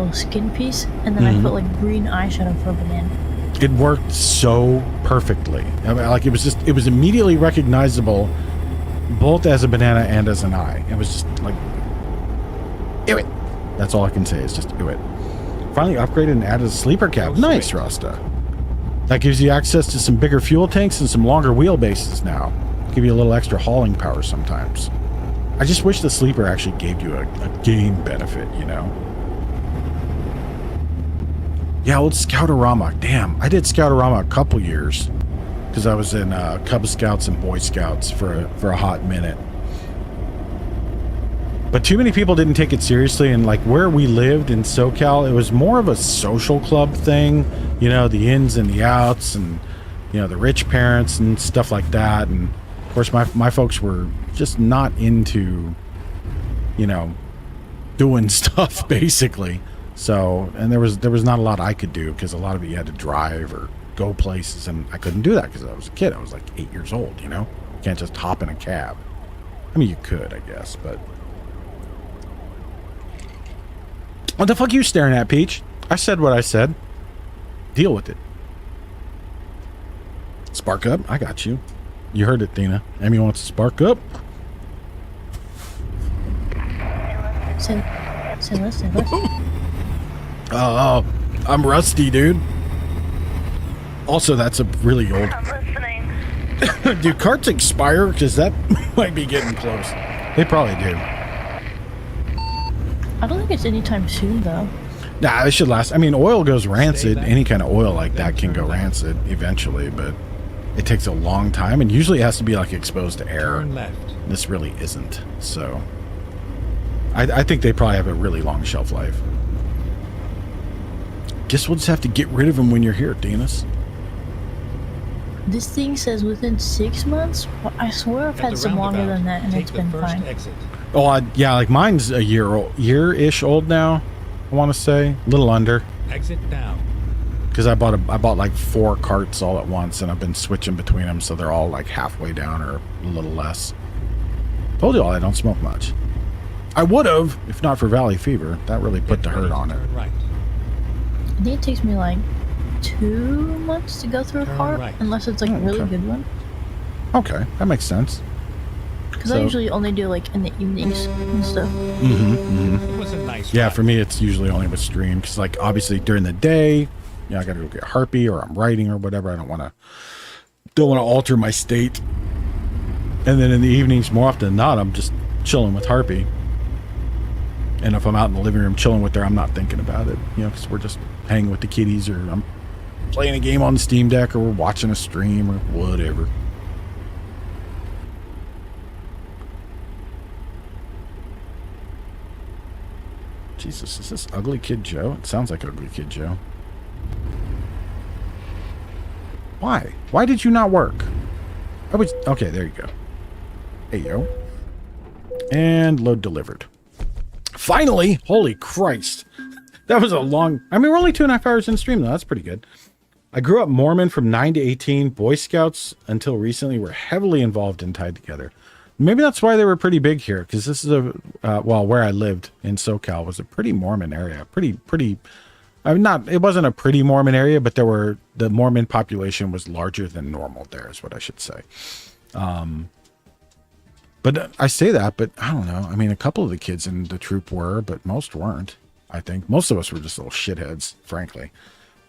little skin piece, and then I put like green eyeshadow for a banana. It worked so perfectly. I mean, like it was immediately recognizable, both as a banana and as an eye. It was just like, ew it. That's all I can say is just ew it. Finally upgraded and added a sleeper cab. Nice, Rasta. That gives you access to some bigger fuel tanks and some longer wheelbases now. Give you a little extra hauling power sometimes. I just wish the sleeper actually gave you a game benefit, you know? Yeah, old Scoutorama. Damn, I did Scoutorama a couple years because I was in Cub Scouts and Boy Scouts for a hot minute. But too many people didn't take it seriously, and like where we lived in SoCal, it was more of a social club thing, you know, the ins and the outs, and you know, the rich parents and stuff like that. And of course my folks were just not into, you know, doing stuff basically. So, and there was not a lot I could do because a lot of it you had to drive or go places, and I couldn't do that because I was a kid. I was like 8 years old, you know? You can't just hop in a cab. I mean, you could, I guess, but what the fuck are you staring at, Peach? I said what I said. Deal with it. Spark up? I got you. You heard it, Dina. Emmy wants to spark up. Say listen. Oh, I'm rusty, dude. Also, that's a really old... I'm listening. Do carts expire? Because that might be getting close. They probably do. I don't think it's anytime soon, though. Nah, it should last. I mean, oil goes rancid. Any kind of oil like that can go rancid eventually, but it takes a long time, and usually it has to be like exposed to air. This really isn't, so I think they probably have a really long shelf life. Guess we'll just have to get rid of them when you're here, Dinas. This thing says within 6 months. I swear I've had some longer than that, and it's been fine. Oh, yeah, like mine's a year-ish old now. I want to say a little under. Exit down. Because I bought like 4 carts all at once, and I've been switching between them, so they're all like halfway down or a little less. Told you all I don't smoke much. I would have if not for Valley Fever. That really put the hurt on it. Right. I think it takes me like 2 months to go through a cart, unless it's like a really good one. Okay, that makes sense. Because I usually only do like in the evenings and stuff. It was a nice Yeah, ride. for me it's usually only with stream, because like obviously during the day, you know, I gotta go get Harpy or I'm writing or whatever. I don't want to alter my state. And then in the evenings, more often than not, I'm just chilling with Harpy. And if I'm out in the living room chilling with her, I'm not thinking about it, you know, because we're just hanging with the kiddies, or I'm playing a game on the Steam Deck, or we're watching a stream, or whatever. Jesus, is this Ugly Kid Joe? It sounds like Ugly Kid Joe. Why? Why did you not work? Okay, there you go. Hey, yo. And load delivered. Finally! Holy Christ. That was a long... I mean, we're only 2.5 hours in stream, though. That's pretty good. I grew up Mormon from 9 to 18. Boy Scouts, until recently, were heavily involved and tied together. Maybe that's why they were pretty big here, because this is well, where I lived in SoCal was a pretty Mormon area. I mean, it wasn't a pretty Mormon area, but the Mormon population was larger than normal there, is what I should say. But I say that, but I don't know. I mean, a couple of the kids in the troop were, but most weren't, I think. Most of us were just little shitheads, frankly.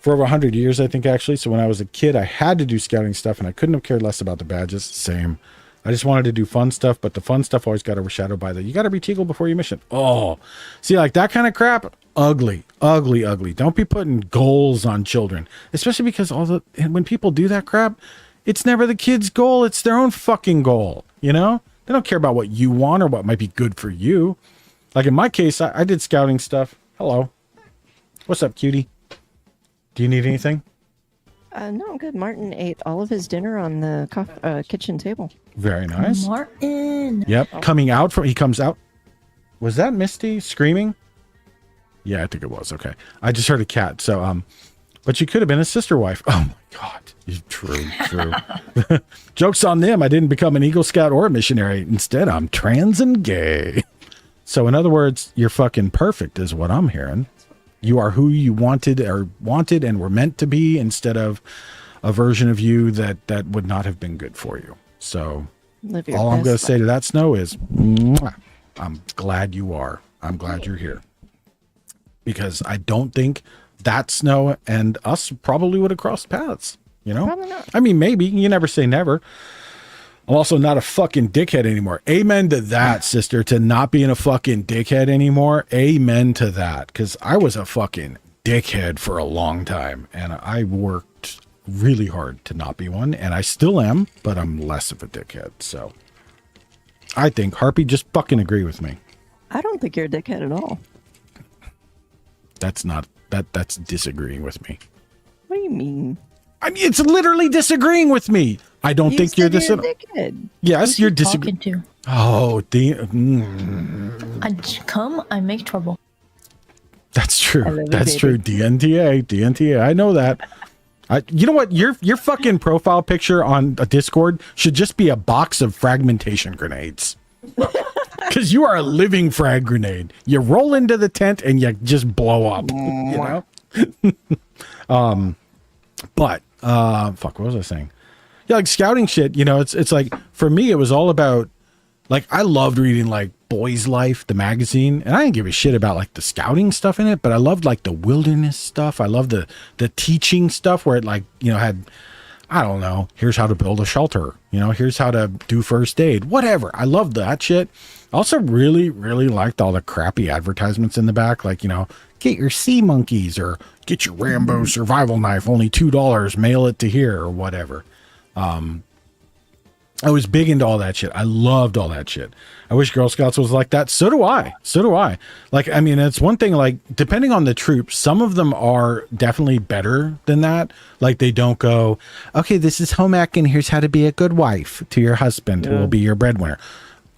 For over 100 years, I think, actually. So when I was a kid, I had to do scouting stuff, and I couldn't have cared less about the badges. Same. I just wanted to do fun stuff, but the fun stuff always got overshadowed by you got to reach Eagle before you mission. Oh, see, like that kind of crap, ugly, ugly, ugly. Don't be putting goals on children, especially because when people do that crap, it's never the kid's goal. It's their own fucking goal, you know? They don't care about what you want or what might be good for you. Like in my case, I did scouting stuff. Hello. What's up, cutie? Do you need anything? No, I'm good. Martin ate all of his dinner on the kitchen table. Very nice. Martin. Yep. He comes out. Was that Misty screaming? Yeah, I think it was. Okay. I just heard a cat. So, but she could have been a sister wife. Oh my God. True. Joke's on them. I didn't become an Eagle Scout or a missionary. Instead, I'm trans and gay. So in other words, you're fucking perfect is what I'm hearing. You are who you wanted and were meant to be, instead of a version of you that would not have been good for you. So Live your all I'm best going to say life. to that Snow is, mwah, I'm glad you are. I'm glad you're here. Because I don't think that Snow and us probably would have crossed paths, you know? Probably not. I mean, maybe. You never say never. I'm also not a fucking dickhead anymore. Amen to that, sister, to not being a fucking dickhead anymore. Amen to that. Because I was a fucking dickhead for a long time, and I worked really hard to not be one, and I still am, but I'm less of a dickhead. So I think Harpy, just fucking agree with me. I don't think you're a dickhead at all. That's not that's disagreeing with me. What do you mean? I mean, it's literally disagreeing with me. I don't think you're this. dickhead. Yes, you're Talking disagreeing. to. Oh, I make trouble. that's I true. love it, That's baby. true. DNTA. I know that. You know what? Your fucking profile picture on a Discord should just be a box of fragmentation grenades. Because you are a living frag grenade. You roll into the tent and you just blow up. You know? But fuck, what was I saying? Yeah, like scouting shit, you know, it's like, for me, it was all about, like, I loved reading like Boys Life, the magazine, and I didn't give a shit about like the scouting stuff in it, but I loved like the wilderness stuff. I loved the teaching stuff where it, like, you know, had, I don't know, here's how to build a shelter, you know, here's how to do first aid, whatever. I loved that shit. I also really, really liked all the crappy advertisements in the back, like, you know, get your sea monkeys, or get your Rambo survival knife, only $2, mail it to here, or whatever. I was big into all that shit. I loved all that shit. I wish Girl Scouts was like that. So do I. Like, I mean, it's one thing, like, depending on the troop, some of them are definitely better than that. Like, they don't go, okay, this is home ec, and here's how to be a good wife to your husband who will be your breadwinner.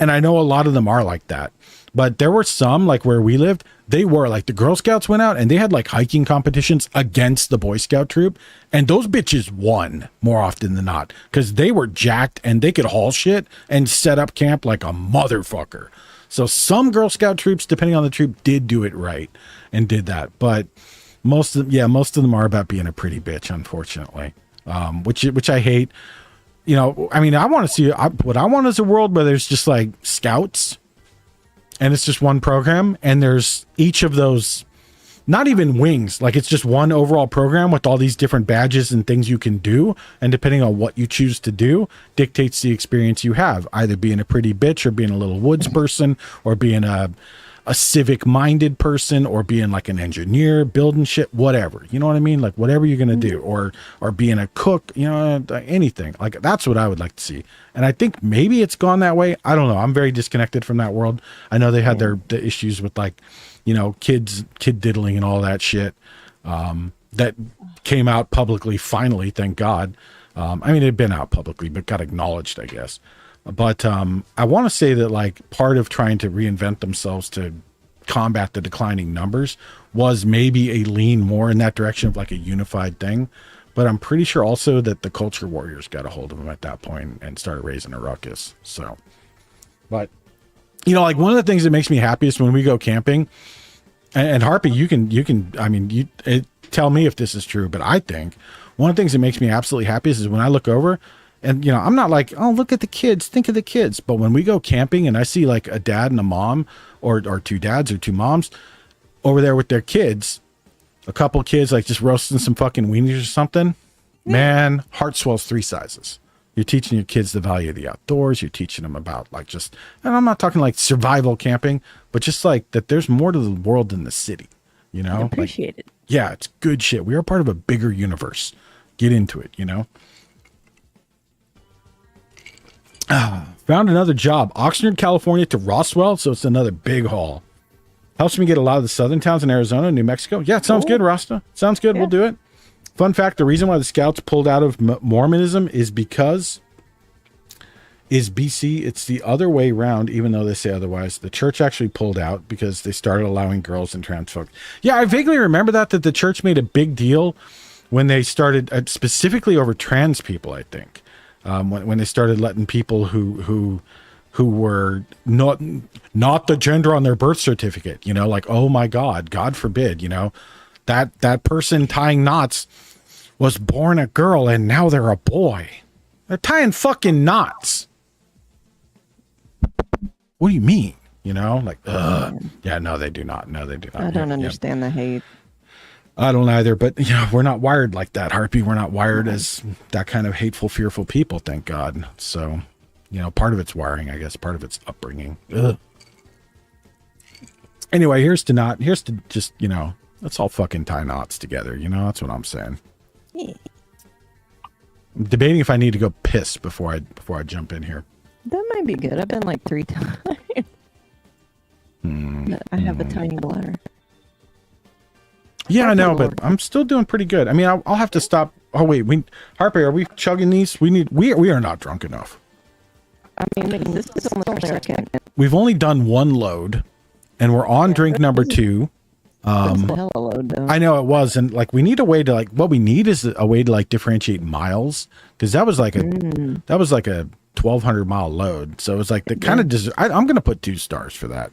And I know a lot of them are like that. But there were some, like where we lived, they were like, the Girl Scouts went out and they had like hiking competitions against the Boy Scout troop. And those bitches won more often than not, because they were jacked and they could haul shit and set up camp like a motherfucker. So some Girl Scout troops, depending on the troop, did do it right and did that. But most of them are about being a pretty bitch, unfortunately, which I hate. You know, I mean, I want to see what I want is a world where there's just like scouts, and it's just one program, and there's each of those, not even wings, like it's just one overall program with all these different badges and things you can do, and depending on what you choose to do dictates the experience you have, either being a pretty bitch, or being a little woods person, or being a civic minded person, or being like an engineer building shit, whatever, you know what I mean? Like whatever you're going to do, or being a cook, you know, anything like that's what I would like to see. And I think maybe it's gone that way. I don't know. I'm very disconnected from that world. I know they had the issues with, like, you know, kid diddling and all that shit, that came out publicly finally, thank God. I mean, it had been out publicly, but got acknowledged, I guess. But I want to say that, like, part of trying to reinvent themselves to combat the declining numbers was maybe a lean more in that direction of like a unified thing. But I'm pretty sure also that the culture warriors got a hold of them at that point and started raising a ruckus. So, but, you know, like one of the things that makes me happiest when we go camping, and Harpy, you can, I mean, tell me if this is true, but I think one of the things that makes me absolutely happiest is when I look over. And, you know, I'm not like, oh, look at the kids, think of the kids. But when we go camping and I see like a dad and a mom, or two dads or two moms over there with their kids, a couple kids like just roasting some fucking weenies or something, man, heart swells 3 sizes. You're teaching your kids the value of the outdoors. You're teaching them about like just, and I'm not talking like survival camping, but just like that there's more to the world than the city, you know? Appreciate it. Yeah, it's good shit. We are part of a bigger universe. Get into it, you know? Found another job, Oxnard, California to Roswell, so it's another big haul. Helps me get a lot of the southern towns in Arizona and New Mexico. Yeah, it sounds good, Rasta. Sounds good. Yeah. We'll do it. Fun fact, the reason why the Scouts pulled out of Mormonism is BC. It's the other way around, even though they say otherwise. The church actually pulled out because they started allowing girls and trans folk. Yeah, I vaguely remember that the church made a big deal when they started, specifically over trans people, I think. When they started letting people who who were not the gender on their birth certificate, you know, like, oh my God forbid, you know, that person tying knots was born a girl and now they're a boy. They're tying fucking knots. What do you mean? You know, like, yeah, no, they do not. No, they do not. I don't understand the hate. I don't either, but you know, we're not wired like that, Harpy. We're not wired as that kind of hateful, fearful people, thank God. So, you know, part of it's wiring, I guess, part of it's upbringing. Ugh. Anyway, here's to just, you know, let's all fucking tie knots together. You know, that's what I'm saying. Yeah. I'm debating if I need to go piss before I jump in here. That might be good. I've been like 3 times. But I have a tiny bladder. Yeah, I know, but I'm still doing pretty good. I mean, I'll have to stop. Oh wait, Harpy, are we chugging these? We are not drunk enough. I mean, this is only our second. We've only done one load, and we're on drink number 2. That's the hell of a load, though. I know it was, and like we need a way to like what we need is a way to like differentiate miles, because that was like a 1,200 mile load. So it's like the kind of I'm gonna put 2 stars for that.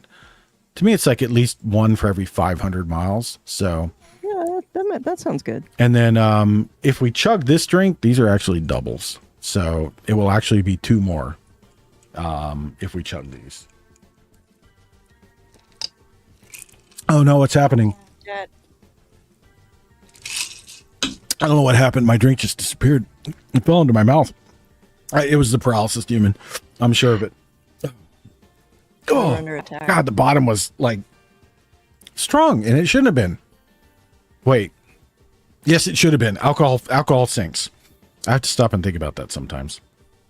To me, it's like at least 1 for every 500 miles. So yeah, that sounds good. And then if we chug this drink, these are actually doubles. So it will actually be 2 more if we chug these. Oh no, what's happening? Jet. I don't know what happened. My drink just disappeared. It fell into my mouth. It was the paralysis demon. I'm sure of it. Oh, under attack. God, the bottom was like strong and it shouldn't have been. Wait. Yes, it should have been. Alcohol sinks. I have to stop and think about that sometimes.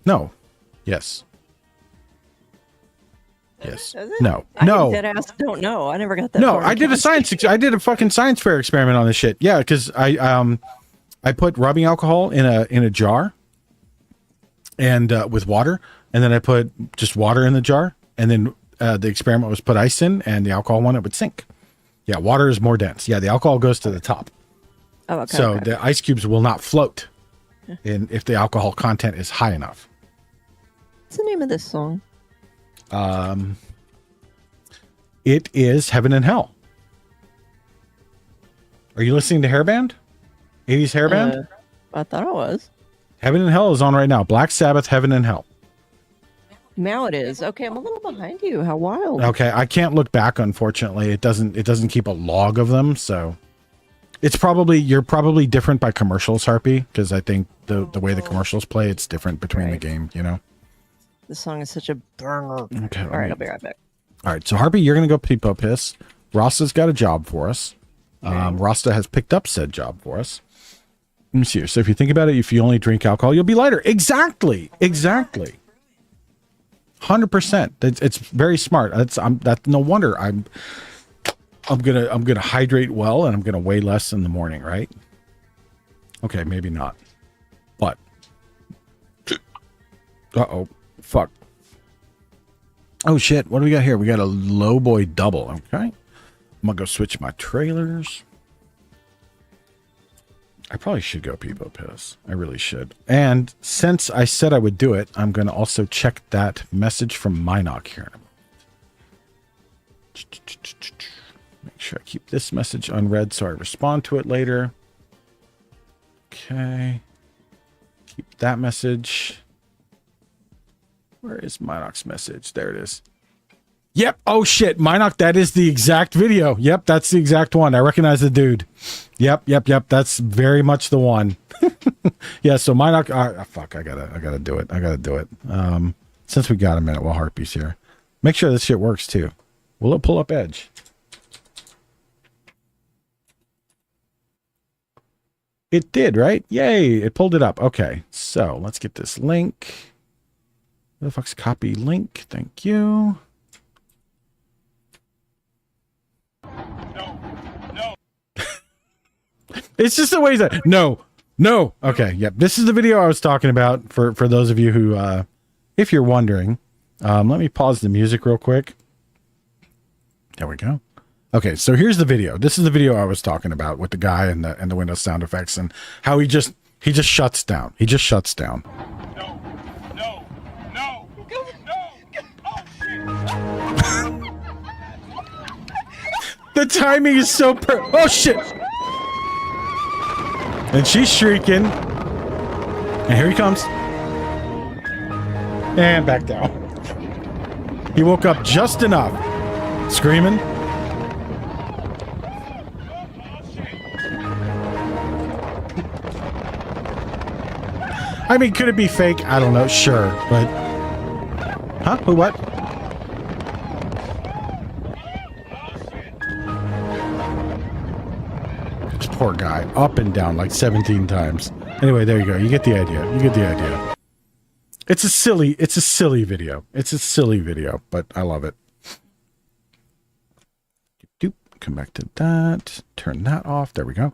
No. Yes. Yes. No. No. I dead ass don't know. I never got that. No, far. I did a fucking science fair experiment on this shit. Yeah, because I put rubbing alcohol in a jar and with water, and then I put just water in the jar, and then the experiment was put ice in, and the alcohol one, it would sink. Yeah, water is more dense. Yeah, the alcohol goes to the top. Oh, okay. So the ice cubes will not float if the alcohol content is high enough. What's the name of this song? It is Heaven and Hell. Are you listening to Hairband? 80s Hairband? I thought it was. Heaven and Hell is on right now. Black Sabbath, Heaven and Hell. Now it is. Okay, I'm a little behind you. How wild. Okay, I can't look back, unfortunately. It doesn't keep a log of them, so you're probably different by commercials, Harpy, because I think the way the commercials play, it's different between the game, you know. This song is such a burner. Okay, all right, I'll be right back. All right, so Harpy, you're gonna go peepo piss. Rasta's got a job for us. Rasta has picked up said job for us. Let me see here. So if you think about it, if you only drink alcohol, you'll be lighter. Exactly. 100%. It's very smart. That's no wonder I'm gonna hydrate well, and I'm gonna weigh less in the morning, right? Okay, maybe not, but fuck. Oh shit! What do we got here? We got a low boy double. Okay, I'm gonna go switch my trailers. I probably should go peepo piss. I really should. And since I said I would do it, I'm going to also check that message from Minoc here in a moment. Make sure I keep this message unread so I respond to it later. Okay. Keep that message. Where is Minoc's message? There it is. Yep. Oh shit. Minoc, that is the exact video. Yep, that's the exact one. I recognize the dude. Yep. That's very much the one. Yeah, so Minoc, fuck, I gotta do it. Since we got a minute while Harpy's here. Make sure this shit works too. Will it pull up Edge? It did, right? Yay, it pulled it up. Okay, so let's get this link. Where the fuck's copy link? Thank you. No. It's just the way that no. Okay, yep. This is the video I was talking about for those of you who, if you're wondering. Let me pause the music real quick. There we go. Okay, so here's the video. This is the video I was talking about with the guy and the Windows sound effects and how he just shuts down. He just shuts down. No. The timing is so oh shit! And she's shrieking. And here he comes. And back down. He woke up just enough. Screaming. I mean, could it be fake? I don't know. Sure, but... Huh? Who, what? This poor guy. Up and down like 17 times. Anyway, there you go. You get the idea. You get the idea. It's a silly video. It's a silly video, but I love it. Doop. Come back to that. Turn that off. There we go.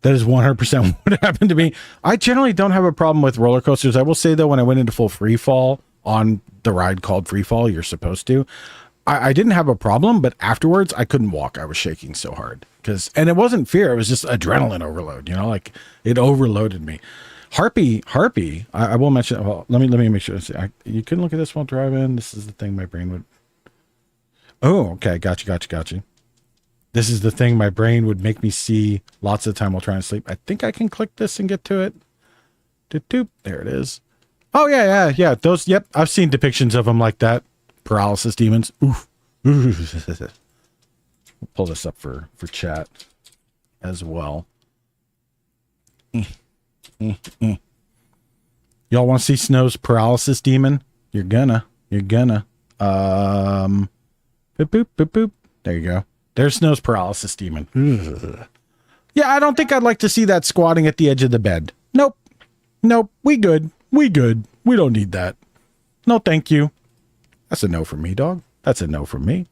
That is 100% what happened to me. I generally don't have a problem with roller coasters. I will say, though, when I went into full free fall on the ride called Free Fall, you're supposed to, I didn't have a problem, but afterwards I couldn't walk. I was shaking so hard and it wasn't fear. It was just adrenaline overload, you know, like it overloaded me. Harpy. I will mention, well, let me make sure. You couldn't look at this while driving. This is the thing my brain would. Oh, okay. Got you. This is the thing my brain would make me see lots of the time while trying to sleep. I think I can click this and get to it. Doop. There it is. Oh, yeah. Those, yep. I've seen depictions of them like that. Paralysis demons. Oof. We'll pull this up for chat as well. Y'all want to see Snow's paralysis demon? You're gonna. Boop. There you go. There's Snow's paralysis demon. Yeah, I don't think I'd like to see that squatting at the edge of the bed. Nope. We good. We don't need that. No, thank you. That's a no from me, dog. That's a no from me.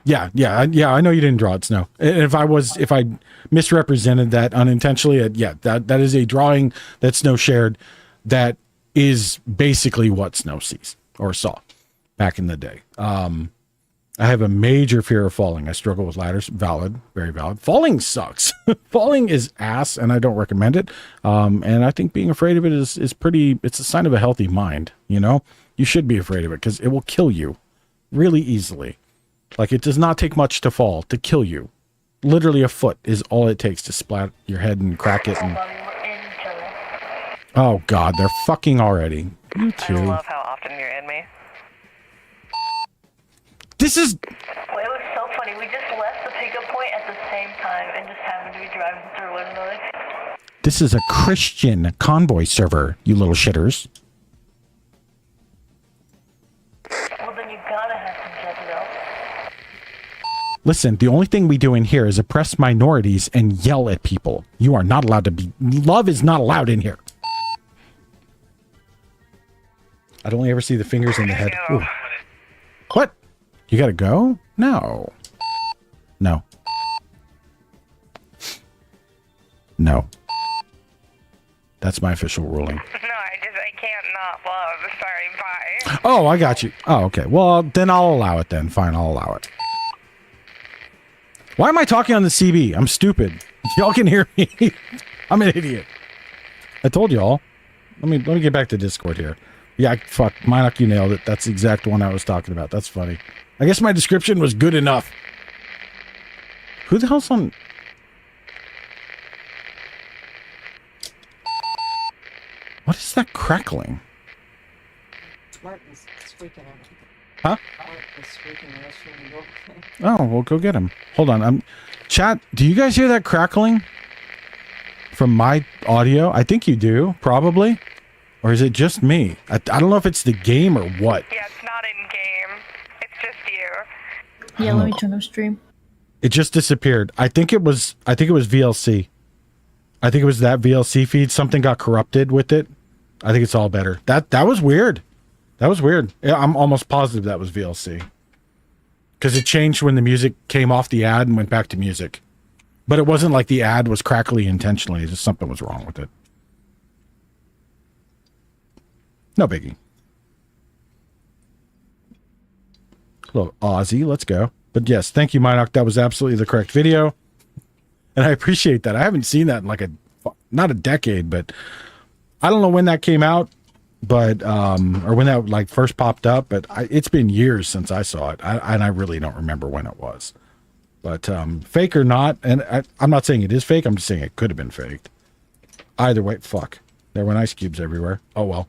Yeah. I know you didn't draw it, Snow. If I misrepresented that unintentionally, that is a drawing that Snow shared. That is basically what Snow sees or saw back in the day. I have a major fear of falling. I struggle with ladders. Valid, very valid. Falling sucks. Falling is ass, and I don't recommend it. And I think being afraid of it is pretty. It's a sign of a healthy mind. You know, you should be afraid of it because it will kill you really easily. Like, it does not take much to fall to kill you. Literally a foot is all it takes to splat your head and crack it. And... Oh, God, they're fucking already. You too. I love how often you're in me. This is... Well, it was so funny. We just left the pickup point at the same time and just happened to be driving through one another. This is a Christian convoy server, you little shitters. Well, then you gotta have some Jezebel. Listen, the only thing we do in here is oppress minorities and yell at people. You are not allowed to be... Love is not allowed in here. I'd only ever see the fingers in the head. Ooh. What? You gotta go? No. That's my official ruling. No, I can't not love. Sorry, bye. Oh, I got you. Oh, okay. Well, then I'll allow it then. Fine, I'll allow it. Why am I talking on the CB? I'm stupid. Y'all can hear me. I'm an idiot. I told y'all. Let me get back to Discord here. Yeah, fuck. Minoc, you nailed it. That's the exact one I was talking about. That's funny. I guess my description was good enough. Who the hell's on... What is that crackling? Martin's squeaking at him. Huh? Martin's squeaking at us from the door. Oh, well, go get him. Hold on. Chat, do you guys hear that crackling? From my audio? I think you do, probably. Or is it just me? I don't know if it's the game or what. Yeah, it's not in game. It's just you. Yeah, let me turn up stream. It just disappeared. I think it was VLC. I think it was that VLC feed. Something got corrupted with it. I think it's all better. That was weird. That was weird. Yeah, I'm almost positive that was VLC. Because it changed when the music came off the ad and went back to music. But it wasn't like the ad was crackly intentionally. Just something was wrong with it. No biggie. Hello, Aussie. Let's go. But yes, thank you, Minoc. That was absolutely the correct video. And I appreciate that. I haven't seen that in like not a decade, but I don't know when that came out. but or when that like first popped up, but it's been years since I saw it, and I really don't remember when it was. But fake or not, and I'm not saying it is fake. I'm just saying it could have been faked. Either way, fuck. There went ice cubes everywhere. Oh well,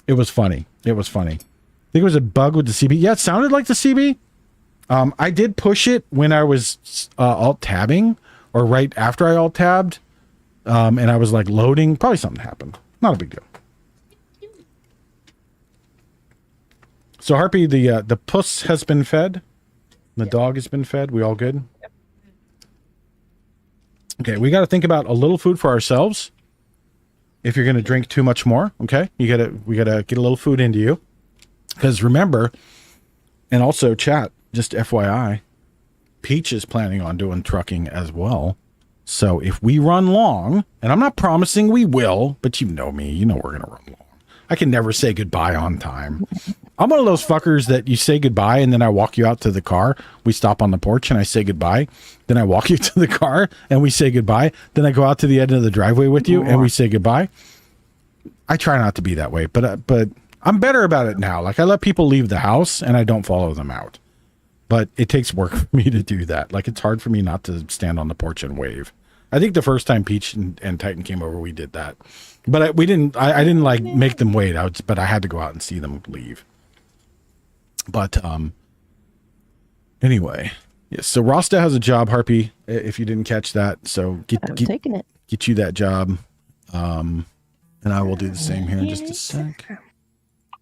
it was funny. It was funny. I think it was a bug with the CB. Yeah, it sounded like the CB. I did push it when I was alt tabbing, or right after I alt tabbed, and I was like loading. Probably something happened. Not a big deal. So Harpy, the puss has been fed. The dog has been fed. We all good? Yep. Okay, we got to think about a little food for ourselves. If you're going to drink too much more, okay, we got to get a little food into you. Because remember, and also chat, just FYI, Peach is planning on doing trucking as well. So if we run long, and I'm not promising we will, but you know me, you know we're going to run long. I can never say goodbye on time. I'm one of those fuckers that you say goodbye and then I walk you out to the car. We stop on the porch and I say goodbye. Then I walk you to the car and we say goodbye. Then I go out to the end of the driveway with you and we say goodbye. I try not to be that way, but I'm better about it now. Like I let people leave the house and I don't follow them out. But it takes work for me to do that. Like it's hard for me not to stand on the porch and wave. I think the first time Peach and Titan came over, we did that. But I didn't like make them wait. But I had to go out and see them leave. But anyway, yes. So Rasta has a job, Harpy. If you didn't catch that, so taking it. Get you that job, and I will do the same here in just a sec.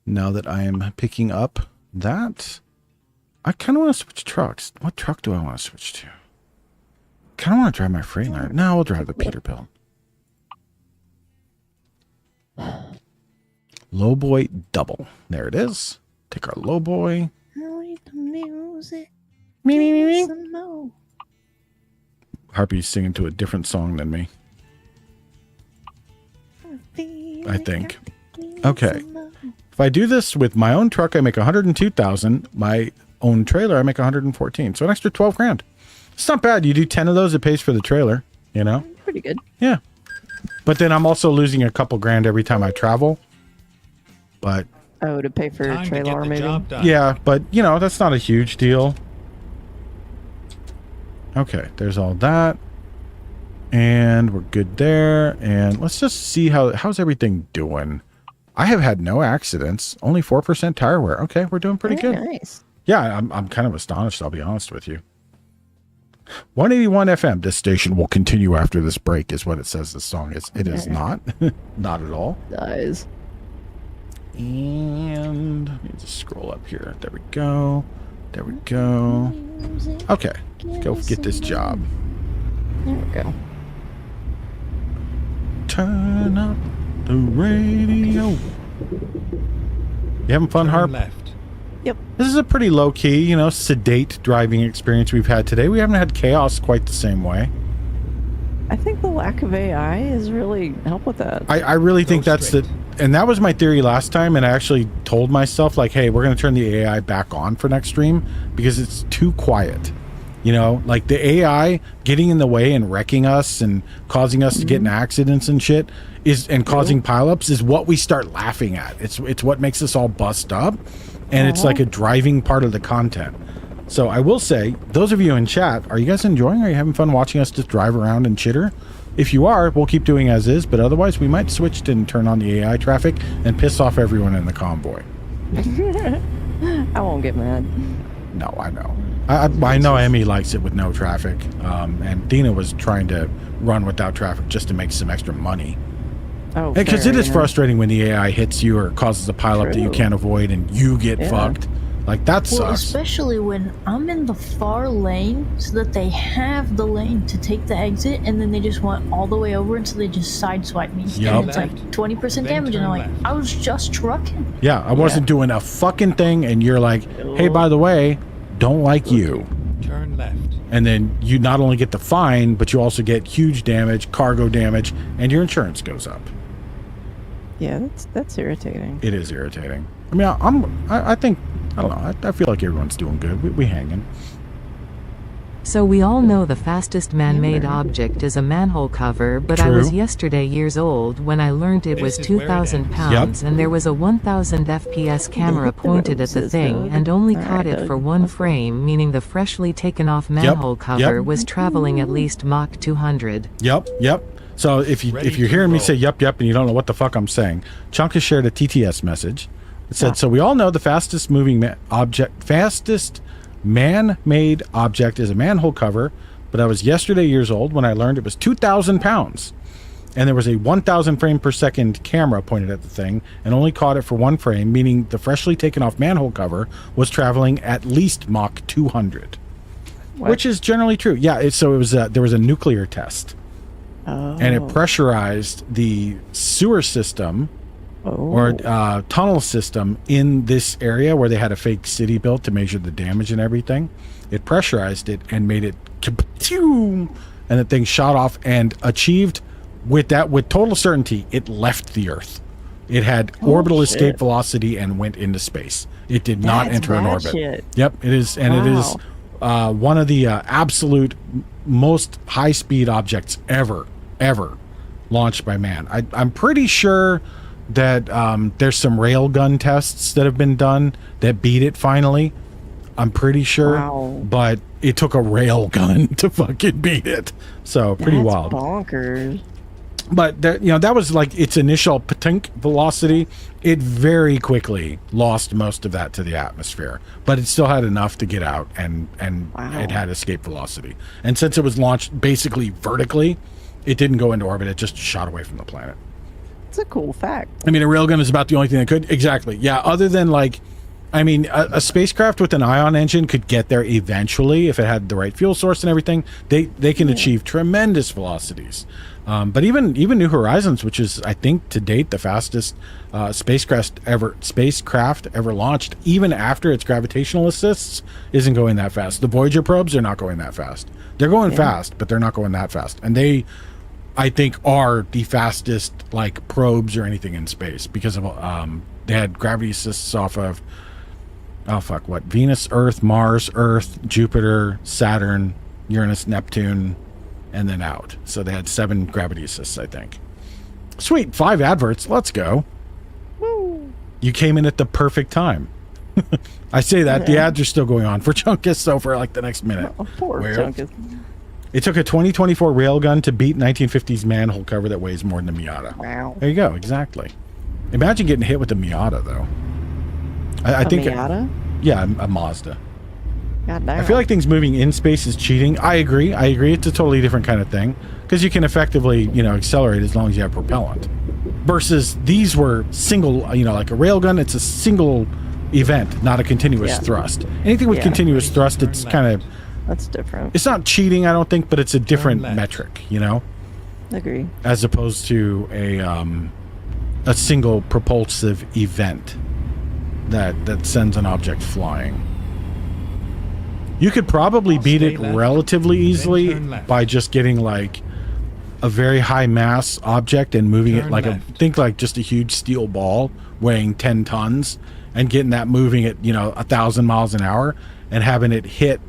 Now that I am picking up that, I kind of want to switch trucks. What truck do I want to switch to? Kind of want to drive my Freightliner. No, we'll drive the Peterbilt. Lowboy double. There it is. Take our lowboy. Harpy's singing to a different song than me, I think. Okay. If I do this with my own truck, I make 102,000. My own trailer, I make 114. So an extra 12 grand. It's not bad. You do 10 of those, it pays for the trailer, you know? Pretty good. Yeah. But then I'm also losing a couple grand every time I travel. But Oh, to pay for a trailer maybe? yeah, but you know, that's not a huge deal. Okay, there's all that. And we're good there. And let's just see how's everything doing. I have had no accidents, only 4% tire wear. Okay, we're doing pretty good. Nice. Yeah, I'm kind of astonished, I'll be honest with you. 181 FM. This station will continue after this break is what it says the song is. It is not. Not at all. Nice. And let me just scroll up here. There we go. There we go. Okay. Let's go get this job. There we go. Turn up the radio. You having fun, Harp? Left. Yep. This is a pretty low-key, you know, sedate driving experience we've had today. We haven't had chaos quite the same way. I think the lack of AI has really helped with that. I really think that's the... And that was my theory last time, and I actually told myself, like, hey, we're going to turn the AI back on for next stream because it's too quiet. You know, like the AI getting in the way and wrecking us and causing us to get in accidents and shit and causing pileups is what we start laughing at. It's what makes us all bust up, and it's like a driving part of the content. So I will say, those of you in chat, are you guys enjoying? Are you having fun watching us just drive around and chitter? If you are, we'll keep doing as is, but otherwise we might switch and turn on the AI traffic and piss off everyone in the convoy. I won't get mad. No, I know. I know Emmy likes it with no traffic, and Dina was trying to run without traffic just to make some extra money. Oh, because it is frustrating when the AI hits you or causes a pileup that you can't avoid and you get fucked. Like, that sucks. Well, especially when I'm in the far lane so that they have the lane to take the exit and then they just went all the way over and so they just sideswipe me. Yep. And it's like 20% damage and I'm like, I was just trucking. Yeah, I wasn't doing a fucking thing and you're like, hey, by the way, don't like you. Turn left. And then you not only get the fine, but you also get huge damage, cargo damage, and your insurance goes up. Yeah, that's irritating. It is irritating. I mean, I think, I don't know, I feel like everyone's doing good. We hanging. So we all know the fastest man-made object is a manhole cover, but I was True. yesterday years old when I learned it was This is where it 2,000 ends. pounds and there was a 1,000 FPS camera pointed at the thing and only caught it for one frame, meaning the freshly taken off manhole cover was traveling at least Mach 200. Yep. So if you're hearing me say yep, and you don't know what the fuck I'm saying, Chunk has shared a TTS message. It said, so we all know the fastest man-made object is a manhole cover, but I was yesterday years old when I learned it was 2,000 pounds. And there was a 1,000 frame per second camera pointed at the thing and only caught it for one frame, meaning the freshly taken off manhole cover was traveling at least Mach 200. What? Which is generally true. Yeah, there was a nuclear test. And it pressurized the sewer system or tunnel system in this area where they had a fake city built to measure the damage and everything. It pressurized it and made it and the thing shot off and achieved with total certainty it left the Earth. It had orbital escape velocity and went into space. It did not enter an orbit. Shit. Yep, it is, and it is one of the absolute most high-speed objects ever launched by man. I'm pretty sure that there's some railgun tests that have been done that beat it finally. I'm pretty sure, but it took a railgun to fucking beat it. So pretty wild. Bonkers. But that was like its initial patink velocity. It very quickly lost most of that to the atmosphere, but it still had enough to get out, and it had escape velocity. And since it was launched basically vertically, it didn't go into orbit. It just shot away from the planet. It's a cool fact. I mean, a railgun is about the only thing that could. Exactly. Yeah. Other than a spacecraft with an ion engine could get there eventually if it had the right fuel source and everything. They can achieve tremendous velocities. But even New Horizons, which is I think to date the fastest spacecraft ever launched, even after its gravitational assists, isn't going that fast. The Voyager probes are not going that fast. They're going fast, but they're not going that fast. And they, I think, are the fastest probes or anything in space because of they had gravity assists off of Venus, Earth, Mars, Earth, Jupiter, Saturn, Uranus, Neptune, and then out. So they had 7 gravity assists, I think. Sweet, 5 adverts. Let's go. Woo. You came in at the perfect time. I say that the ads are still going on for Chunkus, so for the next minute. Oh, poor Chunkus. It took a 2024 railgun to beat 1950s manhole cover that weighs more than a Miata. Wow. There you go. Exactly. Imagine getting hit with a Miata, though. I think Miata? Yeah, a Mazda. God damn. I feel like things moving in space is cheating. I agree. It's a totally different kind of thing because you can effectively, accelerate as long as you have propellant. Versus these were single, like a railgun. It's a single event, not a continuous thrust. Anything with continuous thrust, it's kind of that's different. It's not cheating, I don't think, but it's a different metric, Agree. as opposed to a single propulsive event that sends an object flying. You could probably beat it relatively easily by just getting a very high mass object and moving it think just a huge steel ball weighing 10 tons and getting that moving at 1,000 miles an hour and having it hit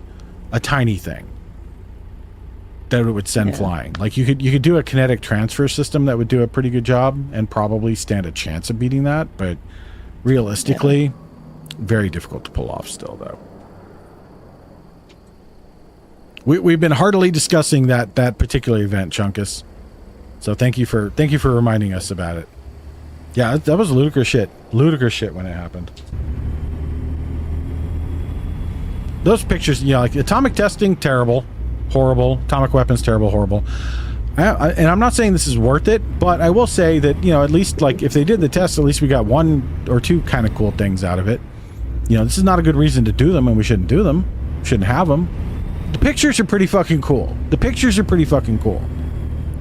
a tiny thing that it would send flying. You could do a kinetic transfer system that would do a pretty good job and probably stand a chance of beating that, but realistically very difficult to pull off still though. We've been heartily discussing that particular event, Chunkus. So thank you for reminding us about it. Yeah, that was ludicrous shit. Ludicrous shit when it happened. Those pictures, atomic testing, terrible, horrible. Atomic weapons, terrible, horrible. And I'm not saying this is worth it, but I will say that, at least if they did the test, at least we got 1 or 2 kind of cool things out of it. This is not a good reason to do them, and we shouldn't do them. Shouldn't have them. The pictures are pretty fucking cool.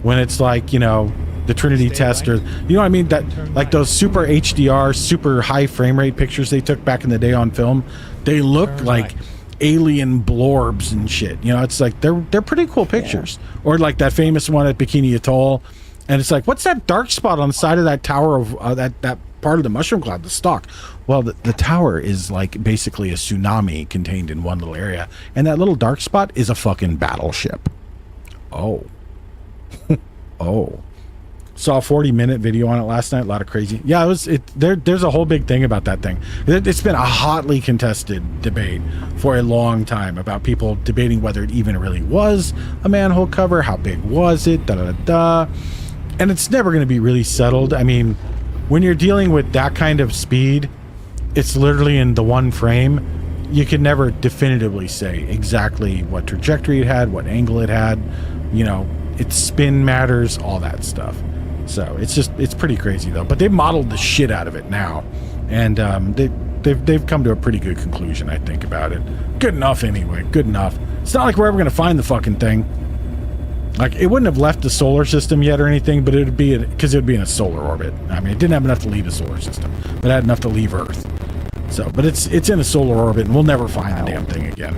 When it's the Trinity test, or you know what I mean, that those super HDR, super high frame rate pictures they took back in the day on film, they look like alien blorbs and shit. It's they're pretty cool pictures. Or that famous one at Bikini Atoll, and it's what's that dark spot on the side of that tower of that part of the mushroom cloud, the stalk. Well, the tower is like basically a tsunami contained in one little area, and that little dark spot is a fucking battleship. Oh. Oh. Saw a 40-minute video on it last night. A lot of crazy. Yeah, there's a whole big thing about that thing. It's been a hotly contested debate for a long time about people debating whether it even really was a manhole cover. How big was it? Da da da da. And it's never going to be really settled. I mean, when you're dealing with that kind of speed, it's literally in the one frame. You can never definitively say exactly what trajectory it had, what angle it had. You know, its spin matters, all that stuff. So it's pretty crazy though. But they've modeled the shit out of it now, and they've come to a pretty good conclusion, I think, about it. Good enough anyway. Good enough. It's not like we're ever gonna find the fucking thing. Like, it wouldn't have left the solar system yet or anything, but it would be because it would be in a solar orbit. I mean, it didn't have enough to leave the solar system, but it had enough to leave Earth. So, but it's in a solar orbit, and we'll never find the damn thing again.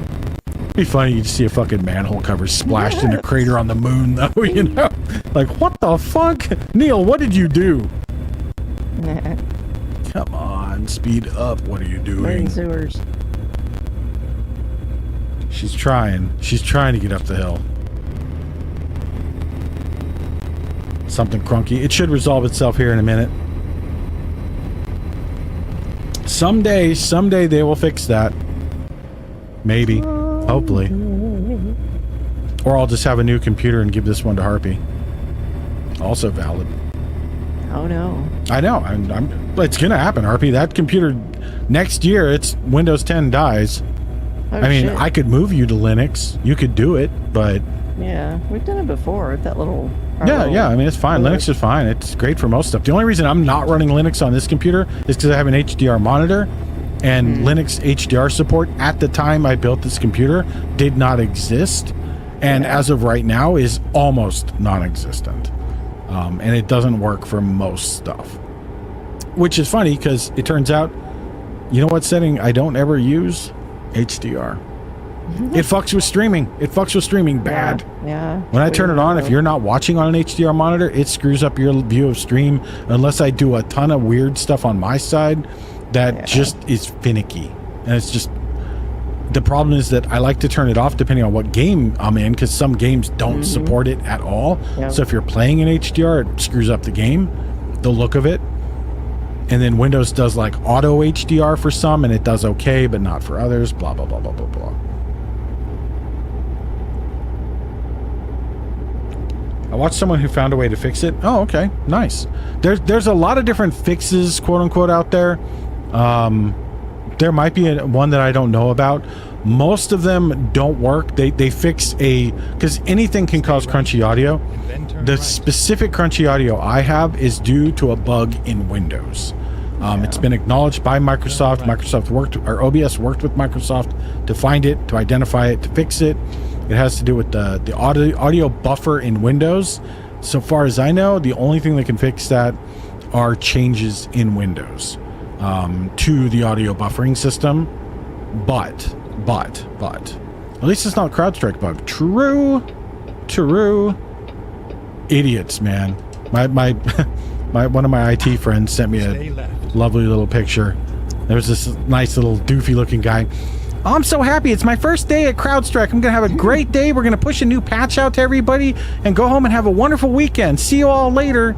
It'd be funny to see a fucking manhole cover splashed in a crater on the moon, though, you know? Like, what the fuck? Neil, what did you do? Come on, speed up. What are you doing? Sewers. She's trying. She's trying to get up the hill. Something crunky. It should resolve itself here in a minute. Someday they will fix that. Maybe. Hopefully. Or I'll just have a new computer and give this one to Harpy. Also valid. Oh no. I know. It's gonna happen, Harpy. That computer next year, it's Windows 10 dies. Oh, I mean, shit. I could move you to Linux. You could do it, but Yeah, we've done it before with that little. yeah. I mean, it's fine. Linux is fine. It's great for most stuff. The only reason I'm not running Linux on this computer is because I have an HDR monitor, and Linux HDR support at the time I built this computer did not exist, and as of right now is almost non-existent. And it doesn't work for most stuff, which is funny because it turns out, you know what setting I don't ever use? HDR. It fucks with streaming. It fucks with streaming bad. Yeah. When I turn it on, if you're not watching on an HDR monitor, it screws up your view of stream unless I do a ton of weird stuff on my side that just is finicky. And it's just, the problem is that I like to turn it off depending on what game I'm in, because some games don't support it at all. Yep. So if you're playing in HDR, it screws up the game, the look of it. And then Windows does like auto HDR for some, and it does okay, but not for others, blah, blah, blah, blah, blah, blah. I watched someone who found a way to fix it. Oh, okay. Nice. There's a lot of different fixes, quote unquote, out there. There might be one that I don't know about. Most of them don't work. They fix because anything can cause crunchy audio. The specific crunchy audio I have is due to a bug in Windows. It's been acknowledged by Microsoft. OBS worked with Microsoft to find it, to identify it, to fix it. It has to do with the audio buffer in Windows. So far as I know, the only thing that can fix that are changes in Windows to the audio buffering system. But, at least it's not a CrowdStrike bug. True. Idiots, man. My one of my IT friends sent me a lovely little picture. There was this nice little doofy looking guy. Oh, I'm so happy. It's my first day at CrowdStrike. I'm going to have a great day. We're going to push a new patch out to everybody and go home and have a wonderful weekend. See you all later.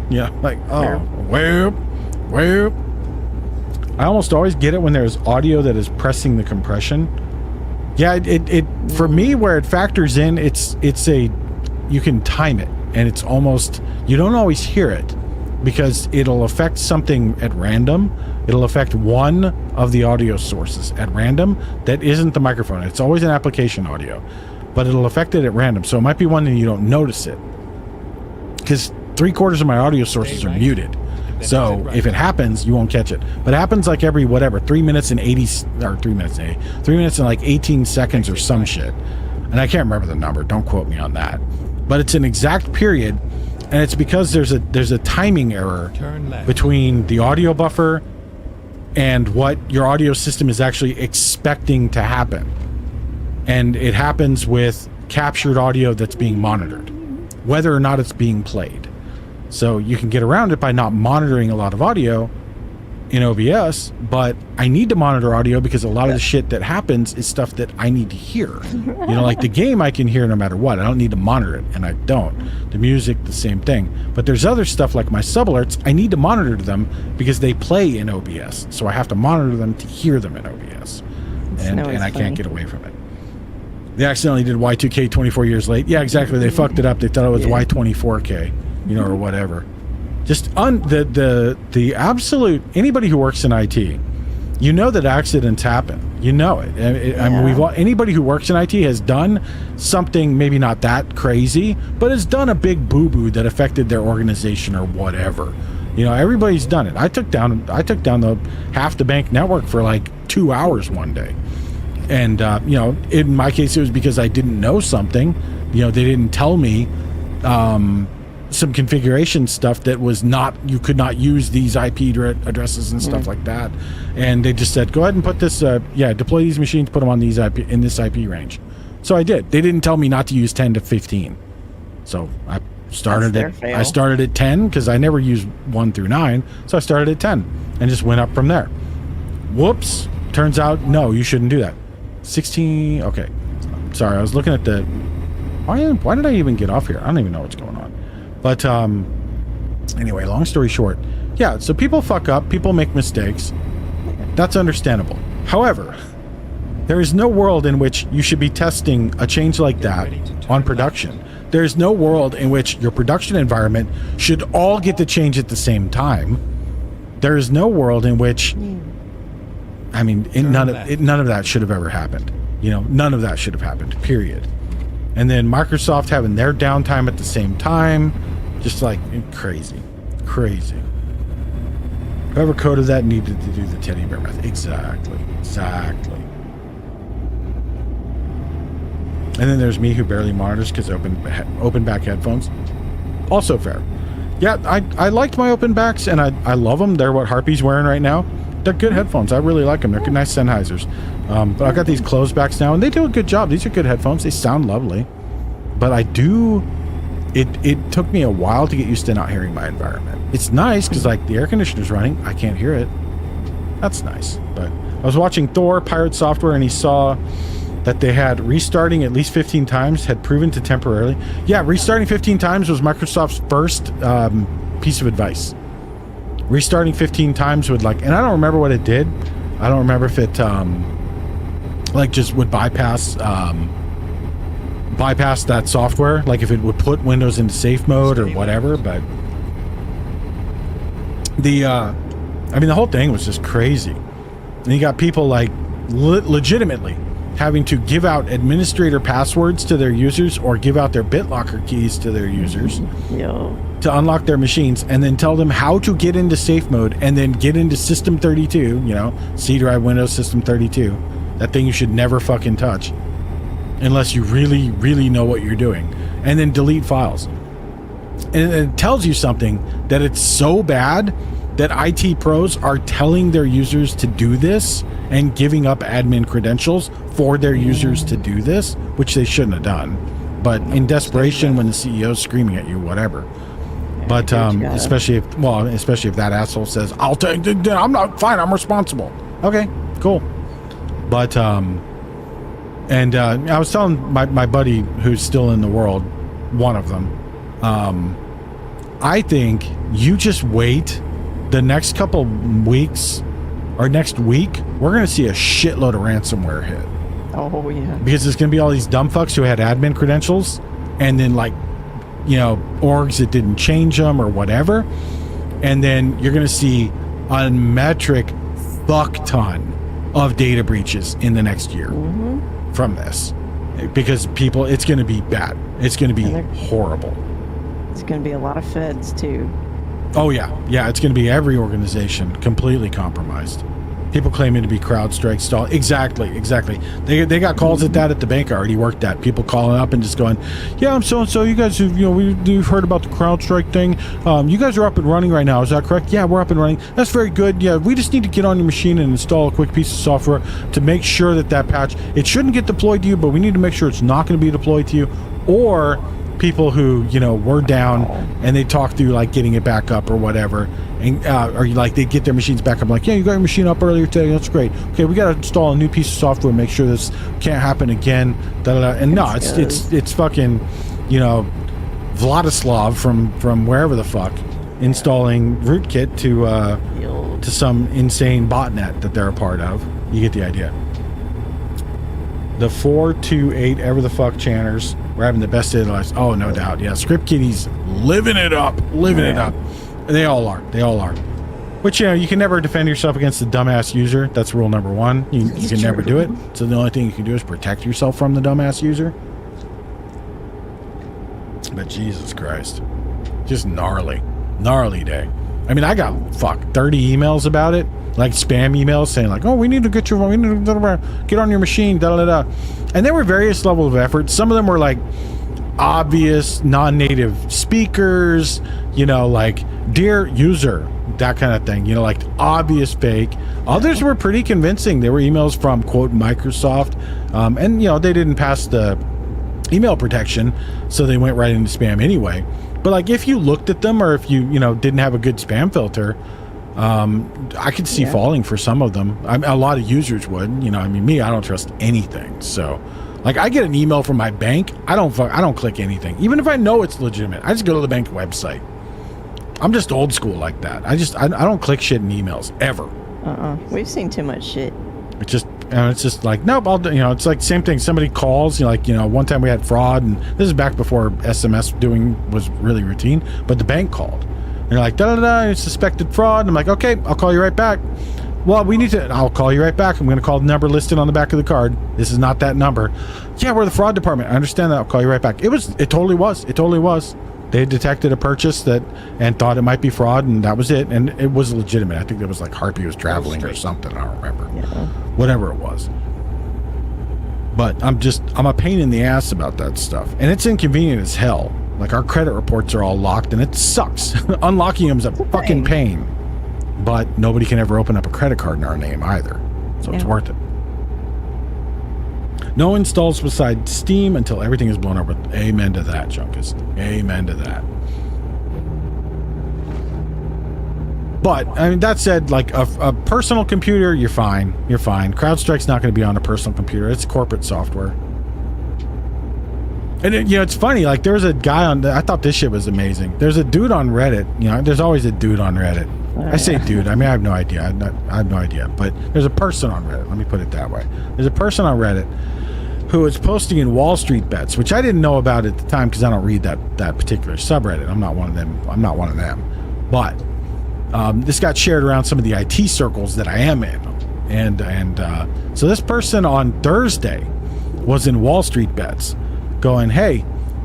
Yeah, like, oh, whoop. I almost always get it when there's audio that is pressing the compression. Yeah, it for me, where it factors in, you can time it, and it's almost, you don't always hear it because it'll affect something at random. It'll affect one of the audio sources at random that isn't the microphone. It's always an application audio, but it'll affect it at random. So it might be one and you don't notice it because 3/4 of my audio sources are muted. So if it happens, you won't catch it. But it happens like every 3 minutes and 3 minutes and like 18 seconds or some shit. And I can't remember the number. Don't quote me on that. But it's an exact period, and it's because there's a timing error between the audio buffer and what your audio system is actually expecting to happen. And it happens with captured audio that's being monitored, whether or not it's being played. So you can get around it by not monitoring a lot of audio in OBS, but I need to monitor audio because a lot of the shit that happens is stuff that I need to hear. Like the game I can hear no matter what. I don't need to monitor it, and I don't. The music, the same thing. But there's other stuff like my sub-alerts, I need to monitor them because they play in OBS. So I have to monitor them to hear them in OBS. And I can't get away from it. They accidentally did Y2K 24 years late. Yeah, exactly. They fucked it up. They thought it was Y24K, or whatever. Just the absolute, anybody who works in IT, that accidents happen. It. I mean, anybody who works in IT has done something maybe not that crazy, but has done a big boo-boo that affected their organization or whatever. Everybody's done it. I took down the half the bank network for like 2 hours one day. And, in my case, it was because I didn't know something. They didn't tell me some configuration stuff that was not, you could not use these IP addresses and stuff like that. And they just said, go ahead and put this, deploy these machines, put them on these IP, in this IP range. So I did. They didn't tell me not to use 10 to 15. So I started at 10 because I never used 1 through 9. So I started at 10 and just went up from there. Whoops. Turns out, no, you shouldn't do that. 16. Okay. Sorry. I was looking at the, why did I even get off here? I don't even know what's going on. But anyway, long story short, yeah, so people fuck up, people make mistakes. That's understandable. However, there is no world in which you should be testing a change like that on production. There is no world in which your production environment should all get the change at the same time. There is no world in which, I mean, none of that should have ever happened. None of that should have happened, period. And then Microsoft having their downtime at the same time, just like crazy. Whoever coded that needed to do the teddy bear method. Exactly. And then there's me who barely monitors because open back headphones. Also fair. Yeah, I liked my open backs and I love them. They're what Harpy's wearing right now. They're good headphones. I really like them. They're good, nice Sennheisers. But I've got these closed backs now and they do a good job. These are good headphones. They sound lovely. But it took me a while to get used to not hearing my environment. It's nice because like the air conditioner's running. I can't hear it. That's nice. But I was watching Thor, Pirate Software, and he saw that they had restarting at least 15 times had proven to temporarily. Yeah, restarting 15 times was Microsoft's first piece of advice. Restarting 15 times would and I don't remember what it did. I don't remember if it just would bypass that software, like if it would put Windows into safe mode or whatever. But the whole thing was just crazy. And you got people legitimately having to give out administrator passwords to their users or give out their BitLocker keys to their users to unlock their machines, and then tell them how to get into safe mode and then get into System 32, C drive Windows System 32, that thing you should never fucking touch unless you really, really know what you're doing, and then delete files. And it tells you something that it's so bad that IT pros are telling their users to do this and giving up admin credentials for their users to do this, which they shouldn't have done. But in desperation, when the CEO's screaming at you, whatever. But especially if that asshole says, "I'll take it, I'm not fine, I'm responsible." Okay, cool. But and I was telling my buddy who's still in the world, one of them, I think you just wait the next couple weeks or next week, we're going to see a shitload of ransomware hit. Oh, yeah. Because there's going to be all these dumb fucks who had admin credentials and then orgs that didn't change them or whatever. And then you're going to see a metric fuck ton of data breaches in the next year from this. Because it's going to be bad. It's going to be horrible. It's going to be a lot of feds, too. Oh, yeah. Yeah, it's going to be every organization completely compromised. People claiming to be CrowdStrike stall. Exactly. They got calls at the bank I already worked at. People calling up and just going, "Yeah, I'm so-and-so. You guys, we've heard about the CrowdStrike thing. You guys are up and running right now. Is that correct?" "Yeah, we're up and running." "That's very good. Yeah, we just need to get on your machine and install a quick piece of software to make sure that patch, it shouldn't get deployed to you, but we need to make sure it's not going to be deployed to you. Or people who, you know, were down and they talk through like getting it back up or whatever, and or like they get their machines back up, like, yeah, you got your machine up earlier today, that's great, okay, we got to install a new piece of software, make sure this can't happen again, da, da, da. And no, it's fucking, you know, Vladislav from wherever the fuck installing rootkit to some insane botnet that they're a part of. You get the idea. The 428 ever the fuck channers, we're having the best day of their lives. Oh, no doubt. Yeah, Script Kitty's living it up. They all are. But, you know, you can never defend yourself against the dumbass user. That's rule number one. You can never do it. So the only thing you can do is protect yourself from the dumbass user. But Jesus Christ. Just gnarly day. I mean, I got 30 emails about it, like spam emails saying like, oh, we need to get on your machine, da da da. And there were various levels of effort. Some of them were like obvious non-native speakers, you know, like dear user, that kind of thing, you know, like obvious fake. Others were pretty convincing. There were emails from quote Microsoft, and you know, they didn't pass the email protection, so they went right into spam anyway. But like if you looked at them, or if you know, didn't have a good spam filter, I could see falling for some of them. A lot of users would, you know. I mean, me, I don't trust anything. So, like, I get an email from my bank, I don't click anything, even if I know it's legitimate. I just go to the bank website. I'm just old school like that. I don't click shit in emails ever. We've seen too much shit. It's just like, nope, I'll do, you know, it's like same thing. Somebody calls, you know, like, you know, one time we had fraud, and this is back before SMS was really routine, but the bank called. And they're like, da da da, it's suspected fraud. And I'm like, okay, I'll call you right back. Well, I'll call you right back. I'm going to call the number listed on the back of the card. This is not that number. Yeah, we're the fraud department. I understand that. I'll call you right back. It totally was. They detected a purchase and thought it might be fraud, and that was it. And it was legitimate. I think it was like Harpy was traveling or something. I don't remember. Yeah. Whatever it was. But I'm a pain in the ass about that stuff. And it's inconvenient as hell. Like, our credit reports are all locked, and it sucks. Unlocking them is a fucking pain. But nobody can ever open up a credit card in our name either. So it's worth it. No installs beside Steam until everything is blown over. Amen to that, Junkus. Amen to that. But, I mean, that said, like, a personal computer, you're fine. CrowdStrike's not going to be on a personal computer. It's corporate software. And, you know, it's funny. Like, there was a guy I thought this shit was amazing. There's a dude on Reddit. You know, there's always a dude on Reddit. I say dude. I mean, I have no idea. I have no idea. But there's a person on Reddit. Let me put it that way. There's a person on Reddit who is posting in Wall Street bets, which I didn't know about at the time because I don't read that particular subreddit. I'm not one of them. But this got shared around some of the IT circles that I am in, and so this person on Thursday was in Wall Street bets, going, "Hey,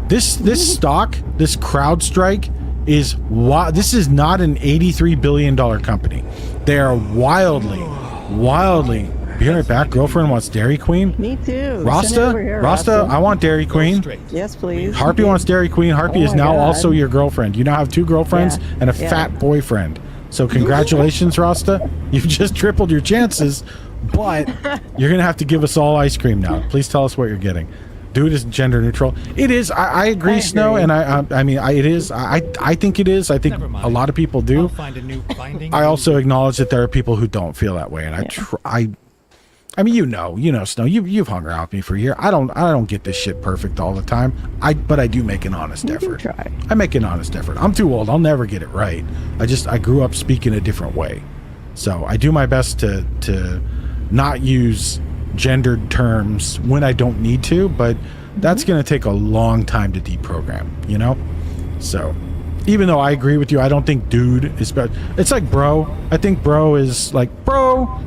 this stock, this CrowdStrike, this is not an $83 billion company. They are wildly." Be right back. Girlfriend wants Dairy Queen. Me too. Rasta, I want Dairy Queen. Yes, please. Harpy wants Dairy Queen. Harpy is now also your girlfriend. You now have 2 girlfriends and a fat boyfriend. So congratulations, Rasta. You've just tripled your chances, but you're going to have to give us all ice cream now. Please tell us what you're getting. Dude is gender neutral. It is. I agree, Snow, and I mean, it is. I think it is. I think a lot of people do. I'll find a new binding. I also acknowledge that there are people who don't feel that way, and I mean, you know, Snow, you've hung around with me for a year. I don't get this shit perfect all the time. But I do make an honest effort. Try. I make an honest effort. I'm too old. I'll never get it right. I grew up speaking a different way. So I do my best to not use gendered terms when I don't need to, but that's going to take a long time to deprogram, you know? So even though I agree with you, I don't think dude is better. It's like bro. I think bro is like bro.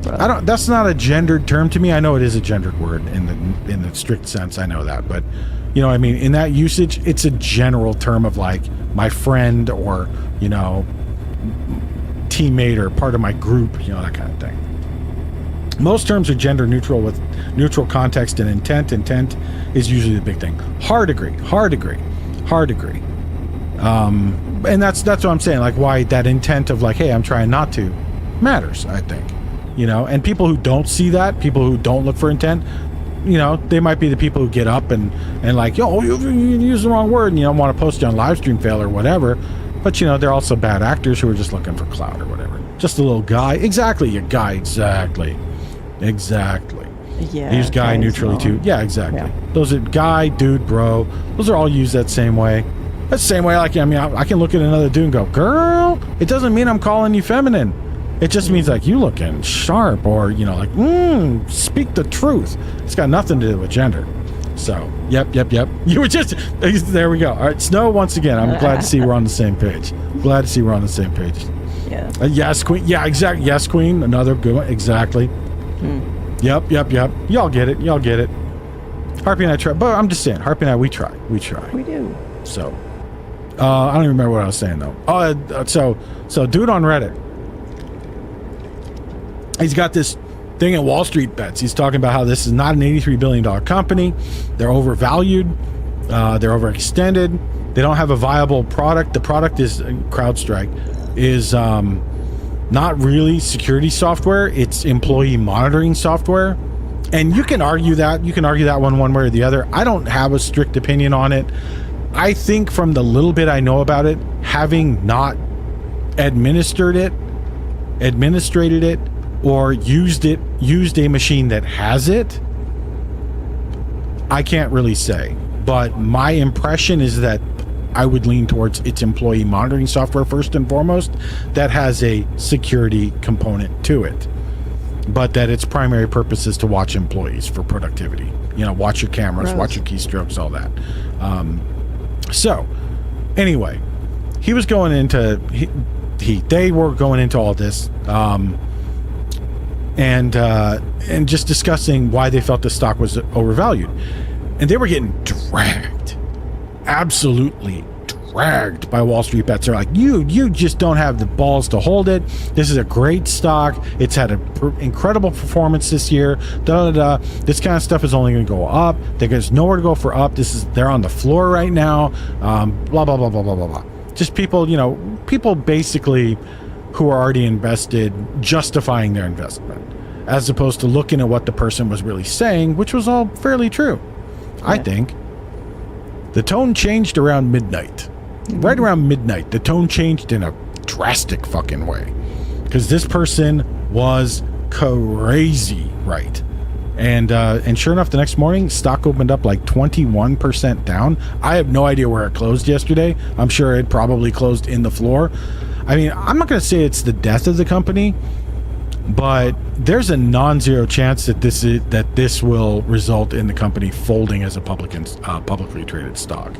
That's not a gendered term to me. I know it is a gendered word in the strict sense. I know that, but you know, I mean, in that usage, it's a general term of like my friend or, you know, teammate or part of my group, you know, that kind of thing. Most terms are gender neutral with neutral context and intent. Intent is usually the big thing. Hard agree. And that's what I'm saying. Like, why that intent of like, hey, I'm trying not to, matters, I think. You know, and people who don't see that, people who don't look for intent, they might be the people who get up and like, yo, you use the wrong word, and you don't want to post it on live stream fail or whatever. But they're also bad actors who are just looking for clout or whatever. Just a little guy. Exactly, a guy. Exactly. Yeah. Use guy neutrally too. Yeah, exactly. Yeah. Those are guy, dude, bro. Those are all used that same way. That's the same way. Like, I can look at another dude and go, girl. It doesn't mean I'm calling you feminine. It just means like you looking sharp, or like, speak the truth. It's got nothing to do with gender. So, yep. You were just there. We go. All right, Snow. Once again, I'm glad to see we're on the same page. Yeah. Yes, Queen. Yeah, exactly. Yes, Queen. Another good one. Exactly. Yep. Y'all get it. Harpy and I try, but I'm just saying, Harpy and I, we try. We do. So, I don't even remember what I was saying though. So dude on Reddit, he's got this thing at Wall Street Bets. He's talking about how this is not an $83 billion company. They're overvalued. They're overextended. They don't have a viable product. The product is CrowdStrike is not really security software. It's employee monitoring software. And you can argue that. You can argue that one way or the other. I don't have a strict opinion on it. I think from the little bit I know about it, having not administrated it, or used a machine that has it, I can't really say. But my impression is that I would lean towards its employee monitoring software first and foremost, that has a security component to it, but that its primary purpose is to watch employees for productivity. Watch your cameras, watch your keystrokes, all that. So anyway, he was going into they were going into all this, and just discussing why they felt the stock was overvalued, and they were getting dragged, absolutely dragged by Wall Street Bets. They're like, you just don't have the balls to hold it. This is a great stock. It's had an incredible performance this year. This kind of stuff is only going to go up. There's nowhere to go for up. They're on the floor right now. Blah blah blah blah blah blah blah. Just people, people basically who are already invested, justifying their investment, as opposed to looking at what the person was really saying, which was all fairly true. Yeah. I think the tone changed around midnight. Right around midnight, the tone changed in a drastic fucking way, because this person was crazy right. And sure enough, the next morning, stock opened up like 21% down. I have no idea where it closed yesterday. I'm sure it probably closed in the floor. I mean, I'm not going to say it's the death of the company, but there's a non-zero chance that this will result in the company folding as a publicly traded stock.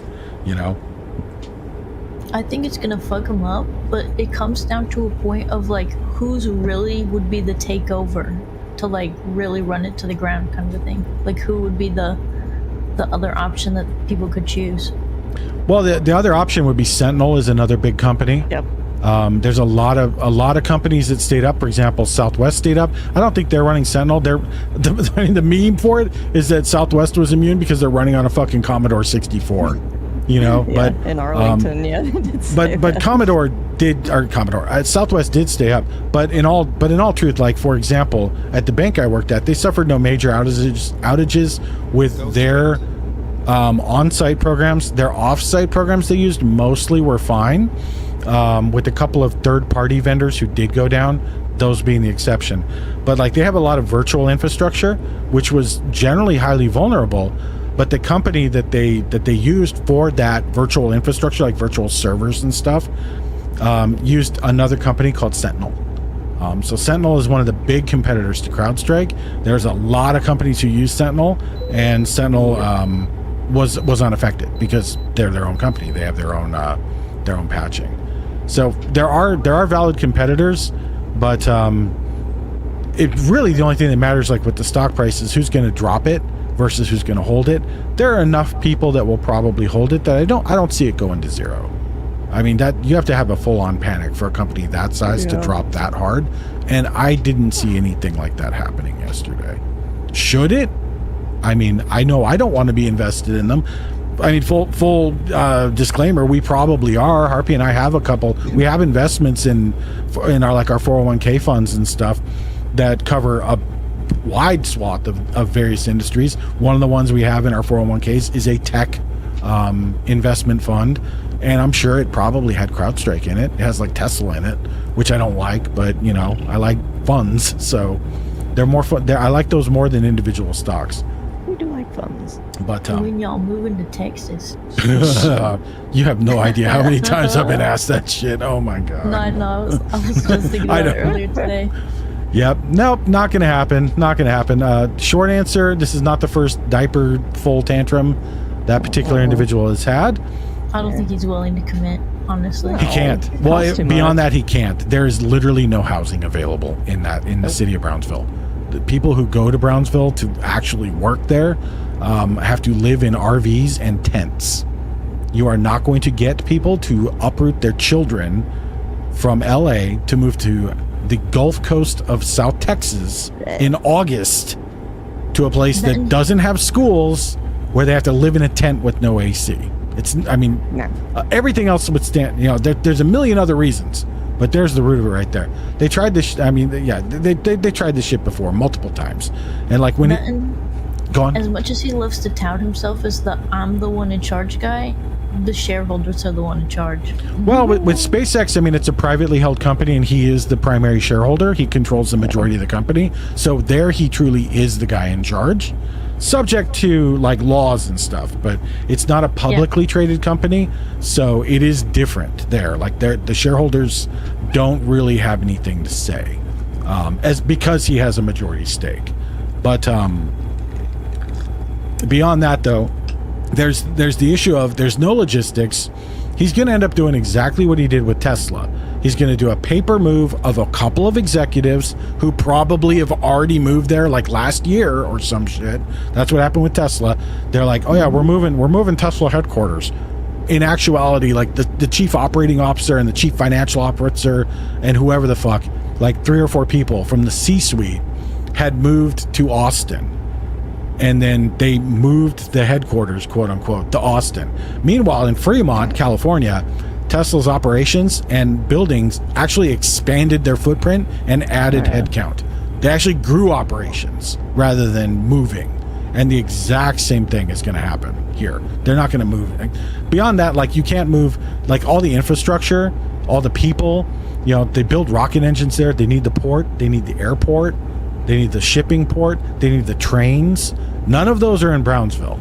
I think it's gonna fuck them up, but it comes down to a point of like who's really would be the takeover to like really run it to the ground, kind of a thing. Like who would be the other option that people could choose? Well, the other option would be Sentinel is another big company. Yep. There's a lot of companies that stayed up. For example, Southwest stayed up. I don't think they're running Sentinel. The meme for it is that Southwest was immune because they're running on a fucking Commodore 64. Yeah, but in Arlington, but Southwest did stay up. But in all truth, like for example, at the bank I worked at, they suffered no major outages with their on-site programs. Their off-site programs they used mostly were fine. With a couple of third-party vendors who did go down, those being the exception. But like they have a lot of virtual infrastructure, which was generally highly vulnerable. But the company that they used for that virtual infrastructure, like virtual servers and stuff, used another company called Sentinel. So Sentinel is one of the big competitors to CrowdStrike. There's a lot of companies who use Sentinel, and Sentinel was unaffected because they're their own company. They have their own patching. So there are valid competitors, but it really the only thing that matters, like with the stock price, is who's going to drop it versus who's going to hold it. There are enough people that will probably hold it that I don't see it going to zero. I mean, that you have to have a full-on panic for a company that size to drop that hard, and I didn't see anything like that happening yesterday. Should it? I mean, I know I don't want to be invested in them. I mean, full disclaimer, we probably are. Harpy and I have we have investments in our 401k funds and stuff that cover a wide swath of various industries. One of the ones we have in our 401ks is a tech investment fund, and I'm sure it probably had CrowdStrike in it. It has like Tesla in it, which I don't like, but you know, I like funds, so they're more fun. I like those more than individual stocks. We do like funds. But When y'all moving to Texas? you have no idea how many times I've been asked that shit. Oh my god. No, I was just thinking about it earlier today. Yep. Nope. Not gonna happen. Not gonna happen. Short answer: this is not the first diaper full tantrum that particular individual has had. I don't think he's willing to commit, honestly. He can't. it Well, costs too beyond much. that, he can't. There is literally no housing available in the city of Brownsville. The people who go to Brownsville to actually work there have to live in RVs and tents. You are not going to get people to uproot their children from LA to move to the Gulf Coast of South Texas in August to a place that doesn't have schools, where they have to live in a tent with no AC. No. Everything else would stand. You know, there's a million other reasons, but there's the root of it right there. They tried this. They tried this shit before multiple times, and like when go on. As much as he loves to tout himself as the I'm the one in charge guy, the shareholders are the one in charge. Well, with SpaceX, I mean, it's a privately held company, and he is the primary shareholder. He controls the majority of the company, so there he truly is the guy in charge, subject to like laws and stuff. But it's not a publicly traded company, so it is different there. Like the shareholders don't really have anything to say, because he has a majority stake. But beyond that, though, there's the issue of there's no logistics. He's going to end up doing exactly what he did with Tesla. He's going to do a paper move of a couple of executives who probably have already moved there like last year or some shit. That's what happened with Tesla. They're like, oh yeah, we're moving Tesla headquarters. In actuality, like the chief operating officer and the chief financial officer and whoever the fuck, like 3 or 4 people from the C-suite had moved to Austin. And then they moved the headquarters, quote unquote, to Austin. Meanwhile, in Fremont, California, Tesla's operations and buildings actually expanded their footprint and added headcount. They actually grew operations rather than moving. And the exact same thing is going to happen here. They're not going to move. Beyond that, like you can't move, like all the infrastructure, all the people, you know, they build rocket engines there. They need the port. They need the airport. They need the shipping port. They need the trains. None of those are in Brownsville.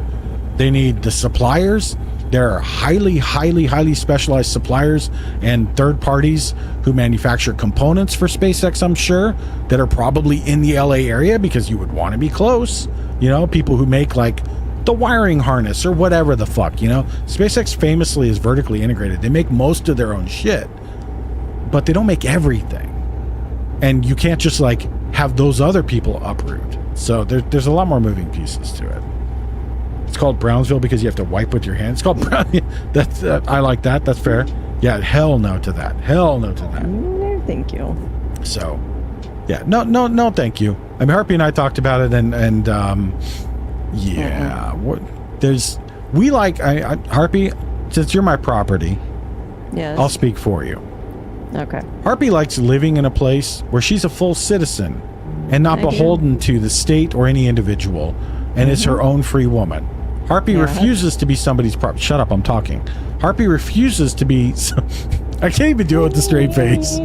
They need the suppliers. There are highly specialized suppliers and third parties who manufacture components for SpaceX, I'm sure, that are probably in the LA area because you would want to be close. You know, people who make like the wiring harness or whatever the fuck, you know. SpaceX famously is vertically integrated. They make most of their own shit, but they don't make everything. And you can't just like have those other people uproot. So there's a lot more moving pieces to it. It's called Brownsville because you have to wipe with your hands. It's called Brown. That's I like that. That's fair. Yeah. Hell no to that. Hell no to that. No, thank you. So, yeah. No. Thank you. I mean, Harpy and I talked about it, and yeah. We like Harpy. Since you're my property, Yes. I'll speak for you. Okay. Harpy likes living in a place where she's a full citizen and not I do. beholden to the state or any individual, and is her own free woman. Harpy refuses to be somebody's property. Shut up, I'm talking. Harpy refuses to be... I can't even do it with the straight face.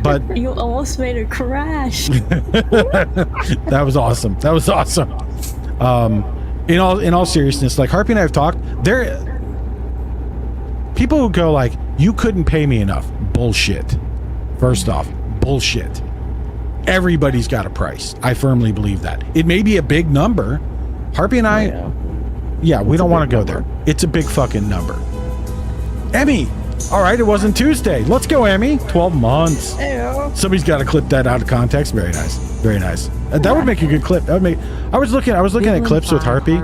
But You almost made her crash. that was awesome. That was awesome. In all seriousness, like Harpy and I have talked, there people who go like, you couldn't pay me enough. Bullshit. First off, bullshit. Everybody's got a price. I firmly believe that. It may be a big number. Harpy and I, we don't want to go there. It's a big fucking number. Emmy. All right, it wasn't Tuesday. Let's go, Emmy. 12 months. Somebody's got to clip that out of context. Very nice. Very nice. That would make a good clip. That would make. I was looking at clips with Harpy.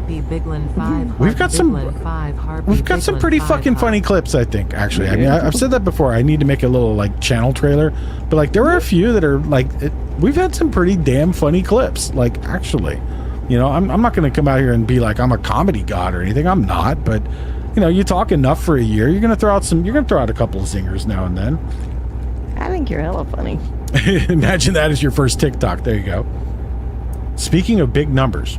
We've got some pretty fucking funny clips, I think, actually. I mean, I've said that before. I need to make a little like channel trailer, but like there were a few that are like we've had some pretty damn funny clips, like actually. You know, I'm not going to come out here and be like I'm a comedy god or anything. I'm not, but you know, you talk enough for a year, you're going to throw out a couple of zingers now and then. I think you're hella funny. Imagine that as your first TikTok. There you go. Speaking of big numbers.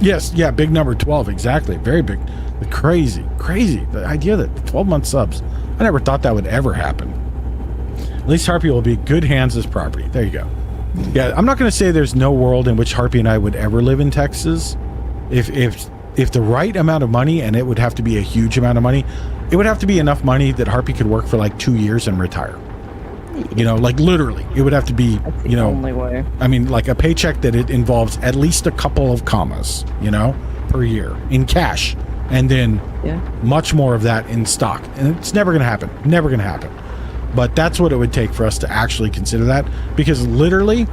Yes, yeah, big number 12. Exactly. Very big. Crazy. The idea that 12-month subs. I never thought that would ever happen. At least Harpy will be good hands as property. There you go. Yeah, I'm not going to say there's no world in which Harpy and I would ever live in Texas. If the right amount of money, and it would have to be a huge amount of money, it would have to be enough money that Harpy could work for like 2 years and retire. You know, like literally, it would have to be, That's the you know, only way. I mean, like a paycheck that it involves at least a couple of commas, you know, per year in cash, and then much more of that in stock. And it's never going to happen. Never going to happen. But that's what it would take for us to actually consider that, because literally,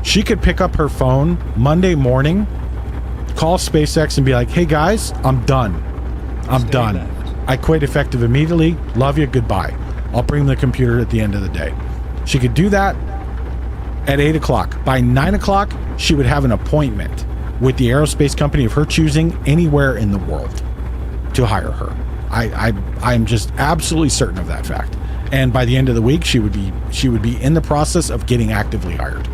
she could pick up her phone Monday morning, call SpaceX and be like, "Hey guys, I'm done. I'm done. I quit effective immediately. Love you. Goodbye. I'll bring the computer at the end of the day." She could do that at 8 o'clock. By 9 o'clock, she would have an appointment with the aerospace company of her choosing anywhere in the world to hire her. I'm just absolutely certain of that fact. And by the end of the week, she would be in the process of getting actively hired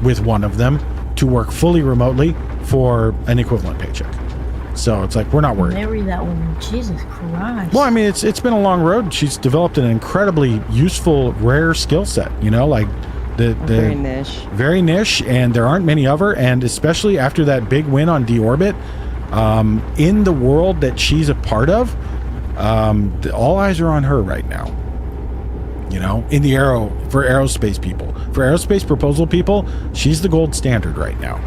with one of them to work fully remotely for an equivalent paycheck. So it's like, we're not worried. Marry that woman. Jesus Christ. Well, I mean, it's been a long road. She's developed an incredibly useful, rare skill set, you know, like the Very niche. very niche, and there aren't many of her. And especially after that big win on Deorbit, in the world that she's a part of, all eyes are on her right now. You know, in the for aerospace people, for aerospace proposal people, she's the gold standard right now.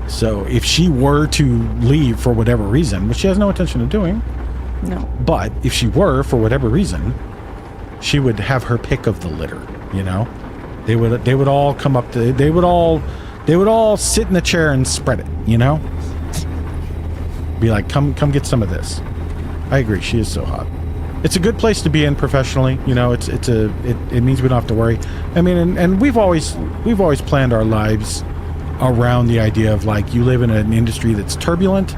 So if she were to leave for whatever reason, which she has no intention of doing, No. but if she were for whatever reason, she would have her pick of the litter. You know, they would all come up to, they would all sit in the chair and spread it. You know, be like, come get some of this. I agree. She is so hot. It's a good place to be in professionally. You know, it means we don't have to worry. I mean, and we've always planned our lives around the idea of, like, you live in an industry that's turbulent.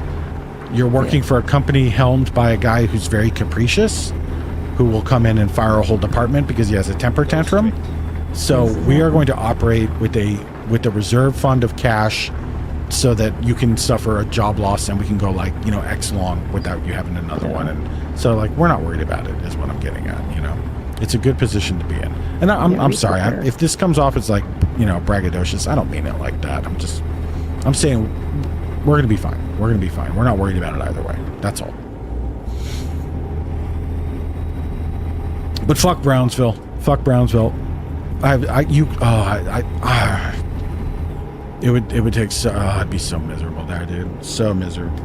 You're working for a company helmed by a guy who's very capricious, who will come in and fire a whole department because he has a temper tantrum. So we are going to operate with a reserve fund of cash so that you can suffer a job loss and we can go, like, you know, X long without you having another one. And so, like, we're not worried about it is what I'm getting at, you know. It's a good position to be in. And I'm sorry, if this comes off as, like, you know, braggadocious, I don't mean it like that. I'm saying we're going to be fine. We're going to be fine. We're not worried about it either way. That's all. But fuck Brownsville. Fuck Brownsville. It would take so, I'd be so miserable there, dude. So miserable.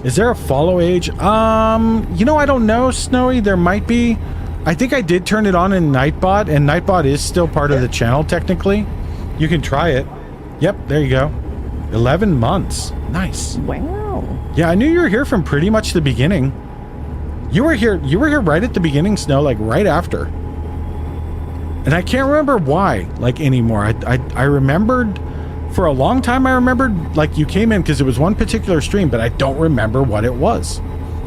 Is there a follow age? You know, I don't know, Snowy. There might be. I think I did turn it on in Nightbot, and Nightbot is still part of the channel, technically. You can try it. Yep, there you go. 11 months. Nice. Wow. Yeah, I knew you were here from pretty much the beginning. You were here right at the beginning, Snow, like right after. And I can't remember why, like, anymore. I remembered for a long time. I remembered, like, you came in because it was one particular stream, but I don't remember what it was.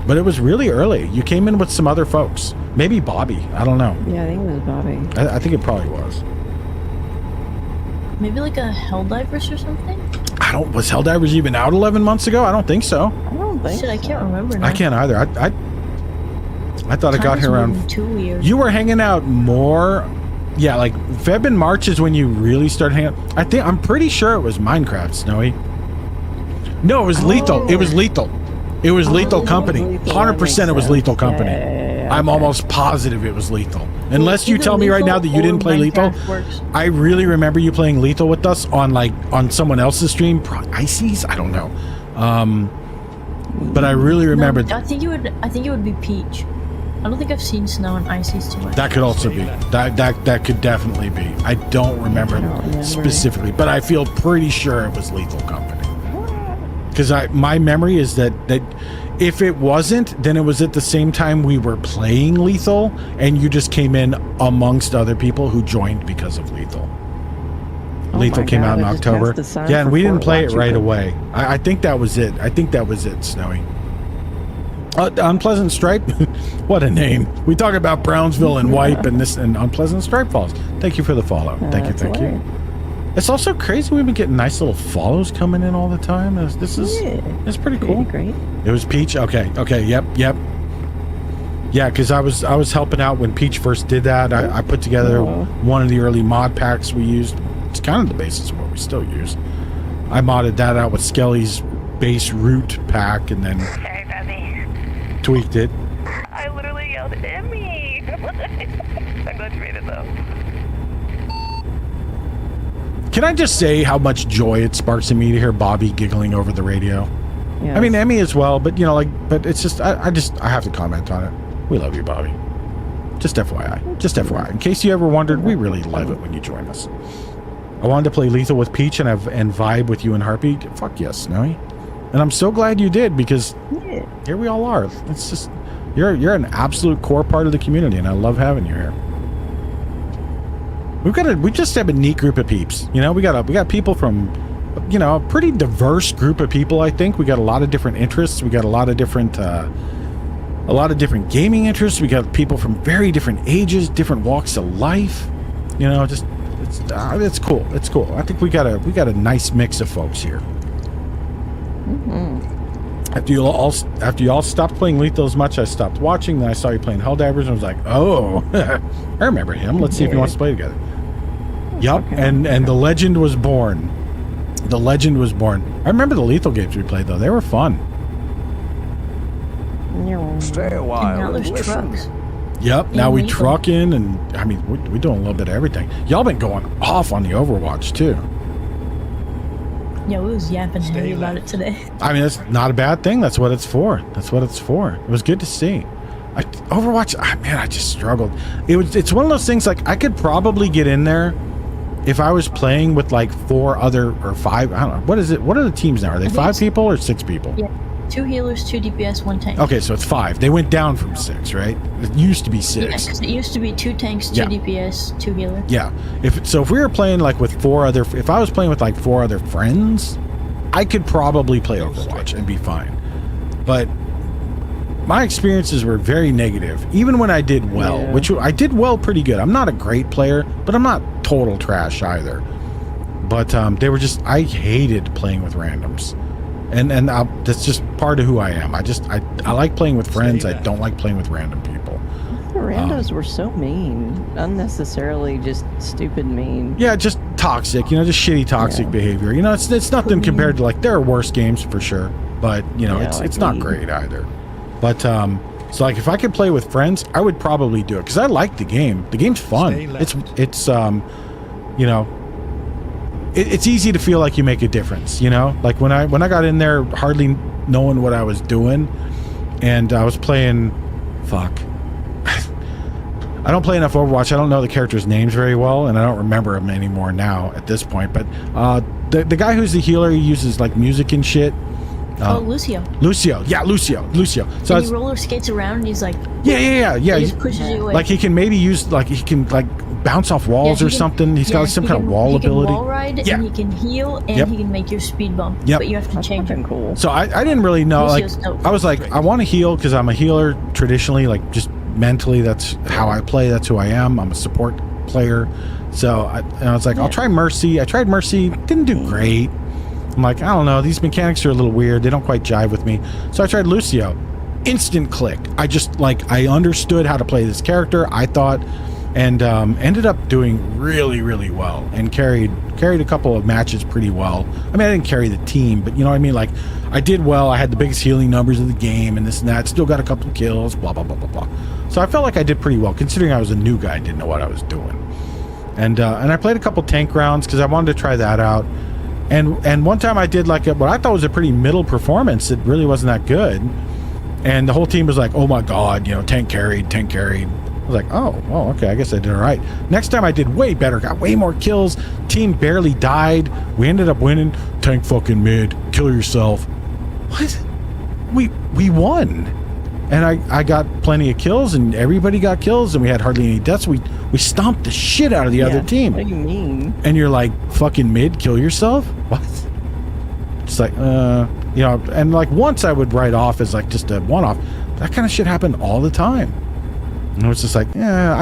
But it was really early. You came in with some other folks. Maybe Bobby. I don't know. Yeah, I think it was Bobby. I think it probably was. Maybe like a Helldivers or something? Was Helldivers even out 11 months ago? I don't think so. I don't think Shit, I can't remember now. I can't either. I thought I got here around. Too weird. You were hanging out more. Yeah, like Feb and March is when you really start hanging out. I'm pretty sure it was Minecraft, Snowy. No, it was Lethal. It was Lethal. It was Lethal Company. 100% it was Lethal Company. Yeah, I'm okay. almost positive it was Lethal. Unless you tell me right now that you didn't play Lethal. Works. I really remember you playing Lethal with us on someone else's stream. Ices? I don't know. But I really remember. No, I think it would be Peach. I don't think I've seen Snow and Ices too much. That could also be. That could definitely be. I don't remember specifically, but I feel pretty sure it was Lethal Company. Because my memory is that if it wasn't, then it was at the same time we were playing Lethal, and you just came in amongst other people who joined because of Lethal. Lethal came out in October. Yeah, and we didn't play it right away. I think that was it. I think that was it, Snowy. Unpleasant Stripe. What a name. We talk about Brownsville and Wipe and this and Unpleasant Stripe Falls. Thank you for the follow. Thank you. It's also crazy we've been getting nice little follows coming in all the time. It's pretty cool. Great. It was Peach. Okay. Yep. Yeah, because I was helping out when Peach first did that. I put together one of the early mod packs we used. It's kind of the basis of what we still use. I modded that out with Skelly's base root pack and then Sorry, Bobby. tweaked it. I literally yelled, Emmy! I'm glad you made it, though. Can I just say how much joy it sparks in me to hear Bobby giggling over the radio? Yes. I mean, Emmy as well, but but it's just, I have to comment on it. We love you, Bobby. Just FYI. In case you ever wondered, we really love it when you join us. I wanted to play Lethal with Peach and vibe with you and Heartbeat. Fuck yes, Snowy. And I'm so glad you did, because here we all are. It's just, you're an absolute core part of the community, and I love having you here. We just have a neat group of peeps. We got people from, a pretty diverse group of people. I think we got a lot of different interests. We got a lot of different gaming interests. We got people from very different ages, different walks of life. It's cool. It's cool. I think we got a nice mix of folks here. Mm-hmm. After you all stopped playing Lethal as much, I stopped watching. Then I saw you playing Helldivers, and I was like, oh, I remember him. Let's see if he wants to play together. Yup, Okay. and the legend was born. The legend was born. I remember the Lethal games we played, though. They were fun. Stay a while. And now and there's listen. trucks. Yep, now we Lethal. truck in, and I mean, we're doing a little bit of everything. Y'all been going off on the Overwatch, too. Yeah, we was yapping heavy about it today. I mean, that's not a bad thing. That's what it's for. It was good to see. Overwatch, man, I just struggled. It's one of those things, like, I could probably get in there if I was playing with, like, 4 other or 5, I don't know. What is it? What are the teams now? Are they 5 people or 6 people? Yeah, 2 healers, 2 DPS, 1 tank. Okay, so it's 5. They went down from 6, right? It used to be 6. Yeah, 'cause it used to be 2 tanks, 2 Yeah. DPS, 2 healer. Yeah. If we were playing like with 4 other, if I was playing with like 4 other friends, I could probably play Overwatch and be fine. But my experiences were very negative, even when I did well, which I did well pretty good. I'm not a great player, but I'm not total trash either. But they were just, I hated playing with randoms. And that's just part of who I am. I like playing with friends. I don't like playing with random people. The randos were so mean. Unnecessarily just stupid mean. Yeah, just toxic, just shitty toxic behavior. It's nothing compared to, like, there are worse games for sure, but it's not great either. But so, like, if I could play with friends, I would probably do it, because I like the game. The game's fun. It's easy to feel like you make a difference, like when I got in there hardly knowing what I was doing, and I was playing I don't play enough Overwatch. I don't know the characters' names very well, and I don't remember them anymore now at this point. But the guy who's the healer, he uses like music and shit. Lucio. Lucio. Yeah, Lucio. So And he roller skates around and he's like, yeah. he just pushes you away. Like he can maybe use, like he can like bounce off walls or something. He's got some kind of wall ability. He can wall ride, and he can heal, and he can make your speed bump. Yep. But you have to change him. Cool. So I didn't really know. Lucio's Like dope. I was like, I want to heal because I'm a healer traditionally. Like just mentally, that's how I play. That's who I am. I'm a support player. So I was like, I'll try Mercy. I tried Mercy. Didn't do great. I'm like, I don't know. These mechanics are a little weird. They don't quite jive with me. So I tried Lucio. Instant click. I just I understood how to play this character, I thought, and ended up doing really, really well and carried a couple of matches pretty well. I mean, I didn't carry the team, but you know what I mean? Like, I did well. I had the biggest healing numbers of the game and this and that. Still got a couple of kills, blah, blah, blah, blah, blah. So I felt like I did pretty well, considering I was a new guy and didn't know what I was doing. And I played a couple tank rounds because I wanted to try that out. And one time I did like what I thought was a pretty middle performance. It really wasn't that good. And the whole team was like, oh my God, tank carried. I was like, oh, well, okay, I guess I did all right. Next time I did way better, got way more kills. Team barely died. We ended up winning. Tank fucking mid. Kill yourself. What? We won. And I got plenty of kills, and everybody got kills, and we had hardly any deaths. We stomped the shit out of the other team. What do you mean? And you're like, fucking mid, kill yourself? What? It's like, and like once I would write off as like just a one-off. That kind of shit happened all the time. And it was just like, yeah,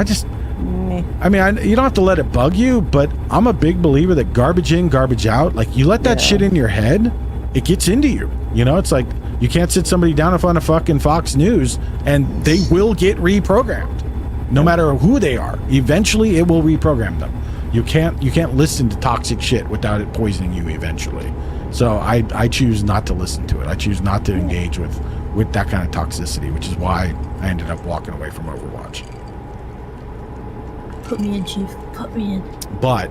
I mean, you don't have to let it bug you, but I'm a big believer that garbage in, garbage out. Like, you let that shit in your head, it gets into you. You know, it's like you can't sit somebody down in front of fucking Fox News and they will get reprogrammed, no matter who they are. Eventually, it will reprogram them. You can't listen to toxic shit without it poisoning you eventually. So I choose not to listen to it. I choose not to engage with that kind of toxicity, which is why I ended up walking away from Overwatch. Put me in, Chief. Put me in. But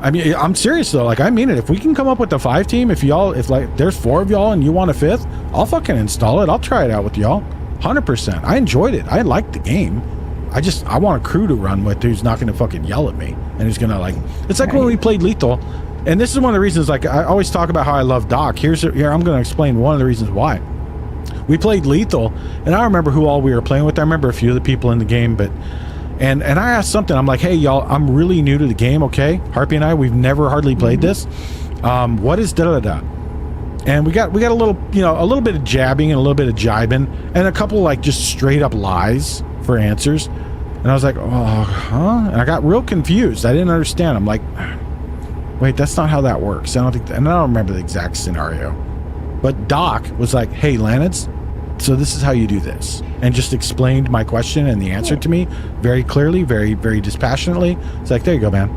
I mean, I'm serious though. Like, I mean it. If we can come up with the 5 team, if like there's 4 of y'all and you want a 5th, I'll fucking install it. I'll try it out with y'all. 100%. I enjoyed it. I liked the game. I want a crew to run with who's not going to fucking yell at me and who's going to like. It's like when we played Lethal, and this is one of the reasons. Like, I always talk about how I love Doc. Here I'm going to explain one of the reasons why. We played Lethal, and I remember who all we were playing with. I remember a few of the people in the game, but. And I asked something. I'm like, hey, y'all, I'm really new to the game, okay? Harpy and I, we've never hardly played this. What is da-da-da? And we got a little, a little bit of jabbing and a little bit of jibing and a couple, like, just straight up lies for answers. And I was like, oh, huh? And I got real confused. I didn't understand. I'm like, wait, that's not how that works. And I don't remember the exact scenario. But Doc was like, hey, Lanids, so this is how you do this, and just explained my question and the answer to me very clearly, very, very dispassionately. It's like, there you go, man.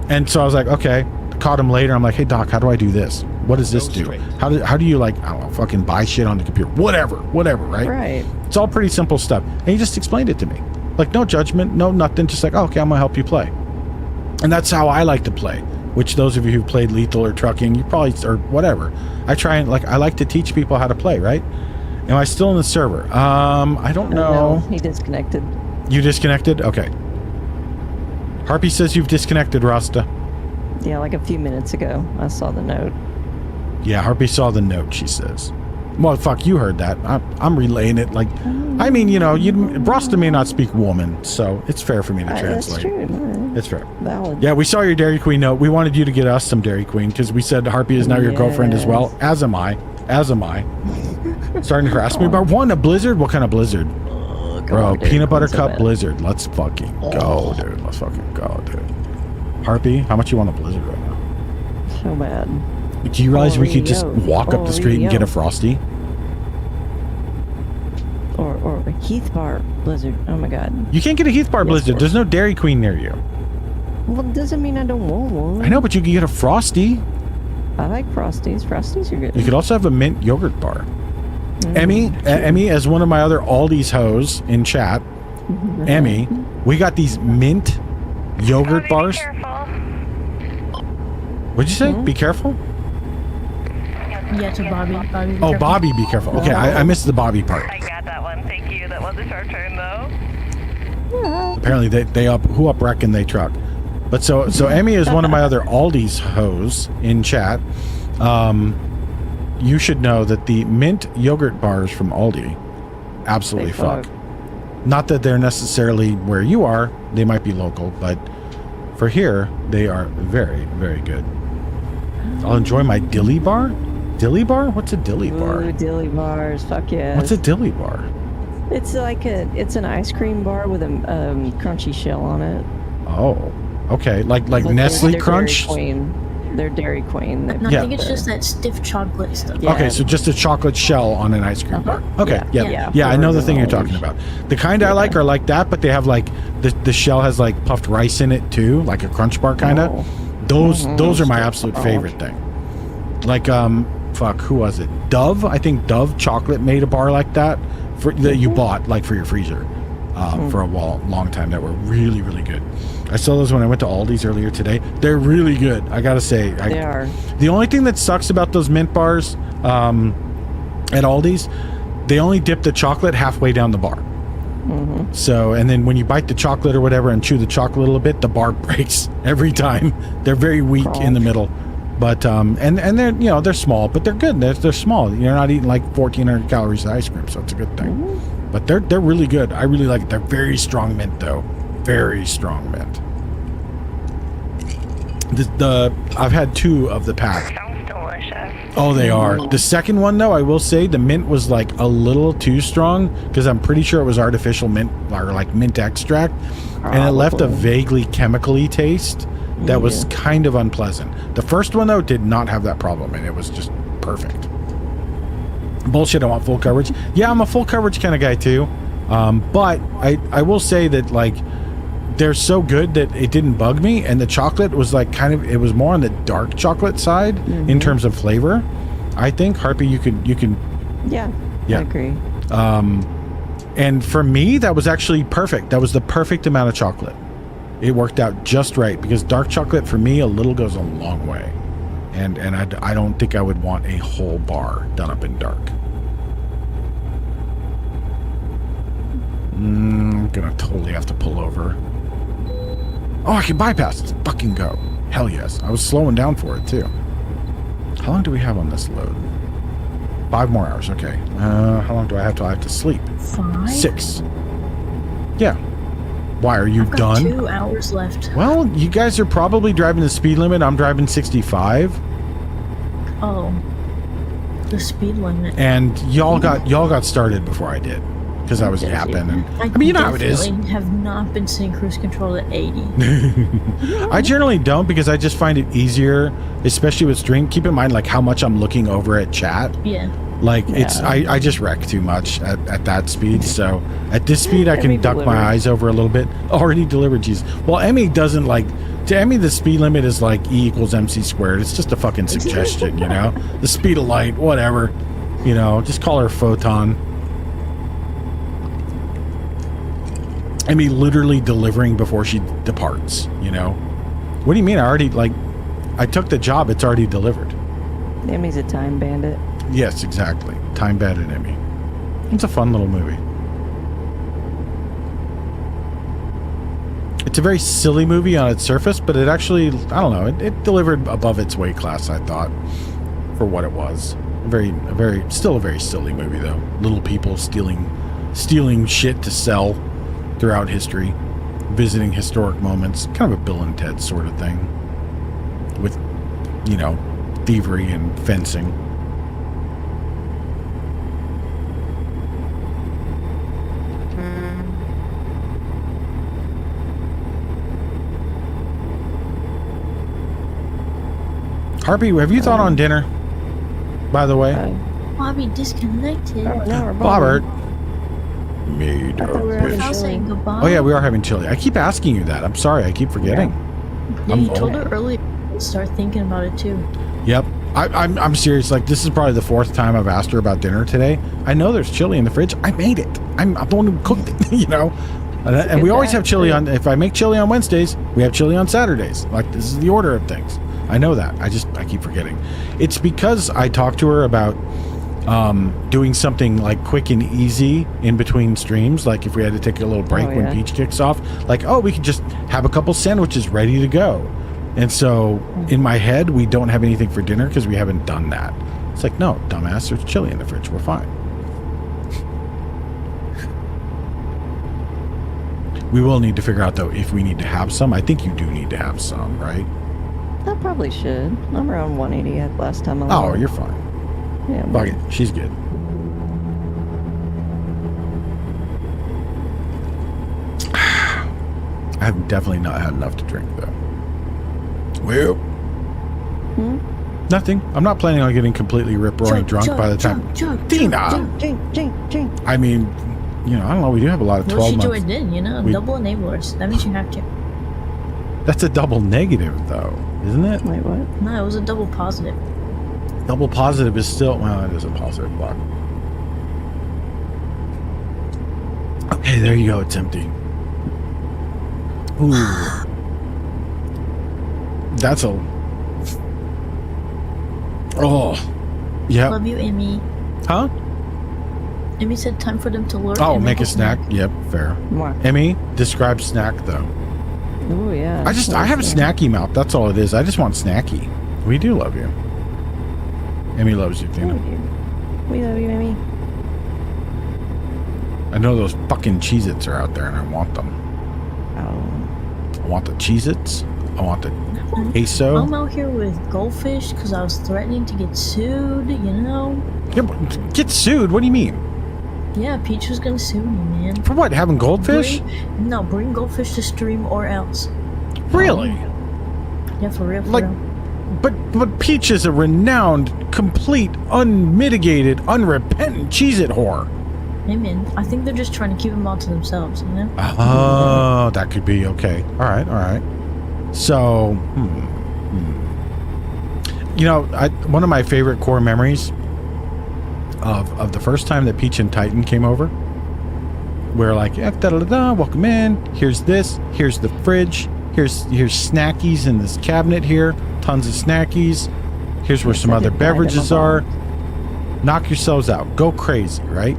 And so I was like, okay. Caught him later. I'm like, hey, Doc, how do I do this? What does this do? How do you, like, I don't know, fucking buy shit on the computer? Whatever, right? Right. It's all pretty simple stuff. And he just explained it to me. Like, no judgment, no nothing. Just like, oh, okay, I'm gonna help you play. And that's how I like to play. Which those of you who played Lethal or Trucking, you probably, or whatever. I like to teach people how to play, right? Am I still in the server? I don't know. No, he disconnected. You disconnected? Okay. Harpy says you've disconnected, Rasta. Yeah, like a few minutes ago. I saw the note. Yeah, Harpy saw the note, she says. Well, fuck, you heard that. I'm relaying it like... I mean, Rasta may not speak woman, so it's fair for me to translate. That's true. It's fair. Valid. Yeah, we saw your Dairy Queen note. We wanted you to get us some Dairy Queen because we said Harpy is now your girlfriend as well. As am I. Starting to harass me about a blizzard? What kind of blizzard? Bro, peanut butter cup blizzard. Let's fucking go, dude. Let's fucking go, dude. Harpy, how much you want a blizzard right now? So bad. Do you realize we could just walk up the street and get a Frosty? Or a Heath Bar blizzard. Oh my god. You can't get a Heath Bar blizzard. There's no Dairy Queen near you. Well, it doesn't mean I don't want one. I know, but you can get a Frosty. I like Frosties. Frosties are good. You could also have a mint yogurt bar. Emmy, as one of my other Aldi's hoes in chat, Emmy, we got these mint yogurt bars. What'd you say? Be careful? Yeah, to Bobby. Bobby, be Oh, careful. Bobby, be careful. Okay, I missed the Bobby part. I got that one. Thank you. That was a short turn, though. Apparently, who up wreck and they truck. But so Emmy is one of my other Aldi's hoes in chat. You should know that the mint yogurt bars from Aldi absolutely fuck. Not that they're necessarily where you are. They might be local, but for here, they are very, very good. I'll enjoy my dilly bar. Dilly bar? What's a dilly bar? Ooh, dilly bars. Fuck yeah. What's a dilly bar? It's like it's an ice cream bar with a crunchy shell on it. Oh, okay. Like But Nestle they're Crunch? Dairy Queen. They're Dairy Queen. No, I think it's just that stiff chocolate stuff. Yeah. Okay, so just a chocolate shell on an ice cream bar. Okay, yeah, I know the thing you're talking about. The kind I like are like that, but they have like the shell has like puffed rice in it too, like a Crunch Bar kind of. Those are my absolute favorite thing. Like fuck, who was it? Dove. I think Dove chocolate made a bar like that that you bought like for your freezer for a long time. That were really, really good. I saw those when I went to Aldi's earlier today. They're really good. I gotta say. They are. The only thing that sucks about those mint bars at Aldi's, they only dip the chocolate halfway down the bar. So, and then when you bite the chocolate or whatever and chew the chocolate a little bit, the bar breaks every time. They're very weak in the middle. But and they're they're small, but they're good. They're small. You're not eating like 1,400 calories of ice cream, so it's a good thing. But they're really good. I really like it. They're very strong mint though. Very strong mint. I've had 2 of the pack. Sounds delicious. Oh, they are. The second one, though, I will say the mint was like a little too strong because I'm pretty sure it was artificial mint or like mint extract, and it left a vaguely chemical-y taste that was kind of unpleasant. The first one, though, did not have that problem, and it was just perfect. Bullshit, I want full coverage. Yeah, I'm a full coverage kind of guy, too. But I will say that, like, they're so good that it didn't bug me, and the chocolate was like it was more on the dark chocolate side in terms of flavor. I think Harpy, you can Yeah, I agree. And for me that was actually perfect. That was the perfect amount of chocolate. It worked out just right because dark chocolate for me a little goes a long way, and I don't think I would want a whole bar done up in dark. I'm gonna totally have to pull over. Oh, I can bypass. Let's fucking go. Hell yes. I was slowing down for it, too. How long do we have on this load? 5 more hours. Okay. How long do I have till I have to sleep? 5? 6. Yeah. Why, are you I've got done? 2 hours left. Well, you guys are probably driving the speed limit. I'm driving 65. Oh. The speed limit. And y'all got started before I did. Because I was yapping. And, I mean, you know how it is. I have not been sitting cruise control at 80. I generally don't because I just find it easier, especially with stream. Keep in mind, like, how much I'm looking over at chat. Yeah. Like, I just wreck too much at that speed. So at this speed, I can duck my eyes over a little bit. Already delivered, Jesus. Well, Emmy doesn't like, to Emmy, the speed limit is like E equals MC squared. It's just a fucking suggestion, you know? The speed of light, whatever. You know, just call her Photon. I mean, literally delivering before she departs, you know? What do you mean? I took the job. It's already delivered. Emmy's a time bandit. Yes, exactly. Time Bandit Emmy. It's a fun little movie. It's a very silly movie on its surface, but it actually, I don't know, it delivered above its weight class, I thought, for what it was. Still a very silly movie, though. Little people stealing shit to sell throughout history, visiting historic moments, kind of a Bill and Ted sort of thing, with, you know, thievery and fencing. Harpy, have you thought on dinner, by the way? Bobby disconnected. Bobbert. Made I was saying goodbye. Oh yeah, we are having chili. I keep asking you that. I'm sorry, I keep forgetting. Yeah, you told her earlier to start thinking about it too. Yep. I'm serious. Like, this is probably the 4th time I've asked her about dinner today. I know there's chili in the fridge. I made it. I'm the one who cooked it, you know? And we always have chili on, if I make chili on Wednesdays, we have chili on Saturdays. Like, this is the order of things. I know that. I keep forgetting. It's because I talked to her about doing something like quick and easy in between streams. Like, if we had to take a little break when Peach kicks off, like, we could just have a couple sandwiches ready to go. And so in my head, we don't have anything for dinner because we haven't done that. It's like, no, dumbass, there's chili in the fridge. We're fine. We will need to figure out, though, if we need to have some. I think you do need to have some, right? I probably should. I'm around 180 at last time I Oh, looked. you're fine. Yeah, Fuck it. She's good. I have definitely not had enough to drink, though. Well, nothing. I'm not planning on getting completely rip-roaring drunk by the time. Tina! I mean, you know, I don't know. We do have a lot of 12 Well, she months. joined in, you know? Double enablers. That means you have to. That's a double negative, though, isn't it? Wait, what? No, it was a double positive. Double positive is still, well, it is a positive block. Okay, there you go. It's empty. Ooh. That's a... Oh. Yeah. Love you, Emmy. Huh? Emmy said time for them to learn. Oh, and make a snack. Yep, fair. What? Emmy, describe snack, though. Oh, yeah. I have a snacky mouth. That's all it is. I just want snacky. We do love you. Emmy loves you, Tina. We love you, Emmy. I know those fucking Cheez-Its are out there, and I want them. Oh. I want the Cheez-Its. I want the queso. I'm out here with goldfish because I was threatening to get sued, you know? Yeah, but get sued? What do you mean? Yeah, Peach was gonna sue me, man. For what? Having goldfish? Bring goldfish to stream or else. Really? Yeah, for real. Like, but Peach is a renowned, complete, unmitigated, unrepentant Cheez-It whore. Hey, man, I think they're just trying to keep them all to themselves, you know? Oh, that could be okay. All right. So, you know, one of my favorite core memories of the first time that Peach and Titan came over, where like, welcome in. Here's this. Here's the fridge. Here's snackies in this cabinet here. Tons of snackies. Here's where some other beverages are. Knock yourselves out. Go crazy, right?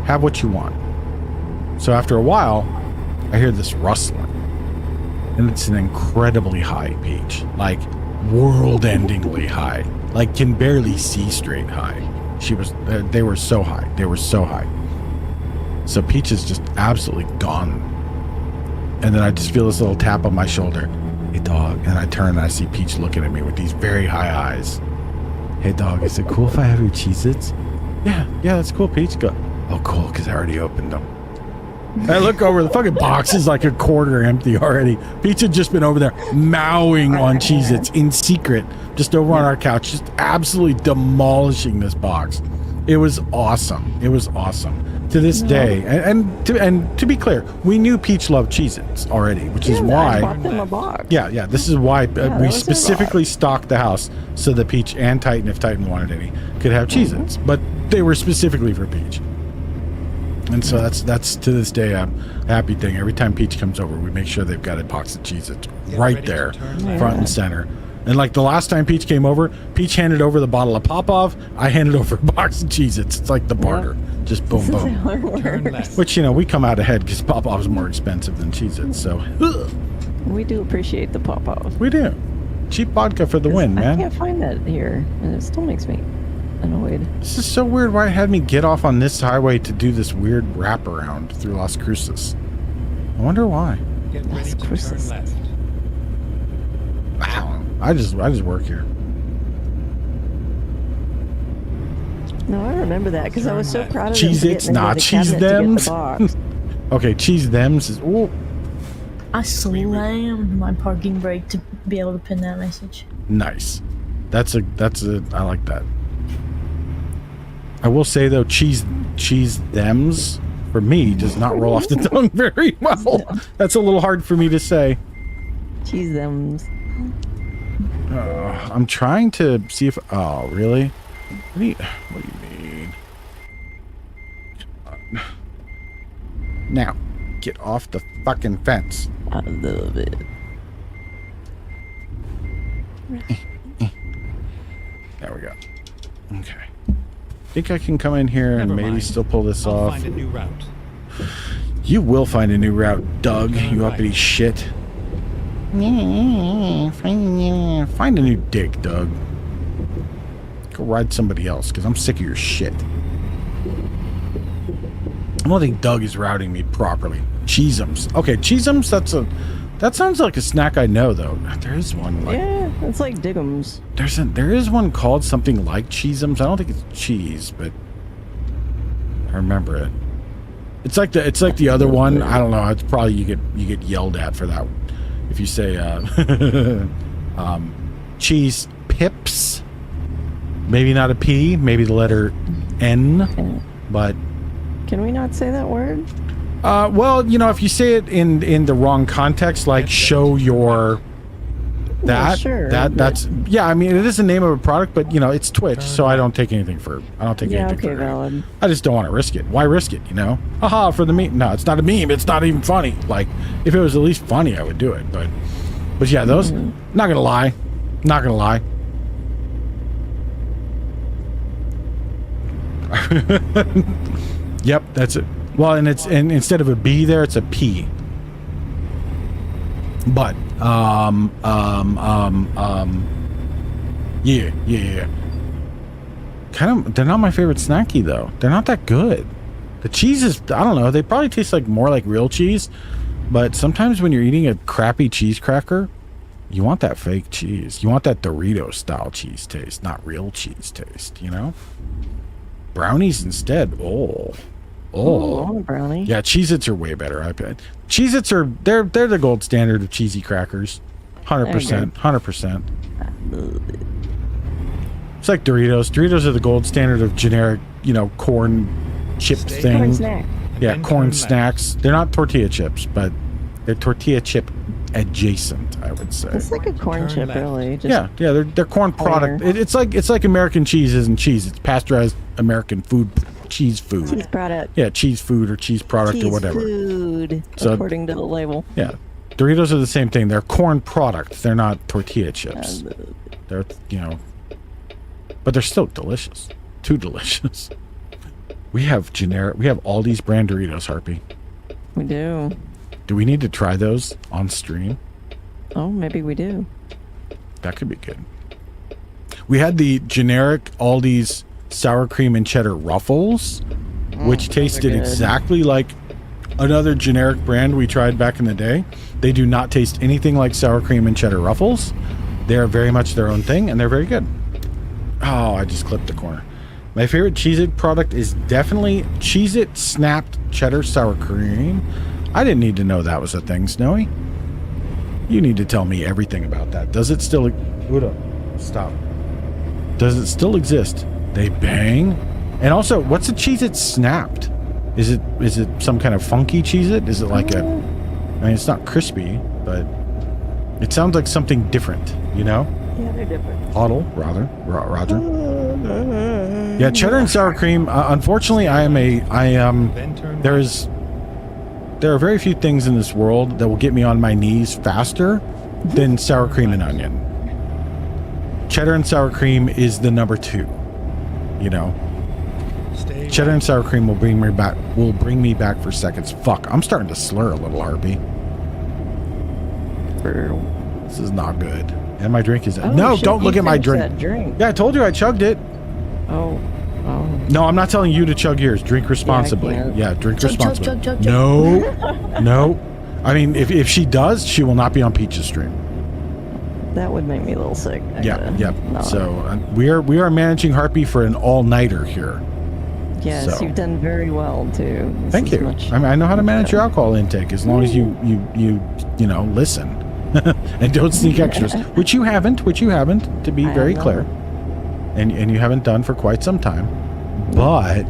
Have what you want. So after a while, I hear this rustling. And it's an incredibly high Peach. Like, world-endingly high. Like, can barely see straight high. They were so high. They were so high. So Peach is just absolutely gone. And then I just feel this little tap on my shoulder. Hey, dog. And I turn and I see Peach looking at me with these very high eyes. Hey, dog, is it cool if I have your Cheez-Its? Yeah, that's cool, Peach. Go. Oh, cool, because I already opened them. I look over, the fucking box is like a quarter empty already. Peach had just been over there mowing on Cheez-Its in secret, just over on our couch, just absolutely demolishing this box. It was awesome. It was awesome. To this day, and to be clear, we knew Peach loved Cheez-Its already, which is why. I bought them a box. Yeah. This is why we specifically stocked the house so that Peach and Titan, if Titan wanted any, could have Cheez-Its. But they were specifically for Peach. And so that's to this day a happy thing. Every time Peach comes over, we make sure they've got a box of Cheez-Its right there, front and center. And like the last time Peach came over, Peach handed over the bottle of Popov. I handed over a box of Cheez-Its. It's like the barter. Just boom, boom. Turn left. Which, you know, we come out ahead because Popov is more expensive than Cheez-Its. So We do appreciate the Popov. we do. Cheap vodka for the win, I man. can't find that here, and it still makes me annoyed. This is so weird why it had me get off on this highway to do this weird wraparound through Las Cruces. I wonder why. Get ready Las to turn Cruces. left. Wow. I just work here. No, I remember that because I was so proud of Cheez-Its, them for not getting cheese into the cabinet to thems. get the box. Okay, cheese thems is I slammed my parking brake to be able to pin that message. nice. That's a I like that. I will say though, cheese thems for me does not roll off the tongue very well. That's a little hard for me to say. Cheese thems. I'm trying to see if. Oh, really? What do you mean? Now, get off the fucking fence. I love it. There we go. Okay. Think I can come in here and Never maybe mind. still pull this I'll off. find a new route. You will find a new route, Doug. You Right. uppity shit. Find a new dick, Doug. Go ride somebody else, because I'm sick of your shit. I don't think Doug is routing me properly. Cheesums. Okay, Cheesums, that sounds like a snack I know, though. There is one like... Yeah, it's like Diggums. There is one called something like Cheesums. I don't think it's cheese, but I remember it. It's like the other one. I don't know. It's probably you get yelled at for that one. If you say cheese pips, maybe not a P, maybe the letter N, but Can we not say that word? well, you know, if you say it in the wrong context, like show your that sure, that's yeah. I mean, it is the name of a product, but you know, it's Twitch, so I don't take anything for anything. Okay, for valid. I just don't want to risk it. Why risk it? You know? Haha, for the meme. No, it's not a meme. It's not even funny. Like, if it was at least funny, I would do it. But yeah, those. Not gonna lie. Yep, that's it. Well, and instead of a B there, it's a P. But yeah. Kind of, they're not my favorite snacky though. They're not that good. The cheese is, I don't know, they probably taste like more like real cheese, but sometimes when you're eating a crappy cheese cracker, You want that fake cheese. You want that Dorito style cheese taste, not real cheese taste, you know? Brownies instead. Oh. Oh, I want a brownie. Yeah, Cheez-Its are way better, I bet. Cheez-Its are they're the gold standard of cheesy crackers. 100%. 100%. It's like Doritos. Doritos are the gold standard of generic, you know, corn chip Corn thing. snack. Yeah, corn snacks. They're not tortilla chips, but they're tortilla chip adjacent, I would say. It's like a corn chip, really. Just Yeah, they're corn product. It's like American cheese isn't cheese. It's pasteurized American food, cheese food. cheese product. Yeah, cheese food or cheese product or whatever. Food, So- according to the label. Yeah, Doritos are the same thing. They're corn product. They're not tortilla chips. They're, you know, but they're still delicious. Too delicious. We have Aldi's brand Doritos, Harpy. We do. Do we need to try those on stream? Oh, maybe we do. That could be good. We had the generic Aldi's sour cream and cheddar Ruffles, which tasted good. exactly like another generic brand we tried back in the day. They do not taste anything like sour cream and cheddar Ruffles. They're very much their own thing, and they're very good. Oh, I just clipped the corner. My favorite Cheez-It product is definitely Cheez-It Snapped Cheddar Sour Cream. I didn't need to know that was a thing, Snowy. You need to tell me everything about that. Does it still... Uda, stop. Does it still exist? They bang? And also, what's a Cheez-It Snapped? Is it some kind of funky Cheez-It? Is it like a... I mean, it's not crispy, but it sounds like something different, you know? Yeah, they're different. Huddle, rather. Roger. Yeah, cheddar and sour cream. Unfortunately, there are very few things in this world that will get me on my knees faster than sour cream and onion. Cheddar and sour cream is the number 2. You know, cheddar and sour cream will bring me back for seconds. Fuck, I'm starting to slur a little, Harpy. This is not good. And my drink is... Oh, no, shit, don't look you at my finished drink. that drink. Yeah, I told you I chugged it. Oh. No, I'm not telling you to chug yours. Drink responsibly. can't. Yeah, drink Chug, chug, responsibly. chug, chug, chug. No. I mean, if she does, she will not be on Peach's stream. That would make me a little sick. Yeah. No. So we are managing Harpy for an all-nighter here. Yes, so. you've done very well too. This Thank is you. much- I mean, I know how to manage your alcohol intake as long as you know, listen and don't sneak extras, which you haven't, to be I very have clear, and you haven't done for quite some time. But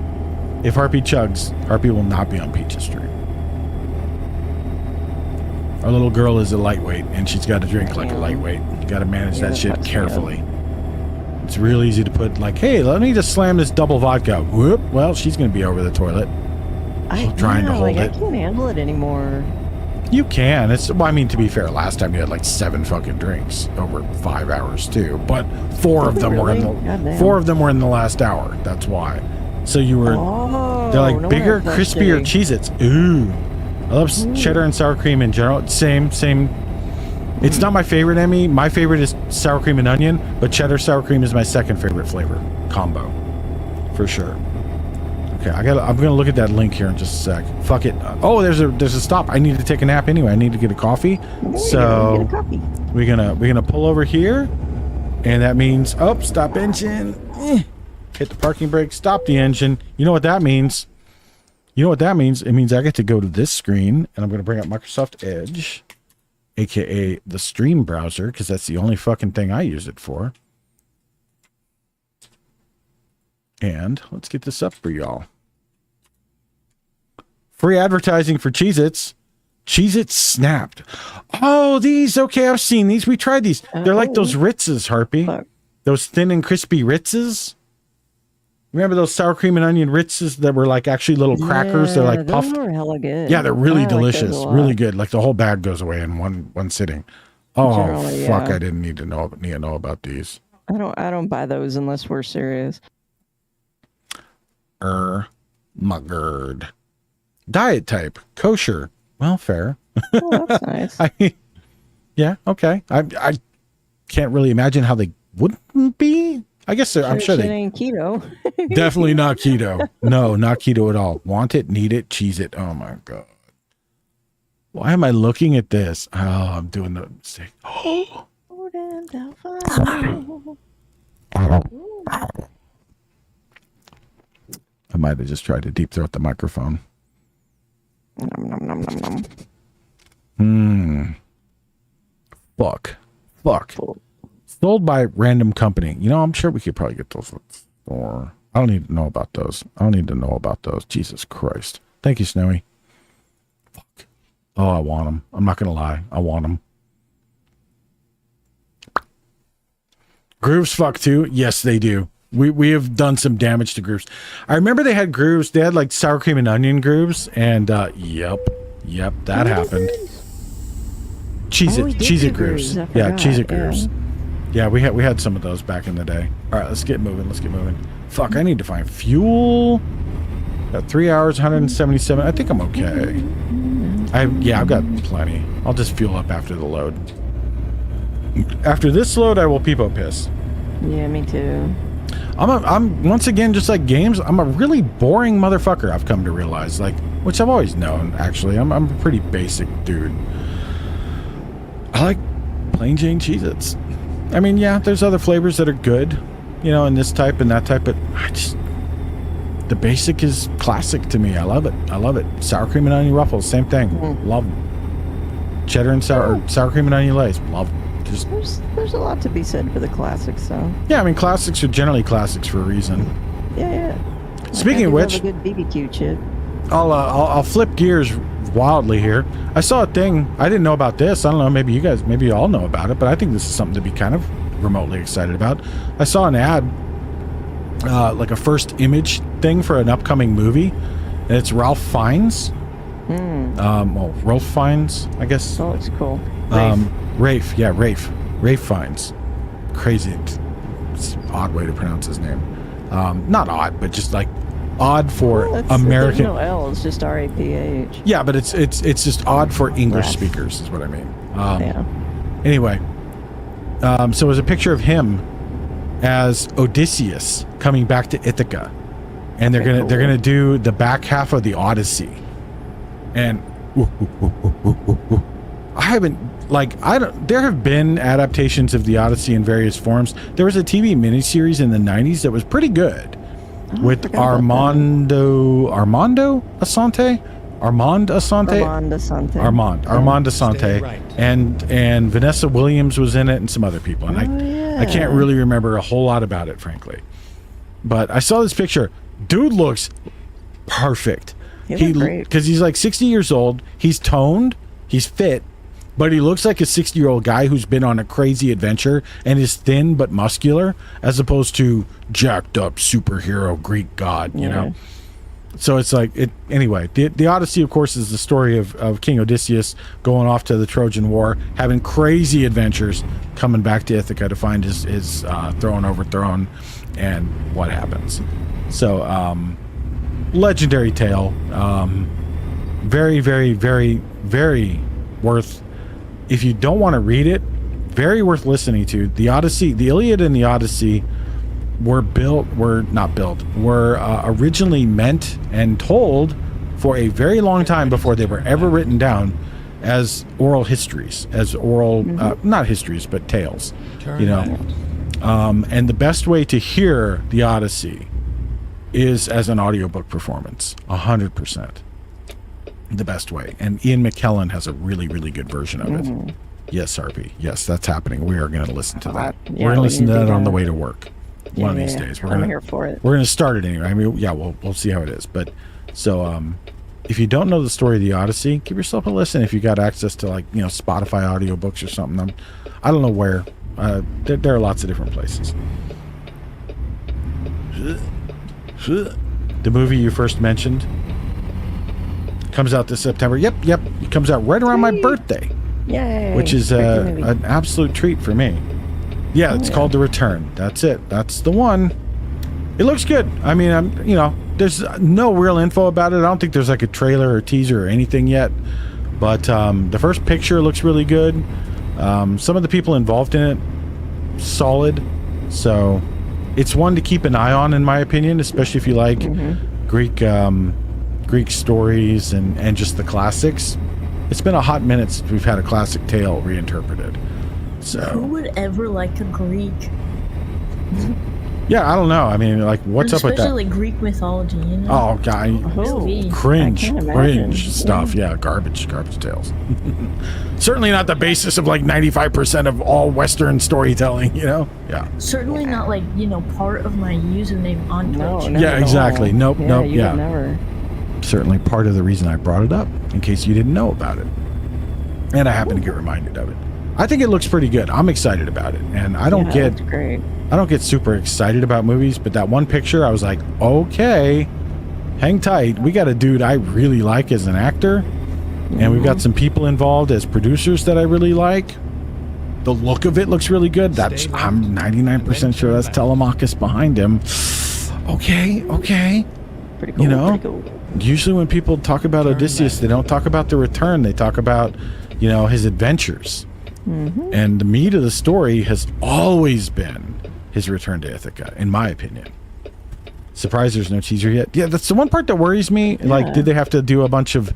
if Harpy chugs, Harpy will not be on Peach's stream. Our little girl is a lightweight, and she's got to drink like a lightweight. You got to manage that shit carefully. It's real easy to put like, hey, let me just slam this double vodka. Whoop. Well, she's going to be over the toilet. Trying to hold it. I can't handle it anymore. You can. Well, I mean, to be fair, last time you had like 7 fucking drinks over 5 hours too, but 4 of them were in the last hour. That's why. So you were. They're like no bigger, wonder it's crispier shitty. Cheez-Its. Ooh, I love cheddar and sour cream in general. Same. It's not my favorite, Emmy. My favorite is sour cream and onion, but cheddar sour cream is my second favorite flavor combo, for sure. Okay, I'm gonna look at that link here in just a sec. Fuck it. Oh, there's a stop. I need to take a nap anyway. I need to get a coffee. So Get a coffee. we're gonna pull over here, and that means stop engine. Hit the parking brake. Stop the engine. You know what that means? It means I get to go to this screen, and I'm gonna bring up Microsoft Edge, aka the stream browser, because that's the only fucking thing I use it for. And let's get this up for y'all. Free advertising for Cheez-Its. Cheez-Its Snapped. Oh, these. Okay, I've seen these. We tried these. They're like those Ritzes, Harpy. Fuck. Those thin and crispy Ritzes. Remember those sour cream and onion Ritzes that were like actually little crackers? They're like those puffed. are hella good. Yeah, they're really I like those delicious. a lot. Really good. Like the whole bag goes away in one sitting. Oh, Generally, fuck. yeah. I didn't need to know about these. I don't buy those unless we're serious. Muggered. Diet type. Kosher. Well, fair. Oh, that's nice. Yeah, okay. I can't really imagine how they wouldn't be. I guess I'm sure Shit they ain't keto. definitely not keto. No, not keto at all. Want it, need it, cheese it. Oh my god. Why am I looking at this? Oh, I'm doing the mistake. Oh, I might have just tried to deep throat the microphone. Nom, nom, nom, nom, nom. Fuck. Sold by random company. You know, I'm sure we could probably get those at the store. I don't need to know about those. Jesus Christ. Thank you, Snowy. Fuck. Oh, I want them. I'm not going to lie. I want them. Grooves fuck too. Yes, they do. We have done some damage to grooves. I remember they had grooves. They had like sour cream and onion grooves. And yep, that happened. Cheez-It grooves. Yeah, Cheez-It grooves. Yeah, we had some of those back in the day. All right, let's get moving. Fuck, I need to find fuel. Got 3 hours, 177. I think I'm okay. I've got plenty. I'll just fuel up after the load. After this load, I will peepo piss. Yeah, me too. I'm once again, just like games, I'm a really boring motherfucker, I've come to realize, like, which I've always known, actually. I'm a pretty basic dude. I like plain Jane Cheez-Its. I mean, yeah, there's other flavors that are good, you know, in this type and that type, but the basic is classic to me. I love it. Sour cream and onion Ruffles, same thing. Love them. Cheddar and sour cream and onion Lays, love them. There's a lot to be said for the classics, so. Yeah, I mean, classics are generally classics for a reason. Yeah. Speaking of which, a good BBQ chip. I'll flip gears wildly here. I saw a thing. I didn't know about this. I don't know. Maybe you all know about it, but I think this is something to be kind of remotely excited about. I saw an ad, like a first image thing for an upcoming movie, and it's Ralph Fiennes. Ralph Fiennes, I guess. Oh, it's cool. Rafe Fiennes. Crazy. It's an odd way to pronounce his name. Not odd, but just like odd for American. There's no L, it's just R-A-P-H. Yeah, but it's just odd for English speakers, is what I mean. Yeah. Anyway, so it was a picture of him as Odysseus coming back to Ithaca, and they're gonna do the back half of the Odyssey, and there have been adaptations of the Odyssey in various forms. There was a TV miniseries in the 90s that was pretty good with Armand Assante, Right. and Vanessa Williams was in it, and some other people, and I can't really remember a whole lot about it, frankly. But I saw this picture. Dude looks perfect. Because he's like 60 years old. He's toned. He's fit. But he looks like a 60-year-old guy who's been on a crazy adventure and is thin but muscular, as opposed to jacked up superhero Greek god, you know? So it's like, anyway, the Odyssey, of course, is the story of King Odysseus going off to the Trojan War, having crazy adventures, coming back to Ithaca to find his throne overthrown, and what happens. So, legendary tale. Very, very, very, very worth. If you don't want to read it, very worth listening to. The Odyssey, the Iliad and the Odyssey were originally meant and told for a very long time before they were ever written down as oral histories, not histories, but tales, you know. And the best way to hear the Odyssey is as an audiobook performance, 100%. The best way. And Ian McKellen has a really, really good version of it. Yes, Harpy. Yes, that's happening. We are going to listen to that. We're going to listen to that on the way to work. One of these days. I'm here for it. We're going to start it anyway. I mean, yeah, we'll see how it is. But so, if you don't know the story of the Odyssey, give yourself a listen. If you got access to, like, you know, Spotify audiobooks or something. I don't know where. There are lots of different places. The movie you first mentioned comes out this September. Yep. It comes out right around my birthday. Yay. Which is an absolute treat for me. Yeah, it's called The Return. That's it. That's the one. It looks good. I mean, there's no real info about it. I don't think there's like a trailer or teaser or anything yet. But the first picture looks really good. Some of the people involved in it, solid. So it's one to keep an eye on, in my opinion, especially if you like Greek stories and just the classics. It's been a hot minute since we've had a classic tale reinterpreted. Who So would ever like a Greek? yeah, I don't know. I mean, like, what's up with that? Especially like Greek mythology, you know? Oh, guy, Sweet. cringe, I can't imagine. cringe stuff. Yeah, garbage tales. Certainly not the basis of like 95% of all Western storytelling. You know? Yeah. Certainly not like, you know, part of my username on Twitch. No, not Yeah, at exactly. all. Nope, Yeah, nope, you yeah. would never. Certainly part of the reason I brought it up, in case you didn't know about it. And I happen to get reminded of it. I think it looks pretty good. I'm excited about it. And I don't That's great. get super excited about movies, but that one picture, I was like, okay, hang tight. We got a dude I really like as an actor, and we've got some people involved as producers that I really like. The look of it looks really good. I'm 99% sure that's Telemachus behind him. Okay. Pretty cool. You know? Pretty cool. Usually when people talk about Odysseus, they don't talk about the return. They talk about, you know, his adventures. And the meat of the story has always been his return to Ithaca, in my opinion. Surprised there's no teaser yet. Yeah, that's the one part that worries me. Yeah. Like, did they have to do a bunch of...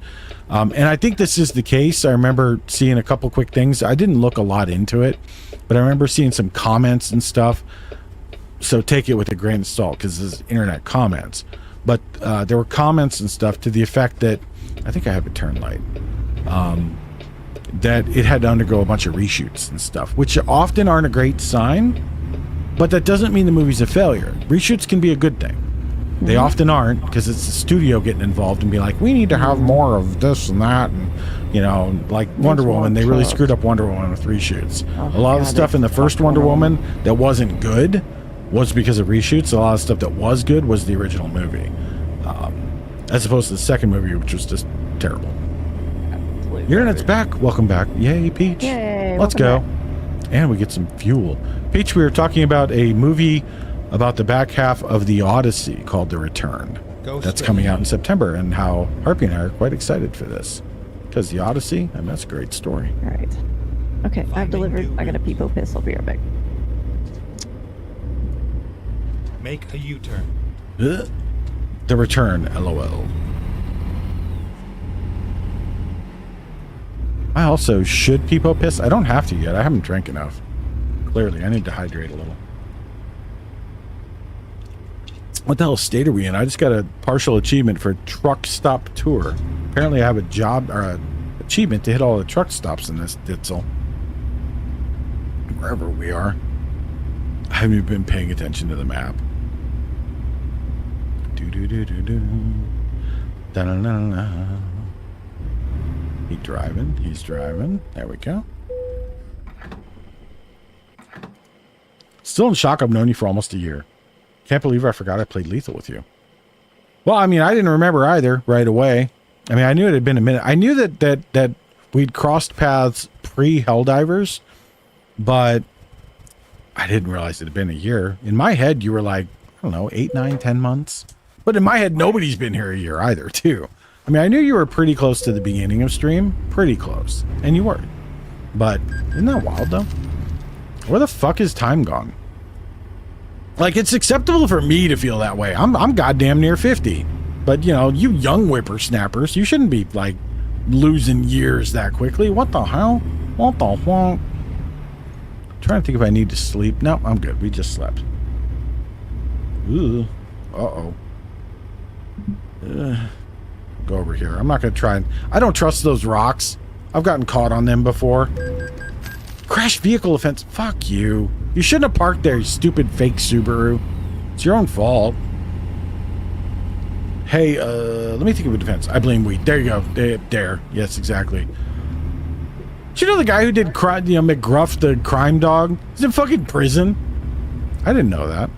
and I think this is the case. I remember seeing a couple quick things. I didn't look a lot into it, but I remember seeing some comments and stuff. So take it with a grain of salt, because this is internet comments. But there were comments and stuff to the effect that... I think I have a turn light. That it had to undergo a bunch of reshoots and stuff, which often aren't a great sign, but that doesn't mean the movie's a failure. Reshoots can be a good thing. They often aren't, because it's the studio getting involved and be like, we need to have more of this and that, and you know, like Wonder Woman, they really screwed up Wonder Woman with reshoots. A lot of the stuff in the first Wonder Woman that wasn't good was because of reshoots. A lot of stuff that was good was the original movie, as opposed to the second movie, which was just terrible. Your internet's back. Welcome back. Yay, Peach. Yay, Let's go. And we get some fuel. Peach, we were talking about a movie about the back half of the Odyssey called The Return. That's coming out in September, and how Harpy and I are quite excited for this. Because the Odyssey, I mean, that's a great story. All right. Okay, I've delivered. I got a peepo piss. I'll be right back. Make a U-turn. The Return, LOL. I also should peepo piss. I don't have to yet. I haven't drank enough. Clearly, I need to hydrate a little. What the hell state are we in? I just got a partial achievement for truck stop tour. Apparently, I have a job or a achievement to hit all the truck stops in this ditzel. Wherever we are. I haven't even been paying attention to the map. Do-do-do-do-do. Da-na-na-na. He's driving. There we go. Still in shock. I've known you for almost a year. Can't believe I forgot I played Lethal with you. Well, I mean, I didn't remember either right away. I mean, I knew it had been a minute. I knew that we'd crossed paths pre-Helldivers, but I didn't realize it had been a year. In my head, you were like, I don't know, 8, 9, 10 months. But in my head, nobody's been here a year either, too. I mean, I knew you were pretty close to the beginning of stream. Pretty close. And you were. But isn't that wild, though? Where the fuck is time gone? Like, it's acceptable for me to feel that way. I'm goddamn near 50. But, you know, you young whippersnappers, you shouldn't be, like, losing years that quickly. What the hell? What the fuck? Trying to think if I need to sleep. No, I'm good. We just slept. Ooh. Uh-oh. Go over here. I'm not going to try and... I don't trust those rocks. I've gotten caught on them before. Crash vehicle offense. Fuck you. You shouldn't have parked there, you stupid fake Subaru. It's your own fault. Hey, let me think of a defense. I blame weed. There you go. There. Yes, exactly. Did you know the guy who did McGruff, the crime dog, is in fucking prison? I didn't know that.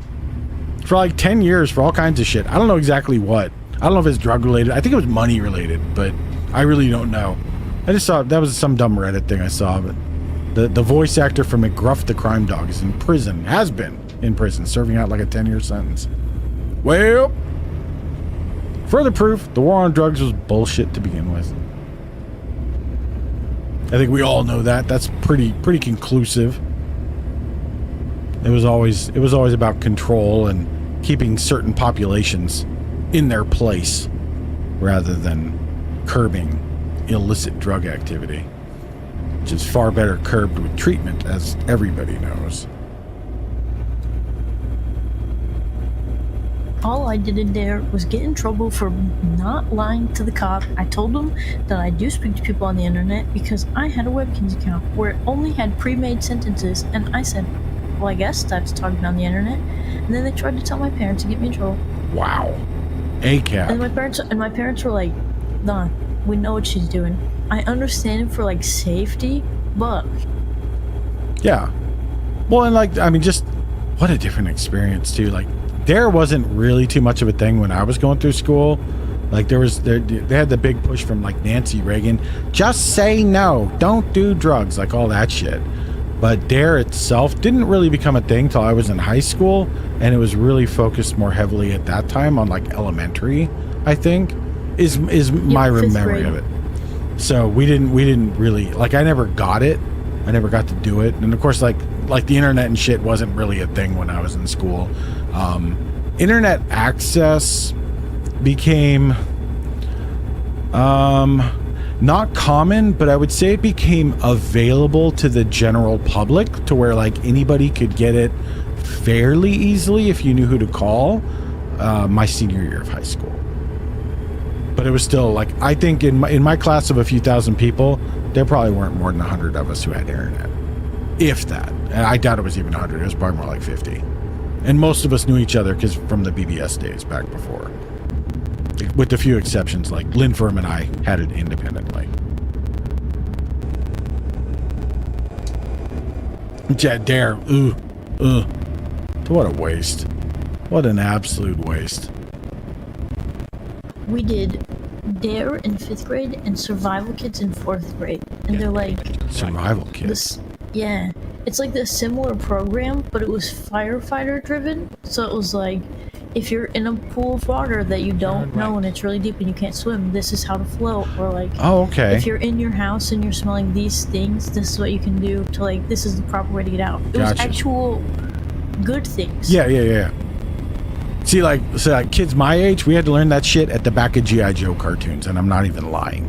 For like 10 years for all kinds of shit. I don't know exactly what. I don't know if it's drug related. I think it was money related, but I really don't know. I just saw that was some dumb Reddit thing I saw, but the voice actor for McGruff the crime dog is in prison, has been in prison, serving out like a 10-year sentence. Well, further proof the war on drugs was bullshit to begin with. I think we all know that. That's pretty conclusive. It was always about control and keeping certain populations in their place rather than curbing illicit drug activity. which is far better curbed with treatment, as everybody knows. All I did in there was get in trouble for not lying to the cop. I told him that I do speak to people on the internet because I had a Webkins account where it only had pre-made sentences, and I said, well, I guess that's talking on the internet. And then they tried to tell my parents to get me in trouble. Wow. ACAB. And my parents were like, nah, we know what she's doing. I understand it for like safety, but yeah. Well, and like, I mean, just what a different experience too. Like, there wasn't really too much of a thing when I was going through school. Like, they had the big push from like Nancy Reagan, just say no, don't do drugs, like all that shit. But DARE itself didn't really become a thing till I was in high school, and it was really focused more heavily at that time on like elementary, I think, is my memory of it. So we didn't really, like, I never got it. I never got to do it. And of course, like the internet and shit wasn't really a thing when I was in school. Internet access became not common, but I would say it became available to the general public to where like anybody could get it fairly easily if you knew who to call, my senior year of high school. But it was still like, I think in my class of a few thousand people, there probably weren't more than 100 of us who had internet, if that. And I doubt it was even 100. It was probably more like 50. And most of us knew each other because from the BBS days back before, with a few exceptions, like Lynn Firm and I had it independently. Yeah, DARE. What a waste. What an absolute waste. we did DARE in 5th grade and Survival Kits in 4th grade. And they're like... Survival Kits? Yeah. It's like the similar program, but it was firefighter driven. So it was like, if you're in a pool of water that you don't know and it's really deep and you can't swim, this is how to float. Or like, oh, okay. If you're in your house and you're smelling these things, this is what you can do to like, this is the proper way to get out. It was actual good things. Yeah. See, like, so like kids my age, we had to learn that shit at the back of G.I. Joe cartoons, and I'm not even lying.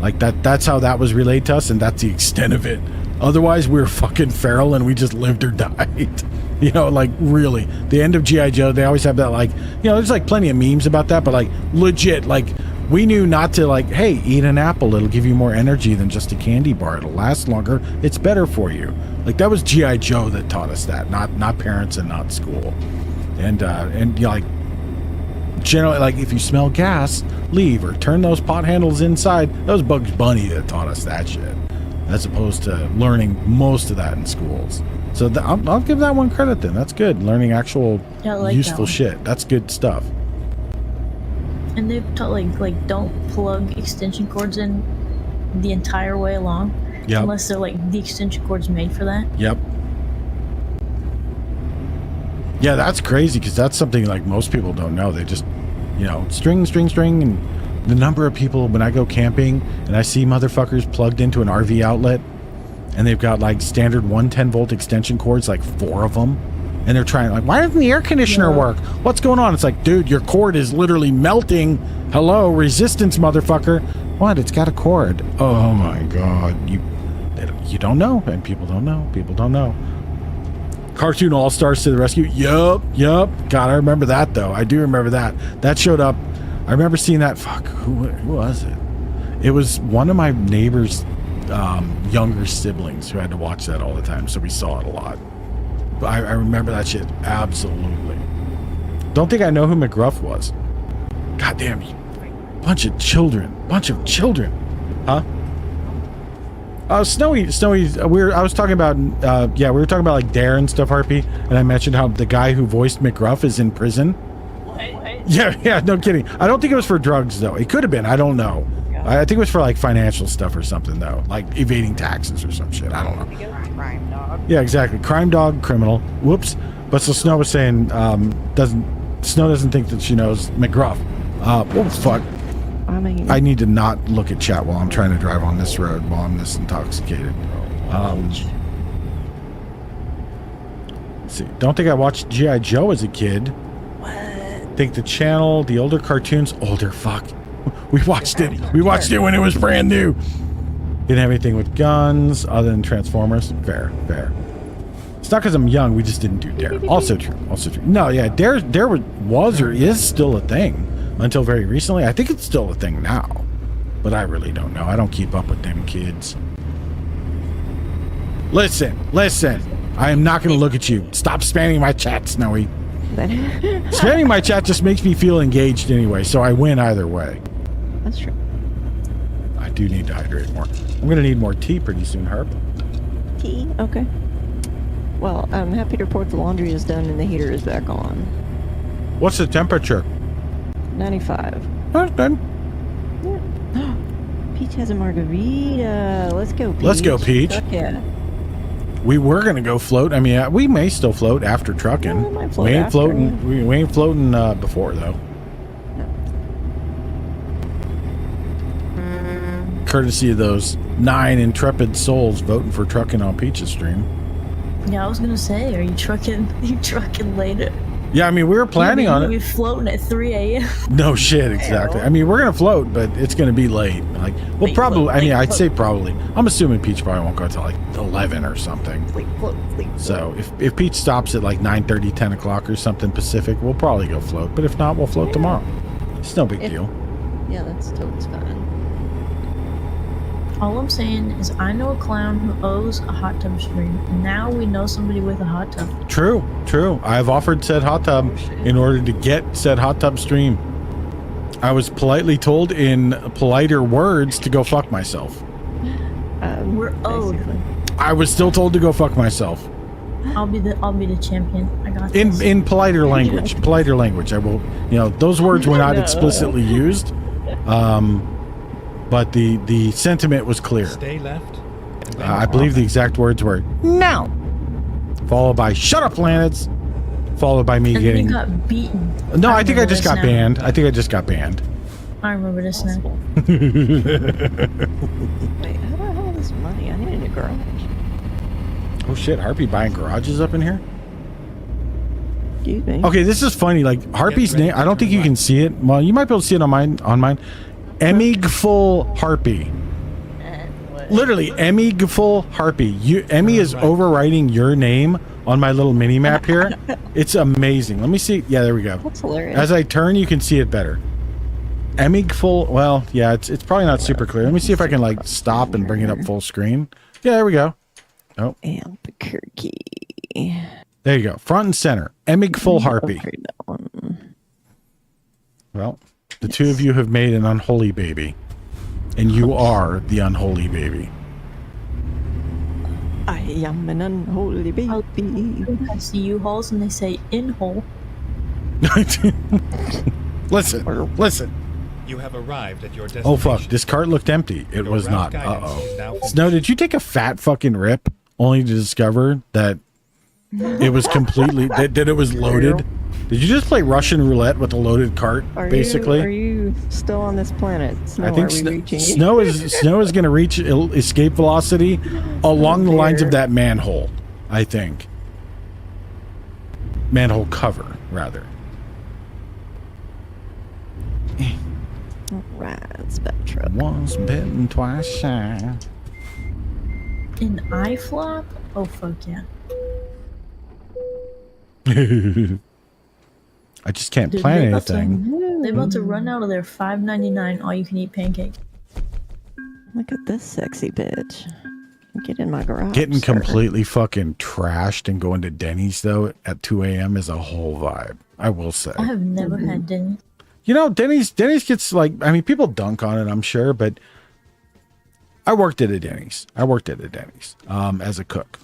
Like, that's how that was relayed to us, and that's the extent of it. Otherwise, we were fucking feral, and we just lived or died. You know, like, really. The end of G.I. Joe, they always have that, like, you know, there's, like, plenty of memes about that, but, like, legit, like, we knew not to, like, hey, eat an apple. It'll give you more energy than just a candy bar. It'll last longer. It's better for you. Like, that was G.I. Joe that taught us that, not parents and not school. And you know, like, generally, like, if you smell gas, leave or turn those pot handles inside. That was Bugs Bunny that taught us that shit, as opposed to learning most of that in schools. So I'll give that one credit then. That's good. Learning actual useful shit. That's good stuff. And they've taught like don't plug extension cords in the entire way along. Yep. Unless they're like the extension cord's made for that. Yep. Yeah, that's crazy because that's something like most people don't know. They just, you know, string, and the number of people when I go camping and I see motherfuckers plugged into an RV outlet and they've got like standard 110-volt extension cords, like 4 of them, and they're trying, like, why doesn't the air conditioner work? What's going on? It's like, dude, your cord is literally melting. Hello, resistance, motherfucker. What? It's got a cord. Oh my god, you don't know, and people don't know. Cartoon All-Stars to the rescue. Yup. God, I remember that, though. I do remember that. That showed up. I remember seeing that. Fuck, who was it? It was one of my neighbor's younger siblings who had to watch that all the time, so we saw it a lot. But I remember that shit. Absolutely. Don't think I know who McGruff was. God damn you. Bunch of children. Huh? Snowy. I was talking about, we were talking about like DARE and stuff, Harpy, and I mentioned how the guy who voiced McGruff is in prison. What? Yeah, no kidding. I don't think it was for drugs though. It could have been. I don't know. I think it was for like financial stuff or something though, like evading taxes or some shit. I don't know. Crime dog. Yeah, exactly. Crime dog, criminal. Whoops. But so Snow was saying, Snow doesn't think that she knows McGruff. Oh fuck. I need to not look at chat while I'm trying to drive on this road while I'm this intoxicated. Let's see. Don't think I watched G.I. Joe as a kid. What? Think the channel, the older cartoons, fuck. We watched it when it was brand new. Didn't have anything with guns other than Transformers. Fair. It's not because I'm young. We just didn't do Dare. Also true. No, yeah, Dare was or is still a thing until very recently. I think it's still a thing now, but I really don't know. I don't keep up with them kids. Listen. I am not going to look at you. Stop spamming my chat, Snowy. Spamming my chat just makes me feel engaged anyway, so I win either way. That's true. I do need to hydrate more. I'm going to need more tea pretty soon, Harp. Tea? Okay. Well, I'm happy to report the laundry is done and the heater is back on. What's the temperature? 95. That's done. Yeah. Peach has a margarita. Let's go, Peach. Let's go, Peach. Fuck yeah. We were gonna go float. I mean, we may still float after trucking. Yeah, we might float we ain't after, floating. We ain't floating before though. No. Courtesy of those 9 intrepid souls voting for trucking on Peach's stream. Yeah, I was gonna say, are you trucking? You trucking later? Yeah, I mean, we were planning on You'll be it. floating at 3 a.m. No shit, exactly. I mean, we're gonna float, but it's gonna be late. Like, well, probably. I mean, I'd say probably. I'm assuming Peach probably won't go until like 11 or something. Float. So if Peach stops at like 9:30, 10 o'clock or something Pacific, we'll probably go float. But if not, we'll float tomorrow. It's no big deal. Yeah, that's totally fine. All I'm saying is I know a clown who owes a hot tub stream, and now we know somebody with a hot tub. True. I've offered said hot tub in order to get said hot tub stream. I was politely told in politer words to go fuck myself. We're owed. Basically. I was still told to go fuck myself. I'll be the champion. I got this. In politer language. I will, those words were not explicitly used. But the sentiment was clear. Stay left. and then I believe the exact words were "no," followed by "shut up, planets," followed by me And getting. then you got beaten. No, I think I remember just this got now. banned. I remember this now. Wait, how do I have all this money? I need a garage. Oh shit, Harpy buying garages up in here? Excuse me. Okay, this is funny. Like Harpy's ready name, to I don't think turn you can left. see it. Well, you might be able to see it on mine. Emigful Harpy. Literally, Emigful Harpy. Emmy is overwriting your name on my little mini map here. It's amazing. Let me see. Yeah, there we go. That's hilarious. As I turn, you can see it better. Emigful. Well, yeah, it's probably not super clear. Let me see if I can like stop and bring it up full screen. Yeah, there we go. Oh, Albuquerque. there you go. Front and center. Emigful Harpy. Okay, that one. Well, the two of you have made an unholy baby, and you are the unholy baby. I am an unholy baby. I see U-Hauls and they say in-hole. Listen. You have arrived at your destination. Oh fuck, this cart looked empty. It Your was route not. guidance Uh-oh. is now finished. Snow, did you take a fat fucking rip only to discover that it was completely that it was loaded? Did you just play Russian roulette with a loaded cart, basically? Are you still on this planet? Snow, I think are we reaching? Snow is going to reach escape velocity along the lines of that manhole, I think. Manhole cover, rather. Right, Spectra. Once bitten, twice shy. An iFlop? Oh fuck yeah. I just can't Dude, plan they about anything. They're about to run out of their $5.99 all-you-can-eat pancakes. Look at this sexy bitch. Get in my garage. Getting sir. completely fucking trashed and going to Denny's though at 2 a.m. is a whole vibe. I will say. I have never had Denny's. You know, Denny's gets like, I mean, people dunk on it, I'm sure, but I worked at a Denny's. As a cook,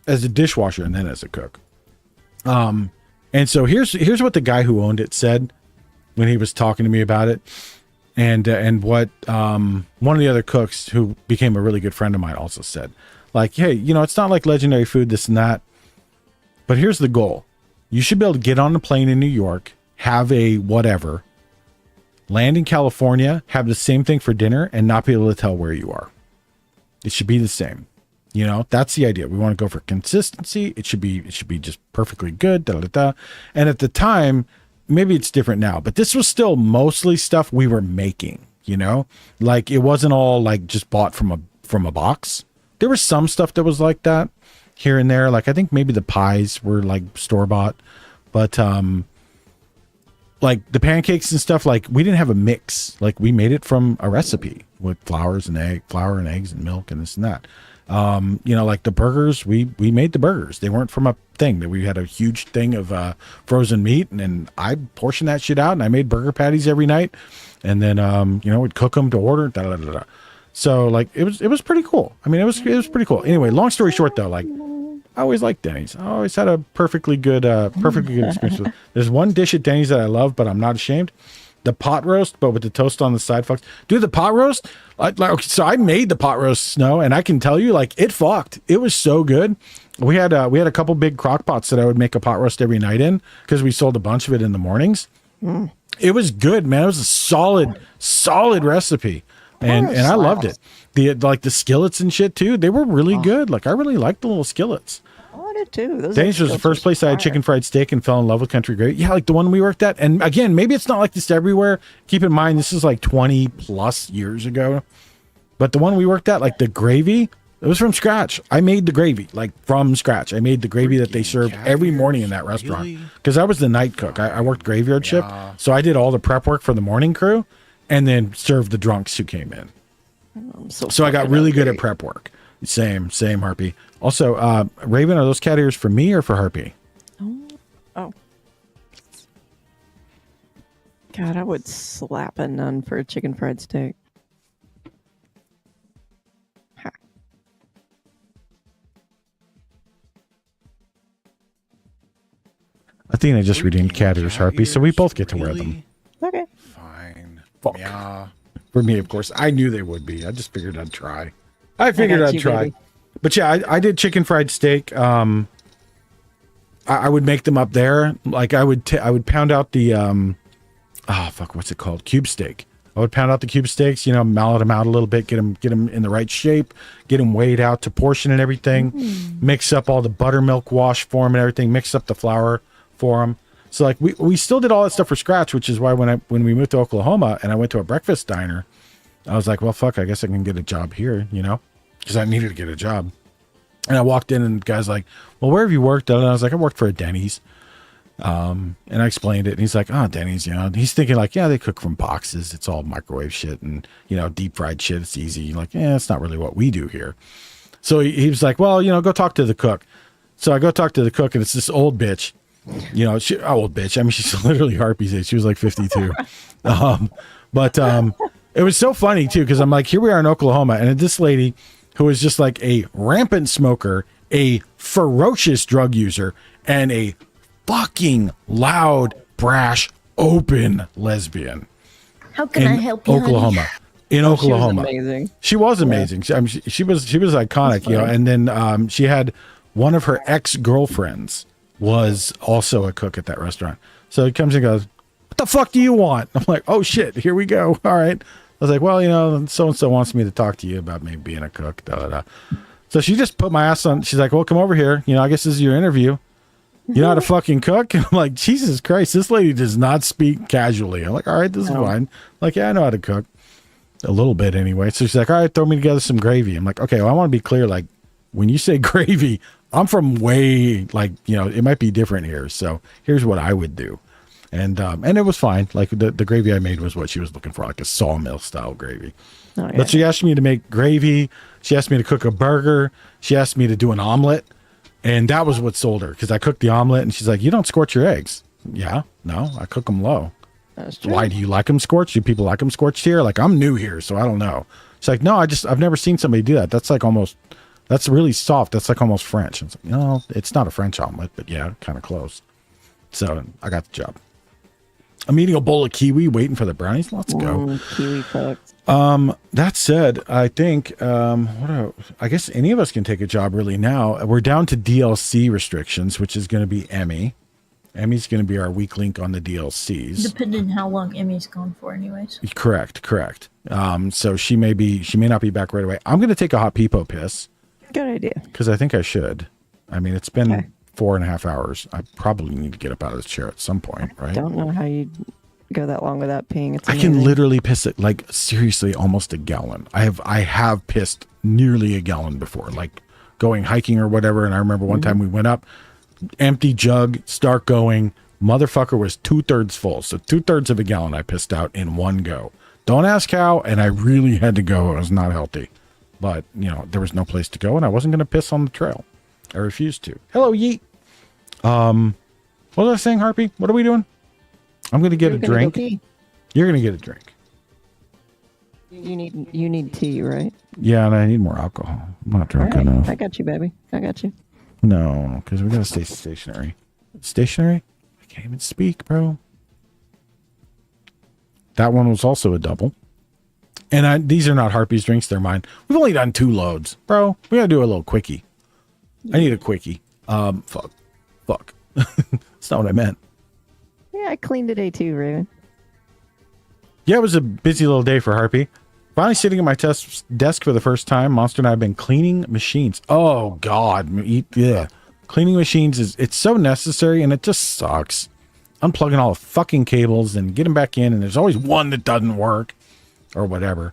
as a dishwasher, and then as a cook. And so here's what the guy who owned it said when he was talking to me about it, and what one of the other cooks who became a really good friend of mine also said, like, hey, it's not like legendary food, this and that, but here's the goal: you should be able to get on a plane in New York, have a whatever, land in California, have the same thing for dinner, and not be able to tell where you are. It should be the same. That's the idea. We want to go for consistency. It should be just perfectly good. Da, da, da. And at the time, maybe it's different now, but this was still mostly stuff we were making, like it wasn't all like just bought from from a box. There was some stuff that was like that here and there. Like I think maybe the pies were like store bought, but like the pancakes and stuff, like we didn't have a mix. Like we made it from a recipe with flour and eggs and milk and this and that. You know, like the burgers, we made the burgers. They weren't from a thing that we had a huge thing of frozen meat, and then I portioned that shit out, and I made burger patties every night, and then you know, we'd cook them to order. Da, da, da, da. So like it was pretty cool. I mean, it was pretty cool. Anyway, long story short though, like I always liked Denny's. I always had a perfectly good experience with it. There's one dish at Denny's that I love, but I'm not ashamed. The pot roast, but with the toast on the side, fucks. Dude, the pot roast, so I made the pot roast, Snow, and I can tell you, like, it fucked. It was so good. We had a couple big crock pots that I would make a pot roast every night in because we sold a bunch of it in the mornings. It was good, man. It was a solid recipe, and I loved it. The skillets and shit too. They were really good. Like I really liked the little skillets. I did too. Denny's was the first place I had chicken fried steak and fell in love with country gravy. Yeah, like the one we worked at. And again, maybe it's not like this everywhere. Keep in mind, this is like 20 plus years ago. But the one we worked at, like the gravy, it was from scratch. I made the gravy, like from scratch. I made the gravy that they served every morning in that restaurant. Because I was the night cook. I worked graveyard shift. So I did all the prep work for the morning crew and then served the drunks who came in. So I got really good at prep work. Same, Harpy. Also, Raven, are those cat ears for me or for Harpy? Oh. God, I would slap a nun for a chicken fried steak. Ha. I think I just redeemed cat ears, Harpy, so we both get to wear them. Okay. Fine. Fuck. Yeah. For me, of course. I knew they would be. I just figured I'd try. I'd try. Baby. But yeah, I did chicken fried steak. I would make them up there. Like I would pound out the what's it called? Cube steak. I would pound out the cube steaks, you know, mallet them out a little bit, get them in the right shape, get them weighed out to portion and everything. Mix up all the buttermilk wash for them and everything. Mix up the flour for them. So like we still did all that stuff from scratch, which is why when we moved to Oklahoma and I went to a breakfast diner, I was like, well, fuck, I guess I can get a job here, you know, because I needed to get a job. And I walked in and the guy's like, well, where have you worked? And I was like, I worked for a Denny's. And I explained it. And he's like, oh, Denny's, you know, he's thinking like, yeah, they cook from boxes. It's all microwave shit and, you know, deep fried shit. It's easy. Like, yeah, it's not really what we do here. So he was like, well, you know, go talk to the cook. So I go talk to the cook and it's this old bitch. You know, old bitch. I mean, she's literally Harpy's age. She was like 52. But it was so funny too, because I'm like, here we are in Oklahoma, and this lady who is just like a rampant smoker, a ferocious drug user, and a fucking loud, brash, open lesbian. How can I help you, Oklahoma? Honey? In Oklahoma, she was amazing. She was amazing. I mean, she was iconic, you know. And then she had one of her ex-girlfriends was also a cook at that restaurant. So he comes and goes, what the fuck do you want? I'm like, oh shit, here we go. All right. I was like, well, you know, so-and-so wants me to talk to you about maybe being a cook. Da, da, da. So she just put my ass on. She's like, well, come over here. You know, I guess this is your interview. You know how to fucking cook? And I'm like, Jesus Christ, this lady does not speak casually. I'm like, all right, this is fine. I'm like, yeah, I know how to cook. A little bit anyway. So she's like, all right, throw me together some gravy. I'm like, okay, well, I want to be clear. Like, when you say gravy, I'm from way, like, you know, it might be different here. So here's what I would do. And it was fine. Like the gravy I made was what she was looking for, like a sawmill style gravy. Oh, yeah. But she asked me to make gravy. She asked me to cook a burger. She asked me to do an omelet. And that was what sold her, because I cooked the omelet and she's like, you don't scorch your eggs. Yeah, no, I cook them low. That's true. Why do you like them scorched? Do people like them scorched here? Like, I'm new here, so I don't know. She's like, no, I've never seen somebody do that. That's like that's really soft. That's like almost French. It's like, no, it's not a French omelet, but yeah, kind of close. So I got the job. I'm eating a bowl of kiwi, waiting for the brownies. Let's go. Kiwi products. That said, I think, I guess any of us can take a job really now. We're down to DLC restrictions, which is going to be Emmy. Emmy's going to be our weak link on the DLCs. Depending on how long Emmy's gone for anyways. Correct. So she may not be back right away. I'm going to take a hot peepo piss. Good idea. Because I think I should. I mean, it's been 4.5 hours. I probably need to get up out of this chair at some point, right? I don't know how you go that long without peeing. It's I amazing. can literally piss it like seriously almost a gallon. I have pissed nearly a gallon before, like going hiking or whatever. And I remember one time we went up, empty jug, start going. Motherfucker was 2/3 full. So 2/3 of a gallon I pissed out in one go. Don't ask how. And I really had to go. It was not healthy. But, you know, there was no place to go and I wasn't going to piss on the trail. I refused to. Hello, Yeet. What was I saying, Harpy? What are we doing? I'm going to get a drink. You're going to get a drink. You need tea, right? Yeah, and I need more alcohol. I'm not drunk enough. I got you, baby. I got you. No, because we got to stay stationary. Stationary? I can't even speak, bro. That one was also a double. And these are not Harpy's drinks. They're mine. We've only done 2 loads. Bro, we got to do a little quickie. I need a quickie. Fuck. That's not what I meant. Yeah, I cleaned today too, Raven. Yeah, it was a busy little day for Harpy. Finally sitting at my desk for the first time. Monster and I have been cleaning machines. Oh, God. Yeah. Cleaning machines, it's so necessary, and it just sucks. Unplugging all the fucking cables and getting back in, and there's always one that doesn't work or whatever.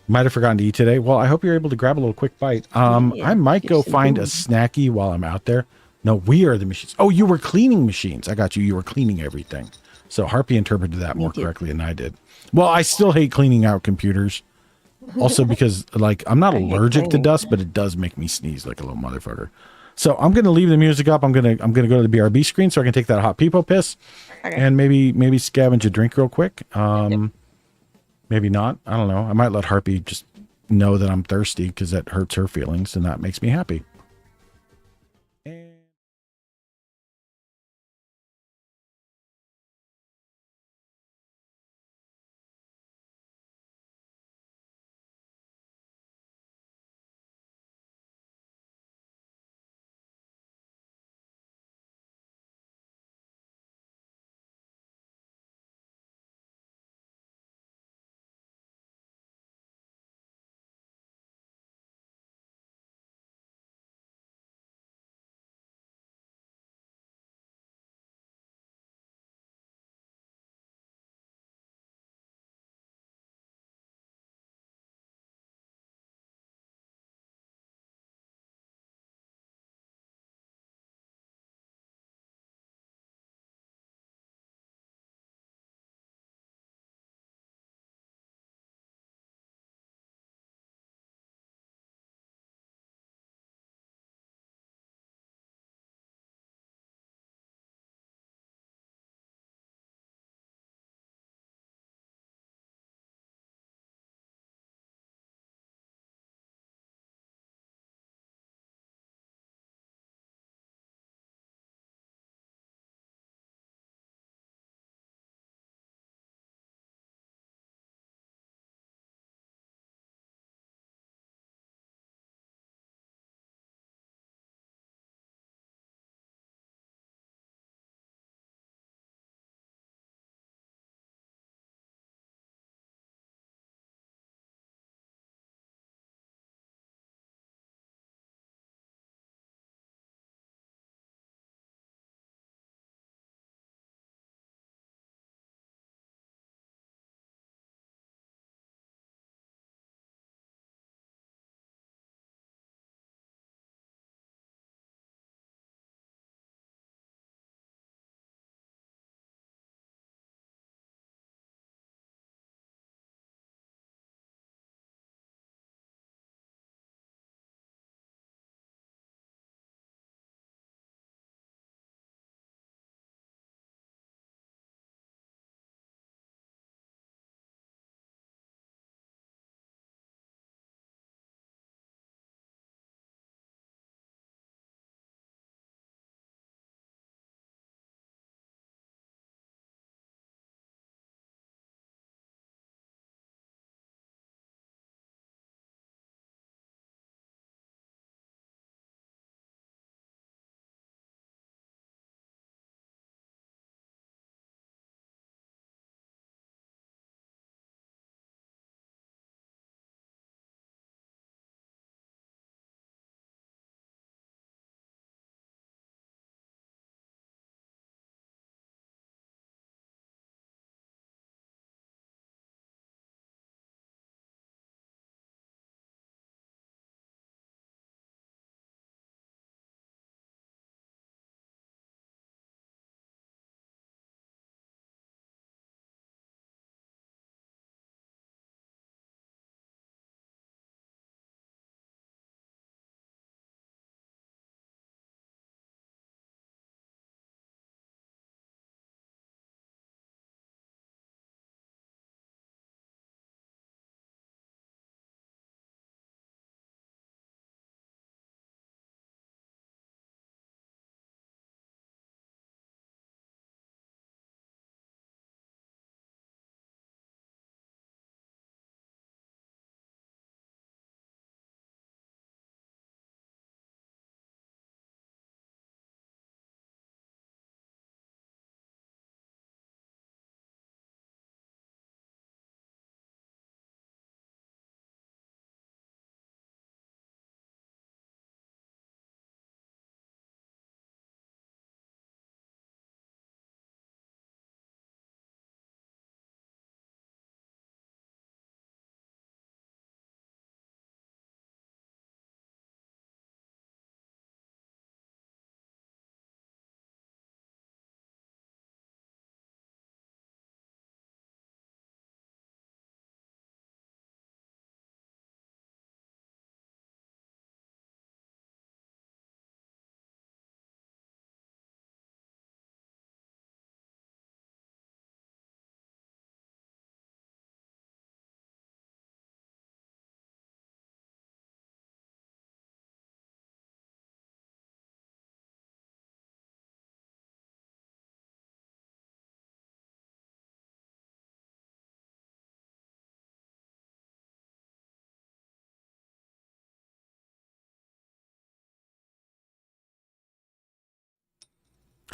Might have forgotten to eat today. Well, I hope you're able to grab a little quick bite. I might go find a snacky while I'm out there. No, we are the machines. Oh, you were cleaning machines. I got you. You were cleaning everything. So Harpy interpreted that more correctly than I did. Well, I still hate cleaning out computers. Also because, like, I'm not allergic to dust, but it does make me sneeze like a little motherfucker. So I'm going to leave the music up. I'm going to go to the BRB screen so I can take that hot peepo piss and maybe scavenge a drink real quick. Maybe not. I don't know. I might let Harpy just know that I'm thirsty because that hurts her feelings and that makes me happy.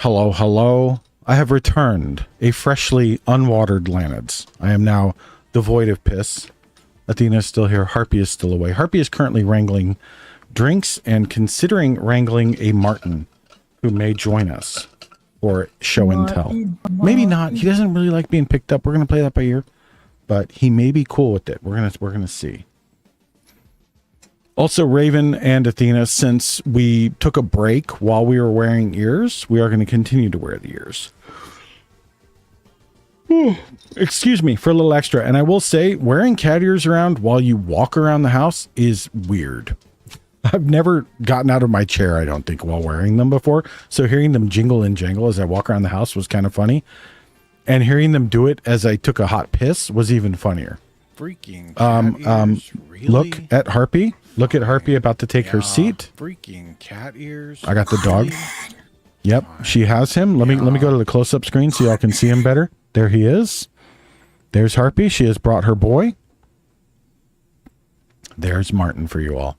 Hello, hello. I have returned, a freshly unwatered Lanids. I am now devoid of piss. Athena is still here. Harpy is still away. Harpy is currently wrangling drinks and considering wrangling a Martin who may join us for show and tell. Maybe not. He doesn't really like being picked up. We're going to play that by ear, but he may be cool with it. We're going to see. Also, Raven and Athena, since we took a break while we were wearing ears, we are going to continue to wear the ears. Excuse me for a little extra. And I will say, wearing cat ears around while you walk around the house is weird. I've never gotten out of my chair, I don't think, while wearing them before. So hearing them jingle and jangle as I walk around the house was kind of funny. And hearing them do it as I took a hot piss was even funnier. Freaking cat ears, really? Look at Harpy. Look at Harpy about to take her seat. Freaking cat ears. I got the dog. Yep, she has him. Let me go to the close-up screen so y'all can see him better. There he is. There's Harpy. She has brought her boy. There's Martin for you all.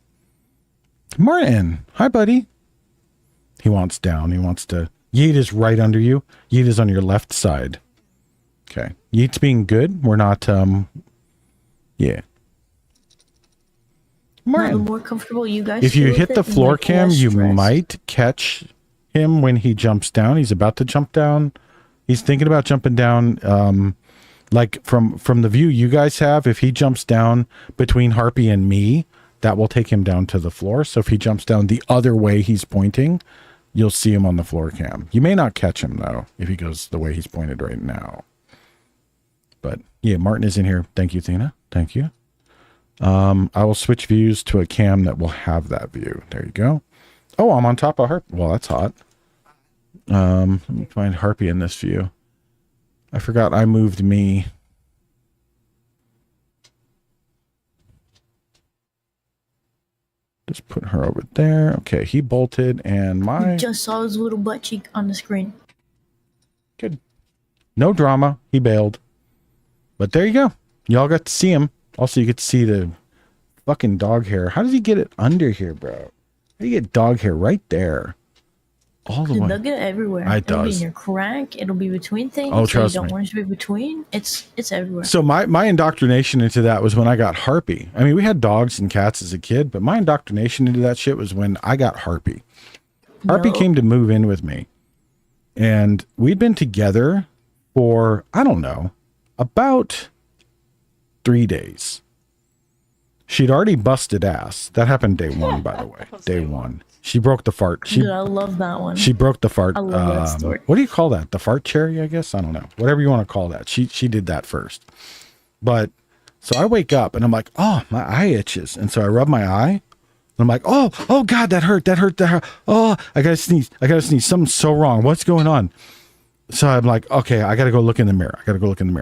Martin, hi, buddy. He wants down. He wants to. Yeet is right under you. Yeet is on your left side. Okay. Yeet's being good. We're not. Yeah. The more comfortable you guys. If you feel hit with the it, floor like, cam, less you stress. might catch him when he jumps down. He's about to jump down. He's thinking about jumping down. Like from the view you guys have, if he jumps down between Harpy and me, that will take him down to the floor. So if he jumps down the other way he's pointing, you'll see him on the floor cam. You may not catch him though if he goes the way he's pointed right now. But yeah, Martin is in here. Thank you, Thena. Thank you. I will switch views to a cam that will have that view. There you go. Oh, I'm on top of Harpy. Well, that's hot. Let me find Harpy in this view. I forgot I moved me. Just put her over there. Okay, he bolted and my... Just saw his little butt cheek on the screen. Good. No drama. He bailed. But there you go. Y'all got to see him. Also, you get to see the fucking dog hair. How does he get it under here, bro? How do you get dog hair right there? All the way. They'll get it everywhere. It It'll be does. in your crack. It'll be between things. Oh, that trust you don't me. want it to be between. It's everywhere. So my indoctrination into that was when I got Harpy. I mean, we had dogs and cats as a kid, but my indoctrination into that shit was when I got Harpy. Harpy came to move in with me. And we'd been together for, I don't know, about 3 days. She'd already busted ass. That happened day one, by the way. Day one. She broke the fart. Dude, I love that one. She broke the fart. I love that story. What do you call that? The fart cherry, I guess? I don't know. Whatever you want to call that. She did that first. But, so I wake up and I'm like, oh, my eye itches. And so I rub my eye. And I'm like, oh God, that hurt. Oh, I gotta sneeze. Something's so wrong. What's going on? So I'm like, okay, I gotta go look in the mirror. I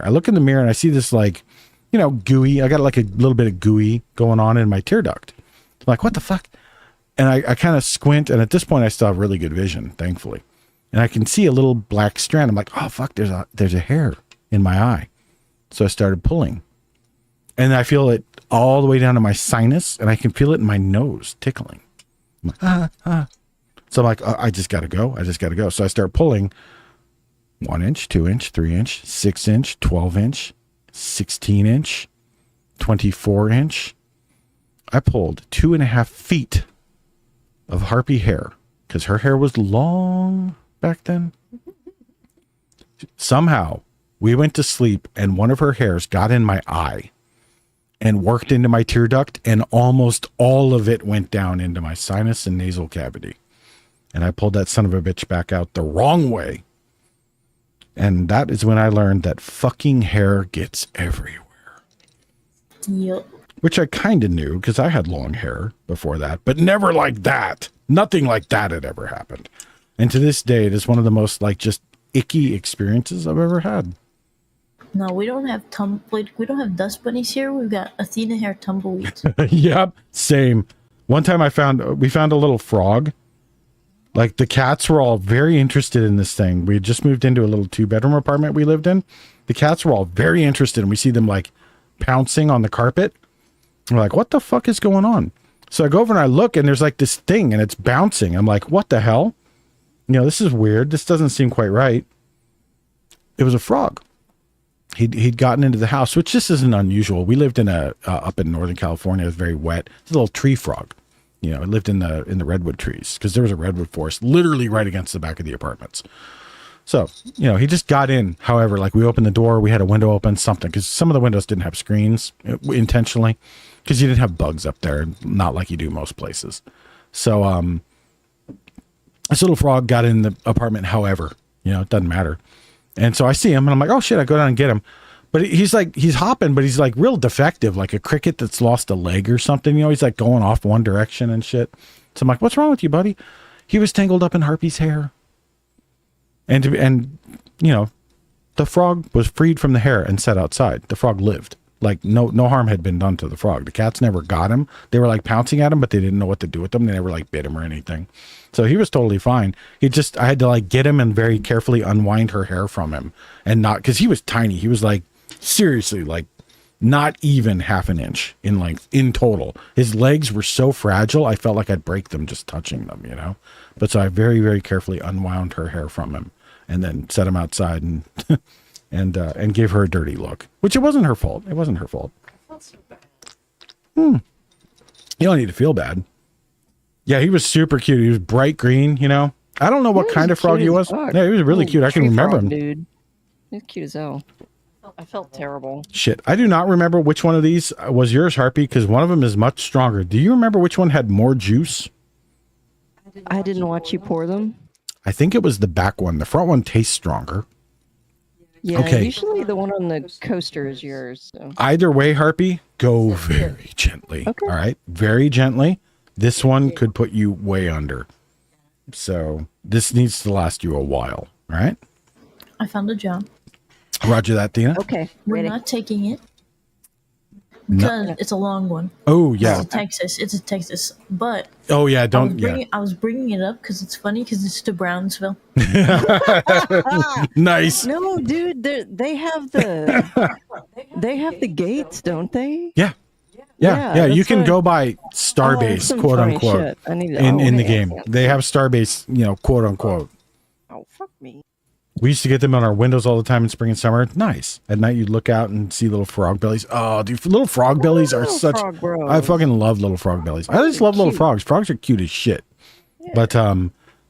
look in the mirror and I see this like, you know, gooey. I got like a little bit of gooey going on in my tear duct. I'm like, what the fuck? And I kind of squint. And at this point I still have really good vision, thankfully. And I can see a little black strand. I'm like, oh fuck, there's a hair in my eye. So I started pulling. And I feel it all the way down to my sinus, and I can feel it in my nose tickling. I'm like, So I'm like, I just got to go. So I start pulling 1 inch, 2 inch, 3 inch, 6 inch, 12 inch, 16 inch, 24 inch. I pulled 2.5 feet of Harpy hair because her hair was long back then. Somehow we went to sleep and one of her hairs got in my eye and worked into my tear duct, and almost all of it went down into my sinus and nasal cavity. And I pulled that son of a bitch back out the wrong way. And that is when I learned that fucking hair gets everywhere. Yep. Which I kind of knew because I had long hair before that, but never like that. Nothing like that had ever happened. And to this day, it is one of the most like just icky experiences I've ever had. No, we don't have we don't have dust bunnies here. We've got Athena hair tumbleweeds. Yep, same. One time we found a little frog. Like the cats were all very interested in this thing. We had just moved into a little 2-bedroom apartment we lived in. The cats were all very interested, and we see them like pouncing on the carpet. We're like, what the fuck is going on? So I go over and I look, and there's like this thing, and it's bouncing. I'm like, what the hell? this is weird. This doesn't seem quite right. It was a frog. He'd gotten into the house, which just isn't unusual. We lived in up in Northern California. It was very wet. It's a little tree frog. It lived in the redwood trees because there was a redwood forest literally right against the back of the apartments. So, he just got in. However, like we opened the door, we had a window open, something, because some of the windows didn't have screens intentionally because you didn't have bugs up there, not like you do most places. So, this little frog got in the apartment. However, it doesn't matter. And so I see him and I'm like, oh shit, I go down and get him. But he's hopping, but he's like real defective, like a cricket that's lost a leg or something. He's like going off one direction and shit. So I'm like, what's wrong with you, buddy? He was tangled up in Harpy's hair. And the frog was freed from the hair and set outside. The frog lived. Like no harm had been done to the frog. The cats never got him. They were like pouncing at him, but they didn't know what to do with him. They never like bit him or anything. So he was totally fine. I had to like get him and very carefully unwind her hair from him, and not because he was tiny. He was like seriously like not even half an inch in length in total. His legs were so fragile. I felt like I'd break them just touching them, But so I very, very carefully unwound her hair from him and then set him outside and and gave her a dirty look, which it wasn't her fault. It wasn't her fault. I felt so bad. You don't need to feel bad. Yeah, he was super cute. He was bright green, I don't know what kind of frog he was. Yeah, he was really cute. I can remember him. Dude. He's cute as hell. I felt terrible. Shit. I do not remember which one of these was yours, Harpy, because one of them is much stronger. Do you remember which one had more juice? I didn't watch you pour them. I think it was the back one. The front one tastes stronger. Yeah, okay. Usually the one on the coaster is yours. So. Either way, Harpy, go very gently. Okay. All right? Very gently. This one could put you way under. So this needs to last you a while. All right? I found a job. Roger that, Dina. Okay. We're not taking it because it's a long one. Oh, yeah. It's a Texas. But oh, yeah. I was bringing it up because it's funny because it's to Brownsville. Nice. No, dude, they have the gates, don't they? Yeah. You can go by Starbase, quote unquote, in the game. They have Starbase, quote unquote. Oh, fuck me. We used to get them on our windows all the time in spring and summer. Nice. At night, you'd look out and see little frog bellies. Oh, dude, little frog bellies are such. I fucking love little frog bellies. I just love little frogs. Frogs are cute as shit. Yeah. But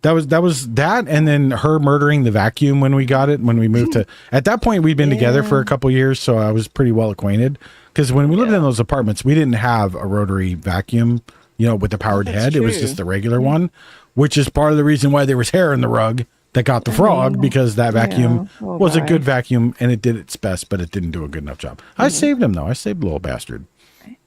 that was that, and then her murdering the vacuum when we got it. When we moved to, at that point, we'd been together for a couple years, so I was pretty well acquainted. Because when we lived in those apartments, we didn't have a rotary vacuum, with the powered head. True. It was just the regular one, which is part of the reason why there was hair in the rug that got the frog, because that vacuum was a good vacuum and it did its best, but it didn't do a good enough job. I saved him though. I saved the little bastard.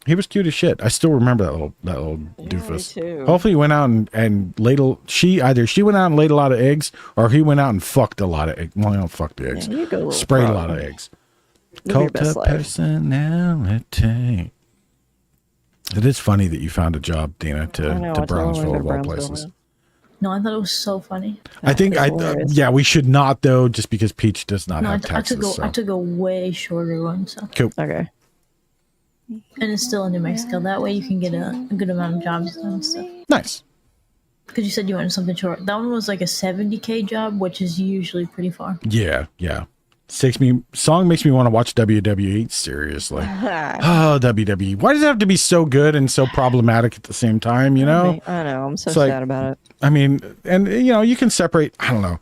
He was cute as shit. I still remember that little doofus. Me too. Hopefully he went out and laid she went out and laid a lot of eggs, or he went out and fucked a lot of eggs. Well, I don't fuck the eggs. Yeah, sprayed a lot of eggs. Cult of personality. It is funny that you found a job, Dina, to Brownsville of all places. No, I thought it was so funny. I think we should not though, just because Peach does not have Texas. I took a way shorter one, so cool. Okay. And it's still in New Mexico. That way you can get a good amount of jobs done and stuff. Nice. Because you said you wanted something short. That one was like a 70K job, which is usually pretty far. Yeah. Song makes me want to watch WWE. Seriously. Oh, WWE. Why does it have to be so good and so problematic at the same time, I know. I'm so sad about it. I mean, and you can separate, I don't know.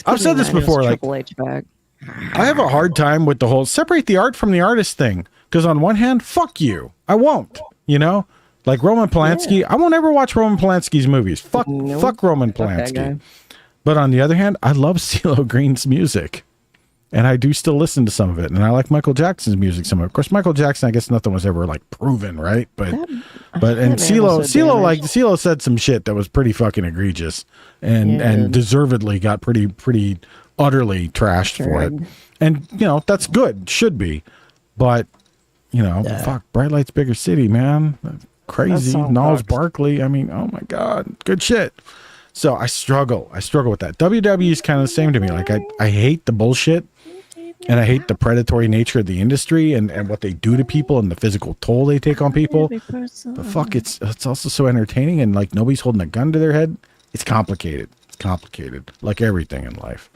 I've said this before, like, I have a hard time with the whole separate the art from the artist thing. Because on one hand, fuck you. I won't, like Roman Polanski. Yeah. I won't ever watch Roman Polanski's movies. Fuck Roman Polanski. But on the other hand, I love CeeLo Green's music. And I do still listen to some of it. And I like Michael Jackson's music some of it. Of course, Michael Jackson, I guess nothing was ever like proven, right? But CeeLo said some shit that was pretty fucking egregious and deservedly got pretty utterly trashed for it. And, that's good. Should be. But, fuck, Bright Lights Bigger City, man. Crazy. Gnarls Barkley. I mean, oh my God. Good shit. So I struggle with that. WWE is kind of the same to me. Like I hate the bullshit. And I hate the predatory nature of the industry and what they do to people and the physical toll they take on people. But fuck, it's also so entertaining, and like nobody's holding a gun to their head. It's complicated. complicated, like everything in life.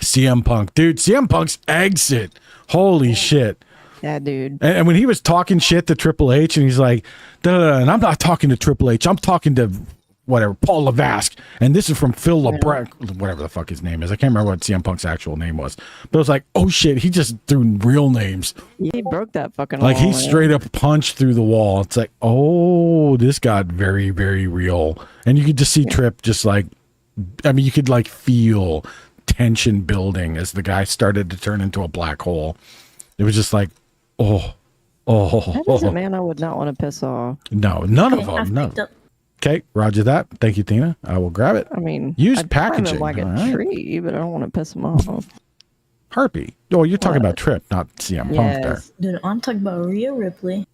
CM Punk, dude, CM Punk's exit. Holy shit. Yeah, dude. And when he was talking shit to Triple H, and he's like, and I'm not talking to Triple H, I'm talking to whatever, Paul Levesque, and this is from Phil LeBron, whatever the fuck his name is. I can't remember what CM Punk's actual name was, but it was like, oh shit, he just threw real names. He broke that fucking Like wall, he straight up punched through the wall. It's like, oh, this got very, very real. And you could just see Trip just like, I mean, you could like feel tension building as the guy started to turn into a black hole. It was just like, that is a man I would not want to piss off. No, none of them. No. Okay, roger that. Thank you, Tina. I will grab it. I mean, used I'd climb packaging. him like a tree, but I don't want to piss him off. Harpy. Oh, you're talking about Trip, not CM Punk there. Dude, I'm talking about Rhea Ripley.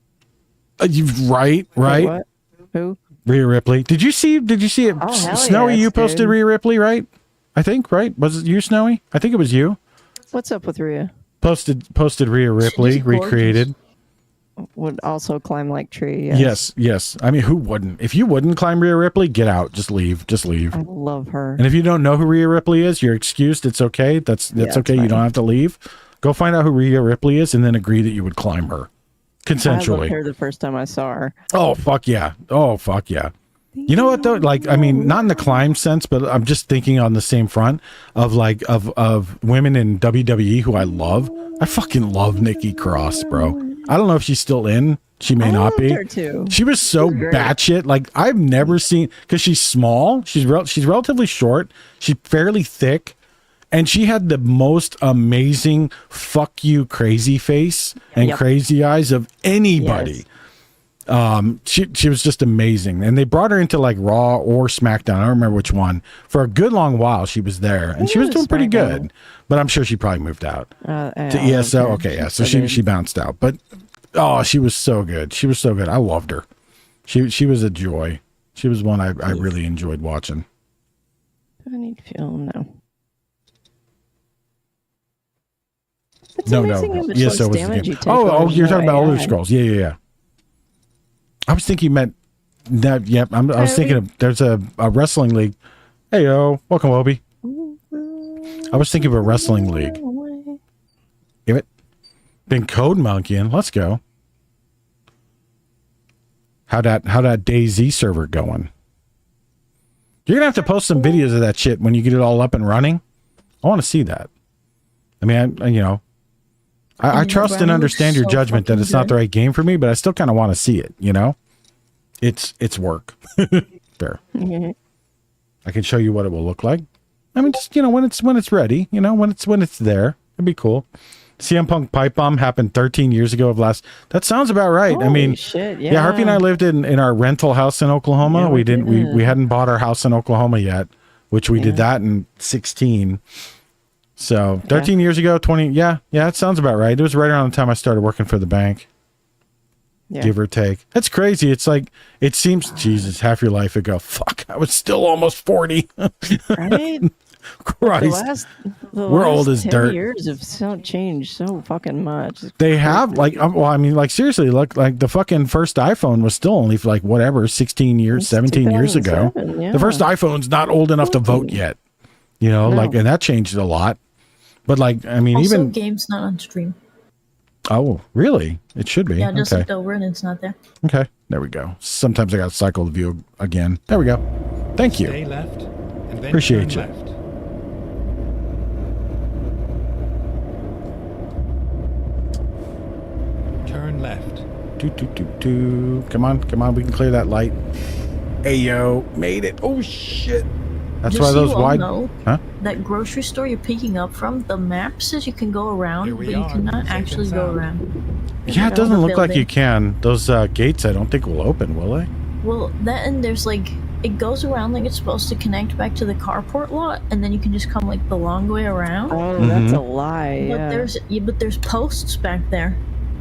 Right. What? Who? Rhea Ripley. Did you see it? Oh, hell Snowy, yes, you posted dude. Rhea Ripley, right? I think, right? Was it you, Snowy? I think it was you. What's up with Rhea? Posted Rhea Ripley, She's gorgeous. recreated. Would also climb like tree. Yes. I mean, who wouldn't? If you wouldn't climb Rhea Ripley, get out. Just leave. I love her. And if you don't know who Rhea Ripley is, you're excused. It's okay. That's okay. You don't have to leave. Go find out who Rhea Ripley is and then agree that you would climb her I consensually. loved her the first time I saw her. Oh, fuck yeah. You know what though? Like, I mean, not in the climb sense, but I'm just thinking on the same front of like of women in WWE who I love. I fucking love Nikki Cross, bro. I don't know if she's still in. She may not be. Her too. She was so batshit. Like I've never seen, because she's small. She's relatively short. She's fairly thick, and she had the most amazing "fuck you" crazy face and crazy eyes of anybody. She was just amazing, and they brought her into like Raw or SmackDown. I don't remember which one. For a good long while, she was there, and she was doing pretty good. But I'm sure she probably moved out to ESO. Okay, yeah. So she bounced out, but she was so good. She was so good. I loved her. She was a joy. She was one I really enjoyed watching. Do I need film? No. It's No. amazing how much ESO less was the damage game. you take Oh, when you're there's talking no about Elder AI. Scrolls. Yeah. I was thinking you meant that. Yep. I was thinking of there's a wrestling league. Hey yo, welcome Obi. I was thinking of a wrestling league. Give it. Been code monkeying. Let's go. How that DayZ server going? You're gonna have to post some videos of that shit when you get it all up and running. I want to see that. I mean, I trust and understand your judgment that it's not the right game for me, but I still kind of want to see it. You know, it's work. Fair. I can show you what it will look like. I mean, just when it's ready. When it's there, it'd be cool. CM Punk pipe bomb happened 13 years ago of last. That sounds about right. I mean, shit, yeah. Harpy and I lived in our rental house in Oklahoma. Yeah, we hadn't bought our house in Oklahoma yet, which we did that in 16. So 13 years ago, 20. Yeah. It sounds about right. It was right around the time I started working for the bank. Yeah. Give or take. That's crazy. It's like, it seems, Jesus, half your life ago. Fuck, I was still almost 40. Right? Christ. The We're last old as 10 dirt. years have so changed so fucking much. They have seriously, like the fucking first iPhone was still only for like whatever 16 years, It's 17 years ago. 2007, yeah. The first iPhone's not old enough to vote yet. And that changed a lot. But Also, even game's not on stream. oh, really? It should be. Yeah, just Okay. looked over and it's not there. Okay. There we go. Sometimes I got to cycle the view again. There we go. Thank you. Stay left, and then Appreciate turn you. left. Turn left. Come on. We can clear that light. Hey, yo. Made it. Oh, shit. That's Just why so those you all wide... know, Huh? that grocery store you're picking up from, the map says you can go around, Here but we you are, cannot safe and actually go sound. around. Yeah, it doesn't look like you can. Those gates, I don't think will open, will they? Well, that and there's it goes around like it's supposed to connect back to the carport lot, and then you can just come the long way around. Oh, that's a lie. But there's posts back there.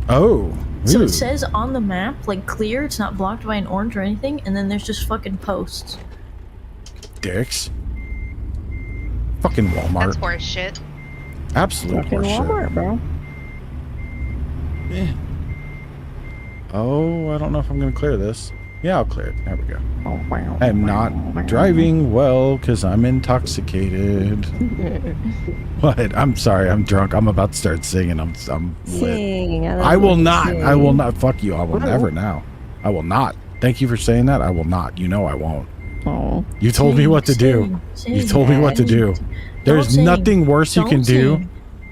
Oh. So ooh. it says on the map, clear, it's not blocked by an orange or anything, and then there's just fucking posts. Dicks. Fucking Walmart. That's horse shit. Absolute Fucking horseshit. Walmart, bro. Oh, I don't know if I'm going to clear this. Yeah, I'll clear it. There we go. I'm not driving well because I'm intoxicated. What? I'm sorry. I'm drunk. I'm about to start singing. I'm lit. Sing. I will not. Sing. I will not. Fuck you. I will never now. I will not. Thank you for saying that. I will not. You know I won't. Oh. You told me what to do. You told me what to do. There's nothing worse you can do.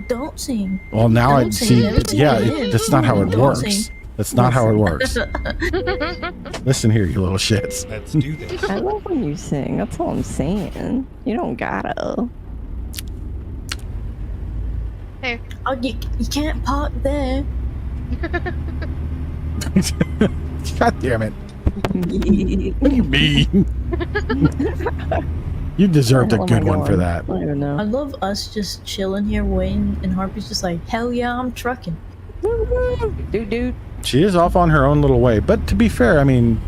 Don't sing. Well, now I Don't see. sing. Yeah, that's not how it Don't works. sing. That's not how it works. Listen here, you little shits. Let's do this. I love when you sing. That's all I'm saying. You don't gotta. Hey. Oh, you can't park there. God damn it. What do you mean? You deserved a good one for that. I don't even know. I love us just chilling here waiting, and Harpy's just like, hell yeah, I'm trucking. Dude. She is off on her own little way, but to be fair, I mean,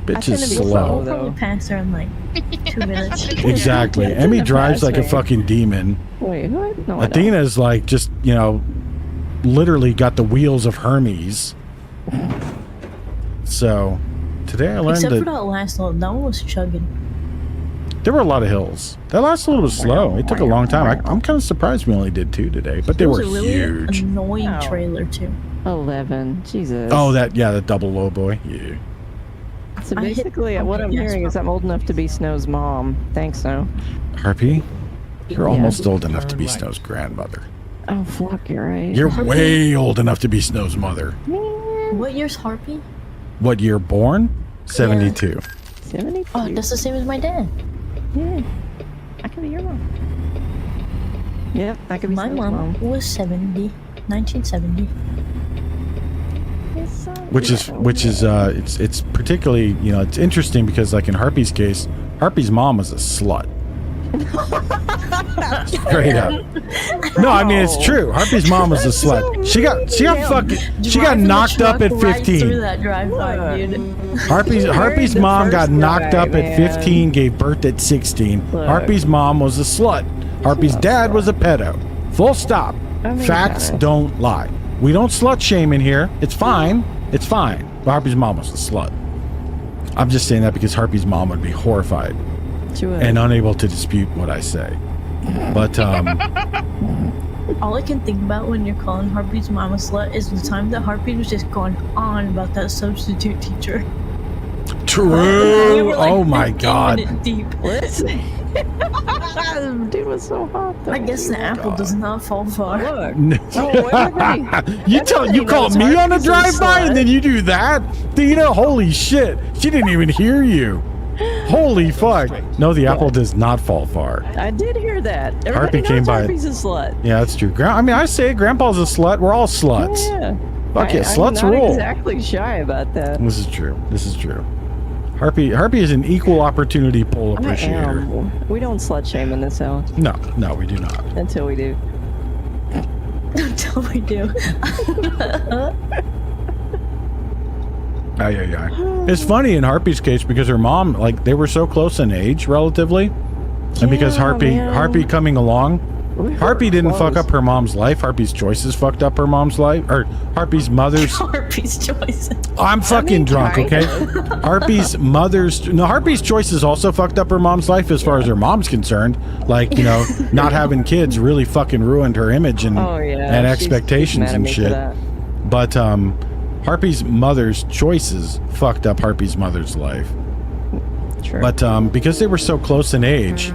bitch tend is to be slow. We'll probably pass her in like 2 minutes. Exactly. Yeah, Emmy it's drives like a fascinating. fucking demon. Wait, what? No, I don't. Athena's like just, you know, literally got the wheels of Hermes. So today I learned Except for that that last one, that one was chugging. there were a lot of hills. That last little was slow. It took a long time. I'm kind of surprised we only did 2 today, but they It were was a really huge. annoying Wow. trailer too. 11. Jesus. Oh, the double low boy. Yeah. So I hit- basically, what I'm yes, hearing is I'm old enough to be Snow's mom. Thanks, Snow. Harpy, you're Yeah. almost old enough to be Turn right. Snow's grandmother. Oh, fuck, you're right. You're way old enough to be Snow's mother. What year's Harpy? What year born? 72. 72. Oh, that's the same as my dad. Yeah. I could be your mom. Yep, I could be My Snow's mom was 70, 1970. Yes, Which is it's particularly, you know, it's interesting because like in Harpy's case, Harpy's mom was a slut. Straight up. No, I mean it's true. Harpy's mom was a slut. She got Driving the knocked up truck at right 15. through that drive-by, dude. Harpy's the mom got first knocked guy, up at man. 15, gave birth at 16. Look. Harpy's mom was a slut. Harpy's dad was a pedo. Full stop. I mean, Facts guys. don't lie. We don't slut shame in here. It's fine. It's fine. But Harpy's mom was a slut. I'm just saying that because Harpy's mom would be horrified and unable to dispute what I say. But All I can think about when you're calling Harpy's mom a slut is the time that Harpy was just going on about that substitute teacher. You true. were, like, Oh my digging god. it deep. Listen. Dude was so hot, though. I guess the apple does not fall far. Look. you Everybody called knows me on a Harpy's a drive-by and slut. then you do that? Dina, holy shit. She didn't even hear you. Holy fuck. No, the apple does not fall far. I did hear that. Harpy Everybody came knows by- Harpy's a slut. Yeah, that's true. I mean, I say Grandpa's a slut. We're all sluts. Yeah. Fuck it, I'm sluts not rule. exactly shy about that. This is true. This is true. Harpy is an equal opportunity poll appreciator. We don't slut shame in this house No, we do not. until we do. Until we do. Yeah. It's funny in Harpy's case because her mom, like, they were so close in age, relatively, and because Yeah, man. Harpy coming along, We were Harpy didn't fuck close. up her mom's life. Harpy's choices fucked up her mom's life, or Harpy's mother's. Harpy's choice. I'm fucking drunk, kind okay? Harpy's choices also fucked up her mom's life as far as her mom's concerned. Like, you know, not having kids really fucking ruined her image and Oh, yeah. and she's expectations mad at and me for shit. that. But Harpy's mother's choices fucked up Harpy's mother's life. True. But because they were so close in age,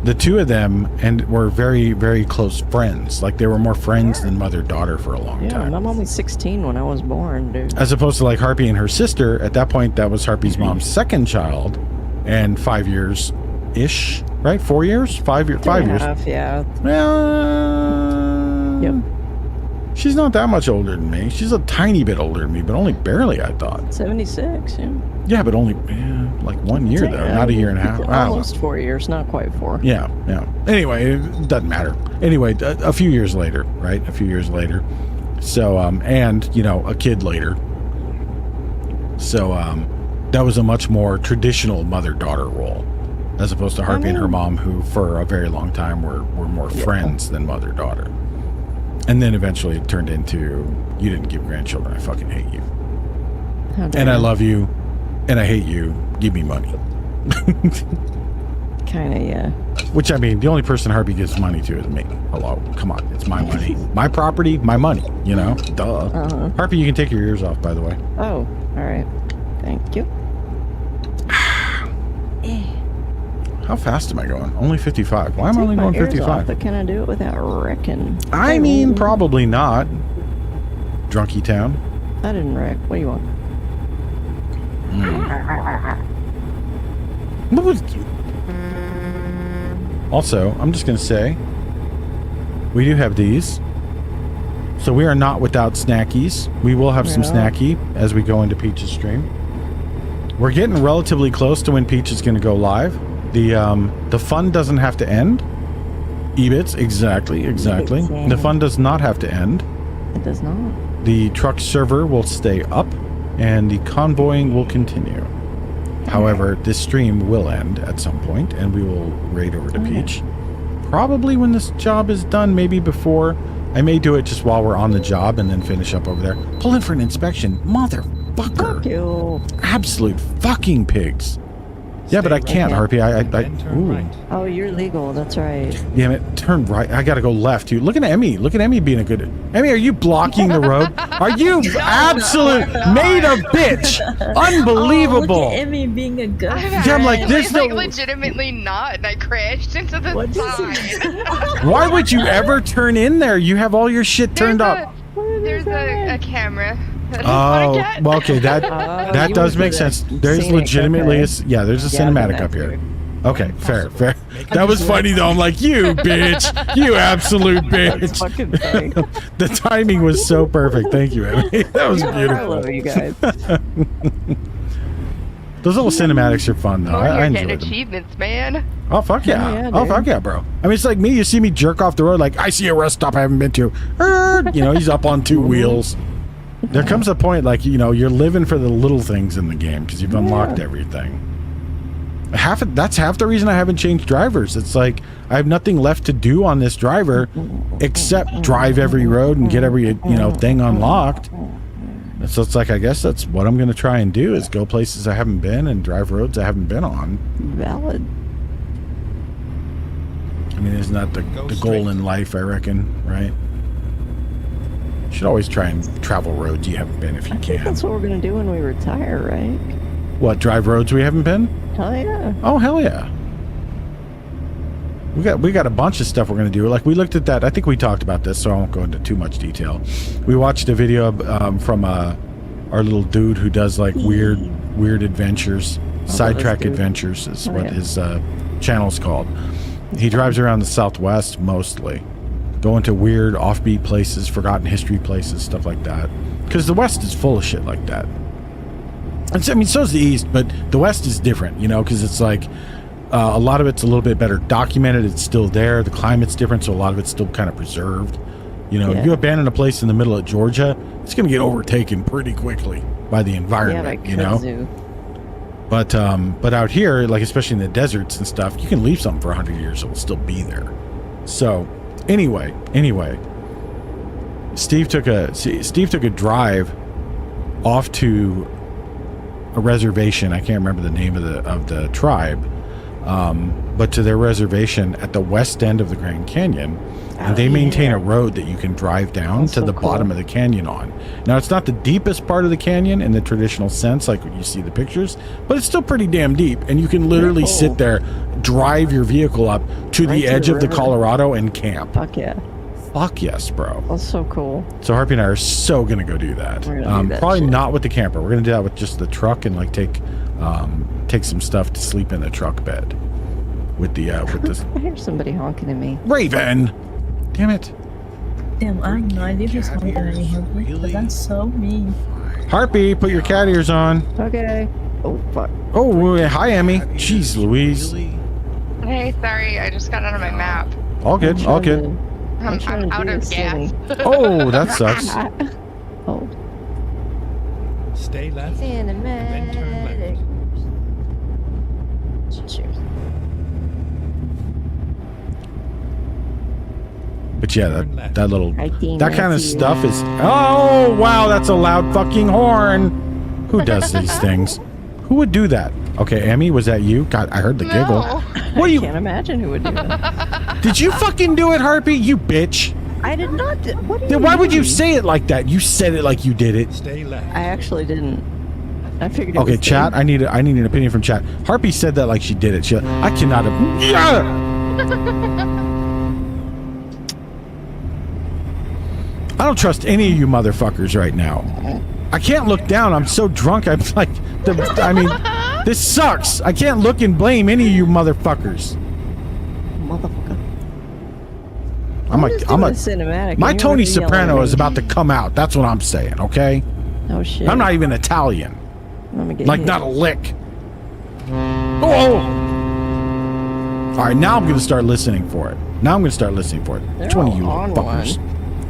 the two of them were very, very close friends. Like, they were more friends than mother-daughter for a long yeah, time. I'm only 16 when I was born, dude. As opposed to like Harpy and her sister. At that point, that was Harpy's mom's second child, and 5 years ish, right? 4 years, 5 years, 5 years. Half, yeah. Well, Yep. she's not that much older than me. She's a tiny bit older than me, but only barely, I thought. 76, yeah. Yeah, but only like 1 year though, not a year and a half. I don't know. Almost 4 years, not quite 4. Yeah. Anyway, it doesn't matter. Anyway, a few years later, right? A few years later. So, and, you know, a kid later. So, that was a much more traditional mother-daughter role, as opposed to Harpy and her mom, who for a very long time were more friends than mother-daughter. And then eventually it turned into, you didn't give grandchildren, I fucking hate you. How dare And I you. love you, and I hate you. Give me money. Kinda, yeah. Which, I mean, the only person Harpy gives money to is me. Hello, come on, it's my money. My property, my money, you know? Duh. Harpy, you can take your ears off, by the way. Oh, alright. Thank you. How fast am I going? Only 55. Why am I only going 55? But can I do it without wrecking? I mean, probably not. Drunky Town. I didn't wreck. What do you want? What was... Also, I'm just going to say, we do have these. So we are not without snackies. We will have some snacky as we go into Peach's stream. We're getting relatively close to when Peach is going to go live. The fun doesn't have to end. Ebits, exactly. The fun does not have to end. It does not. The truck server will stay up, and the convoying will continue. However, this stream will end at some point, and we will raid over to Peach. Probably when this job is done, maybe before. I may do it just while we're on the job and then finish up over there. Pull in for an inspection. Motherfucker. Fuck you. Absolute fucking pigs. Yeah, but I can't, Harpy. Ooh. Oh, you're legal. That's right. Damn it. Turn right. I gotta go left, too. Look at Emmy. Look at Emmy being a good... Emmy, are you blocking the road? Are you absolute made a bitch? Unbelievable. Oh, look at Emmy being a good Yeah, I'm like, this like legitimately not, and I crashed into the sign. Why would you ever turn in there? You have all your shit turned up. There's a camera. Oh, well, okay, that does make sense. There's legitimately there's a cinematic up here. Okay, fair. That was funny though. I'm like, you bitch, you absolute bitch. The timing was so perfect. Thank you, Emily. That was beautiful. I love you guys. Those little cinematics are fun though. I enjoy them. Achievements, man. Oh fuck yeah! Oh fuck yeah, bro. I mean, it's like me. You see me jerk off the road, like I see a rest stop I haven't been to. You know, he's up on 2 wheels. There comes a point, like, you know, you're living for the little things in the game because you've unlocked everything. That's half the reason I haven't changed drivers. It's like I have nothing left to do on this driver except drive every road and get every thing unlocked. So it's like I guess that's what I'm going to try and do is go places I haven't been and drive roads I haven't been on. Valid. I mean, isn't that the goal in life? I reckon, right? You should always try and travel roads you haven't been if you can. That's what we're gonna do when we retire, right? What, drive roads we haven't been? Hell yeah. Oh hell yeah. We got a bunch of stuff we're gonna do. Like we looked at that. I think we talked about this, so I won't go into too much detail. We watched a video from our little dude who does like weird adventures. Sidetrack Adventures is what his channel's called. He drives around the Southwest mostly. Going to weird offbeat places, forgotten history places, stuff like that. Because the West is full of shit like that. I mean, so is the East, but the West is different, you know, because it's like a lot of it's a little bit better documented. It's still there. The climate's different, so a lot of it's still kind of preserved. You know, you abandon a place in the middle of Georgia, it's going to get overtaken pretty quickly by the environment, you know? But out here, like especially in the deserts and stuff, you can leave something for 100 years, it will still be there. So... Anyway, Steve took a drive off to a reservation. I can't remember the name of the tribe, but to their reservation at the west end of the Grand Canyon, and they maintain a road that you can drive down to the bottom of the canyon on. Now, it's not the deepest part of the canyon in the traditional sense, like when you see the pictures, but it's still pretty damn deep, and you can literally sit there, drive your vehicle up to the edge of the Colorado and camp. Fuck yeah. Fuck yes, bro. That's so cool. So Harpy and I are so gonna go do that. We're gonna do that probably shit. not with the camper. We're gonna do that with just the truck and like take some stuff to sleep in the truck bed with the with this. I hear somebody honking at me. Raven. Damn it. Damn, I have no idea who's honking at me, Harpy, but that's so mean. Harpy, put your cat ears on. Okay. Oh fuck. Oh, hi, Emmy. Jeez, Louise. Hey, sorry, I just got out of my map. All good. All good. I'm out of gas. Oh, that sucks. Oh. Stay left, then turn left. Cheers. But yeah, that little Hiking, that kind of Nancy. stuff is. Oh wow, that's a loud fucking horn. Who does these things? Who would do that? Okay, Emmy, was that you? God, I heard the giggle. What do you? Can't imagine who would do that. Did you fucking do it, Harpy? You bitch. I did not. What do you Then why would you mean? say it like that? You said it like you did it. Stay left. I actually didn't. I figured. It Okay, was chat. them. I need an opinion from chat. Harpy said that like she did it. I cannot have. I don't trust any of you motherfuckers right now. I can't look down. I'm so drunk. I'm like, this sucks. I can't look and blame any of you motherfuckers. Motherfucker. I'm a cinematic. my and you Tony were yelling at Soprano me. is about to come out. That's what I'm saying. Okay. Oh shit. I'm not even Italian. Let me get Like hit. not a lick. Oh. All right, now I'm going to start listening for it. Which one of you little all on fuckers?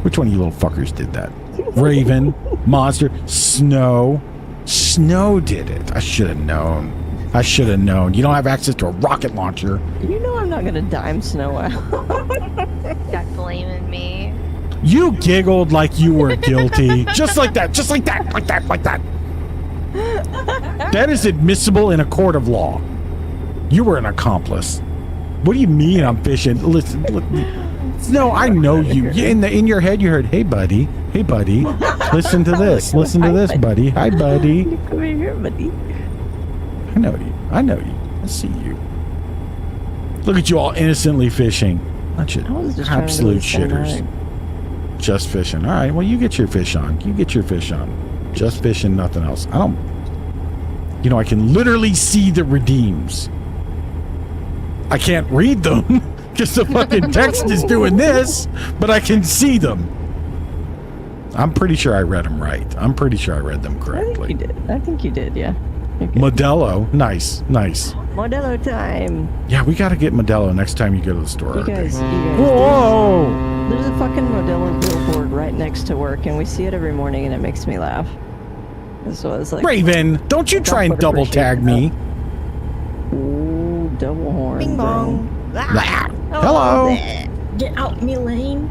Which one of you little fuckers did that? Raven, Monster, Snow. Snow did it. I should have known. You don't have access to a rocket launcher. You know I'm not gonna dime Snow out. Stop blaming me. You giggled like you were guilty. Just like that. Like that. That is admissible in a court of law. You were an accomplice. What do you mean I'm fishing? Listen. No, I know you. In your head, you heard, "Hey, buddy. Listen to this. Buddy. Hi, buddy. Come here, buddy. I know you. I see you. Look at you all innocently fishing. Bunch of I was just trying to absolute do the shitters. cinematic. Just fishing. All right. Well, you get your fish on. Just fishing, nothing else. I don't. I can literally see the redeems. I can't read them because the fucking text is doing this, but I can see them. I'm pretty sure I read them right. I'm pretty sure I read them correctly. I think you did, yeah. Okay. Modelo. Nice. Modelo time. Yeah, we got to get Modelo next time you go to the store. You guys. Whoa! There's a fucking Modelo billboard right next to work, and we see it every morning, and it makes me laugh. So I was like, Raven, don't you try and double tag me. Ooh, double horn. Bing bong. Hello. Get out me lane.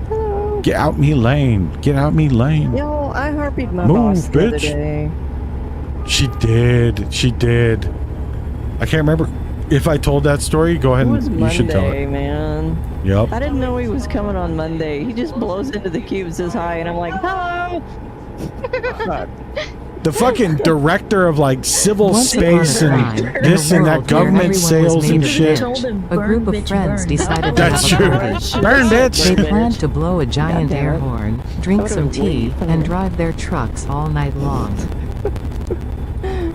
Hello. Get out me lane. Yo, I harpied my Move, boss the other bitch. day. She did. I can't remember if I told that story. Go ahead It was and you Monday, should tell it. man. Yep. I didn't know he was coming on Monday. He just blows into the cube, says hi, and I'm like, hello. The fucking director of like civil Once upon a space time, and in this a and world that where government everyone was sales made and of shit. Told him, A burn, group of bitch, friends burn. decided to That's have a true. party. Burn, They bitch. planned to blow a giant Goddamn air it. horn, drink some tea, and drive their trucks all night long.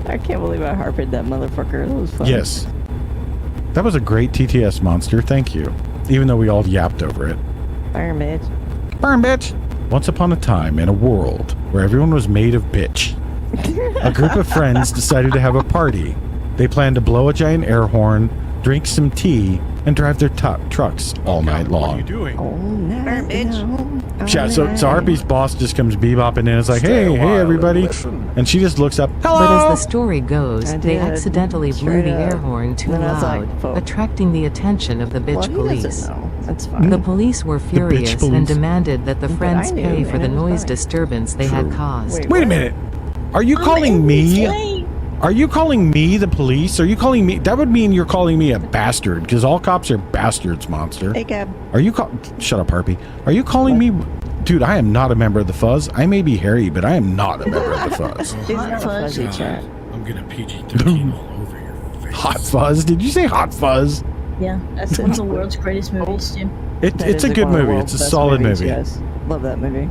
I can't believe I harped that motherfucker. That was fun. Yes. That was a great TTS monster. Thank you. Even though we all yapped over it. Burn, bitch. Burn, bitch. Once upon a time, in a world where everyone was made of bitch, a group of friends decided to have a party. They planned to blow a giant air horn, drink some tea, and drive their trucks all night long. What are you doing? Oh, night, bitch. Yeah, so Harpy's boss just comes bebopping in and is like, hey, everybody. And she just looks up, hello! But as the story goes, I they did. accidentally blew Straight the air up. horn too Then I was loud, like, fuck. attracting the attention of the bitch Well, he police. doesn't know. That's fine. The police were furious police. and demanded that the But friends I knew, pay for and the it was noise fine. disturbance they had caused. Wait a minute. Are you calling me? Are you calling me the police? Are you calling me? That would mean you're calling me a bastard because all cops are bastards, monster. Hey, Gab. Are you shut up, Harpy. Are you calling me? Dude, I am not a member of the Fuzz. I may be hairy, but I am not a member of the Fuzz. He's not a fuzzy chat. I'm gonna PG-13 all over your face. Hot Fuzz? Did you say Hot Fuzz? Yeah, that's one of the world's greatest movies, too. That It's is a good one of the movie. world's It's a best solid movies, movie. Yes. Love that movie.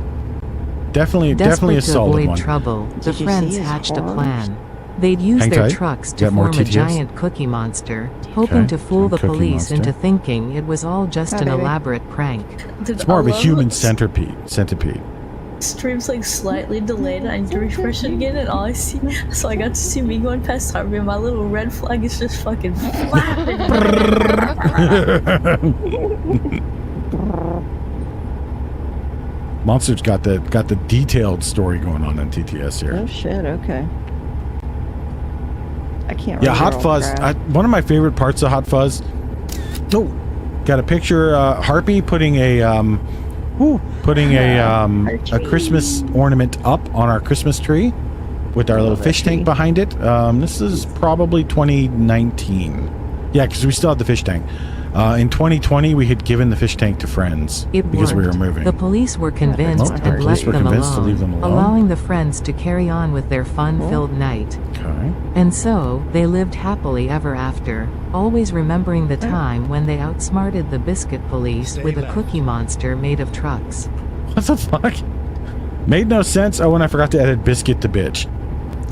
Definitely a Desperate to solid avoid one. trouble, the Did you friends see his hatched a horns? plan. They'd use Hang their tight. trucks to Got more form a TTS? giant cookie monster, hoping Okay, to fool the Cookie police Monster. into thinking it was all just Hi, an baby. elaborate prank. It's more of a human centipede. Stream's like slightly delayed. I need to refresh it again, and all I see, so I got to see me going past Harvey, and my little red flag is just fucking flapping. Monster's got the detailed story going on in TTS here. Oh, shit. Okay. I can't Yeah, remember Hot all Fuzz. crap. One of my favorite parts of Hot Fuzz. Oh, got a picture. Harpy putting a Christmas ornament up on our Christmas tree. with our little fish tank behind it. This is probably 2019. Yeah, because we still had the fish tank. In 2020, we had given the fish tank to friends because we were moving. The police were convinced and left them alone, allowing the friends to carry on with their fun-filled night. Okay. And so, they lived happily ever after, always remembering the time when they outsmarted the biscuit police with a cookie monster made of trucks. What the fuck? Made no sense. Oh, and I forgot to edit biscuit to bitch.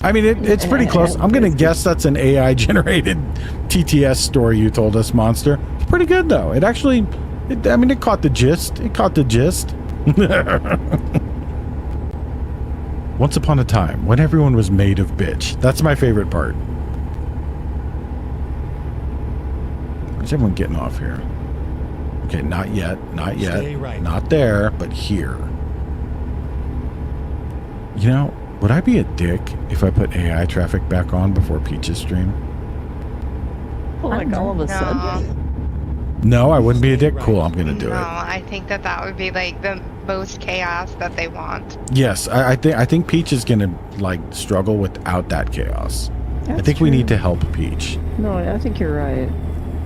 I mean, it's pretty close. I'm going to guess that's an AI-generated TTS story you told us, Monster. It's pretty good, though. It actually, it caught the gist. It caught the gist. Once upon a time, when everyone was made of bitch. That's my favorite part. Where's everyone getting off here? Okay, not yet. Not yet. Stay right. Not there, but here. You know, would I be a dick if I put AI traffic back on before Peach's stream? Like all of a sudden. No, I wouldn't be a dick. Cool, I'm gonna do No, it. I think that would be like the most chaos that they want. Yes, I think Peach is gonna like struggle without that chaos. I think we need to help Peach, No, I think you're right.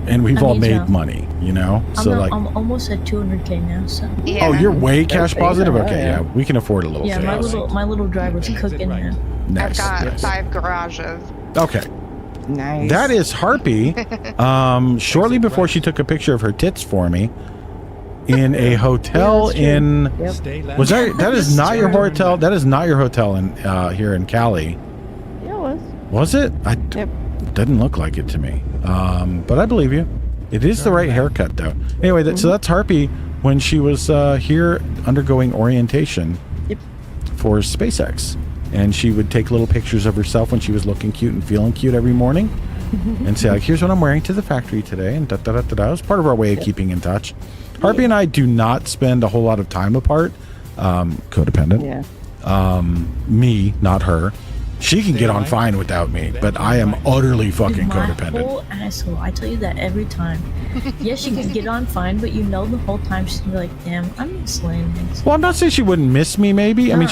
and we've all made so. money, you know. I'm almost at 200K now, so. Yeah. Oh, you're way cash Okay, positive. yeah, Okay, yeah. yeah, we can afford a little Yeah, chaos. my little driver's cooking right. now. Nice. I've got nice. 5 garages. Okay. Nice. That is Harpy. Shortly before she took a picture of her tits for me in a hotel in. Yep. Stay left. Was that is not your hotel? That is not your hotel in here in Cali. Yeah, it was. Was it? Yep. Doesn't look like it to me. But I believe you. It is the right haircut though. Anyway, so that's Harpy when she was here undergoing orientation for SpaceX. And she would take little pictures of herself when she was looking cute and feeling cute every morning and say, like, here's what I'm wearing to the factory today. And da-da-da-da-da. It was part of our way of keeping in touch. Harpy and I do not spend a whole lot of time apart. Codependent. Yeah. Me, not her. She can get on fine without me, but I am utterly fucking My codependent. whole asshole. I tell you that every time. Yes, she could get on fine, but you know the whole time she's gonna be like, damn, I'm not slaying this. Well, I'm not saying she wouldn't miss me, maybe. I mean, I'm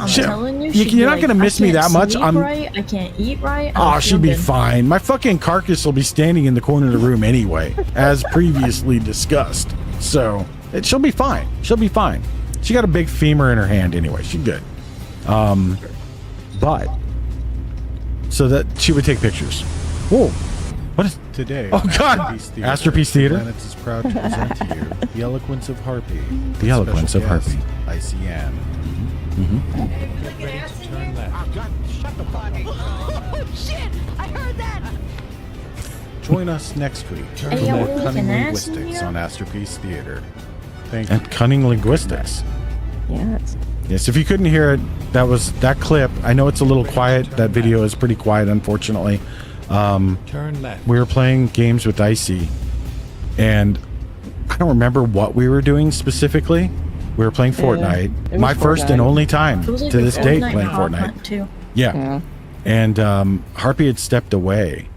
she- telling you, you're not gonna miss me that much. I'm right. I can't eat right. Oh, she'd be fine. My fucking carcass will be standing in the corner of the room anyway, as previously discussed. So she'll be fine. She'll be fine. She got a big femur in her hand anyway. She's good. But so that she would take pictures. Whoa. What is Today, Oh God! Masterpiece Theater. Planet is proud to present to you the eloquence of Harpy. The eloquence of Special Harpy. guest, ICN. Get ready to turn left. Oh shit! I heard that! Join us next week for Hey, more we cunning can ask linguistics you. on Masterpiece Theater. Thank you. And cunning linguistics. Yes. Yes, if you couldn't hear it, that was that clip. I know it's a little quiet. That video is pretty quiet, unfortunately. Turn left. We were playing games with Icy, and I don't remember what we were doing specifically. We were playing Fortnite. it was My first and Fortnite. only time It was like to a this date Fortnite playing pop Fortnite. hunt, too. Yeah. Yeah. And Harpy had stepped away.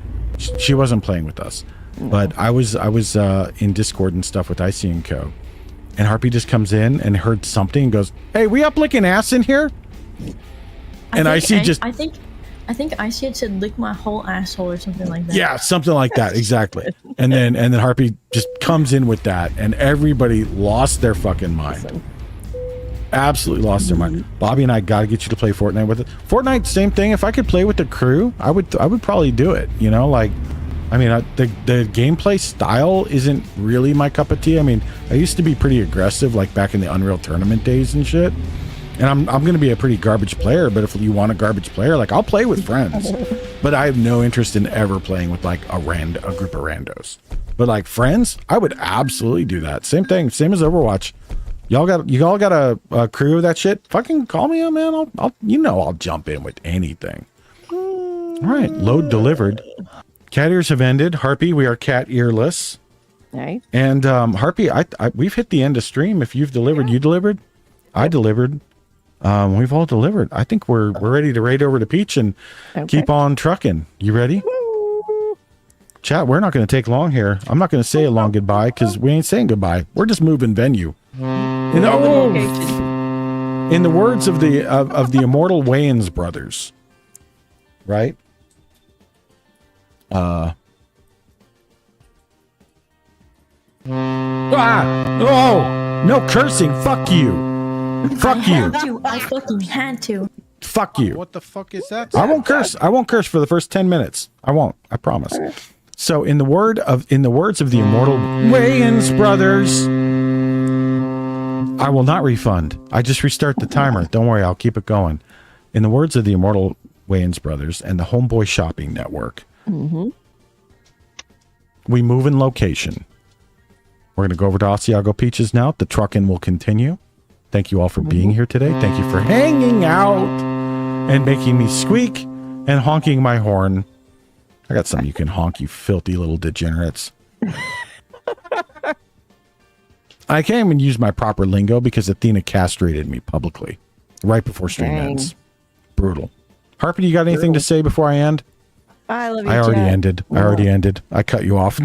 She wasn't playing with us, but I was in Discord and stuff with Icy and Co. And Harpy just comes in and heard something and goes, "Hey, we up licking ass in here?" And Icy just I think Icy had said lick my whole asshole or something like that. yeah, something like that, exactly. And then Harpy just comes in with that, and everybody lost their fucking mind. Absolutely lost their mind. Bobby and I got to get you to play Fortnite with it. Fortnite, same thing. If I could play with the crew, I would probably do it. You know, like, I mean, the gameplay style isn't really my cup of tea. I mean, I used to be pretty aggressive, like back in the Unreal Tournament days and shit. And I'm going to be a pretty garbage player, but if you want a garbage player, like, I'll play with friends. But I have no interest in ever playing with like a group of randos. But like friends, I would absolutely do that. Same thing, same as Overwatch. You all got a crew of that shit? Fucking call me up, man. I'll jump in with anything. All right, load delivered. Cat ears have ended. Harpy, we are cat earless. Right. And Harpy, we've hit the end of stream. If you've delivered, you delivered. I delivered. We've all delivered. I think we're ready to raid over to Peach and keep on trucking. You ready? Chat, we're not going to take long here. I'm not going to say a long goodbye because we ain't saying goodbye. We're just moving venue. In the words of the immortal Wayans brothers, right? Oh, no cursing. Fuck you. Fuck you. I fucking had to. Fuck you. What the fuck is that? I won't curse. I won't curse for the first 10 minutes. I won't. I promise. So in the words of the immortal Wayans brothers, I will not refund. I just restart the timer. Don't worry, I'll keep it going. In the words of the immortal Wayans brothers and the Homeboy Shopping Network, we move in location. We're going to go over to Asiago Peaches now. The trucking will continue. Thank you all for being here today. Thank you for hanging out and making me squeak and honking my horn. I got something you can honk, you filthy little degenerates. I can't even use my proper lingo because Athena castrated me publicly right before stream ends. Brutal. Harpy, you got anything to say before I end? I love you, I already Chad. ended. I already ended. I cut you off.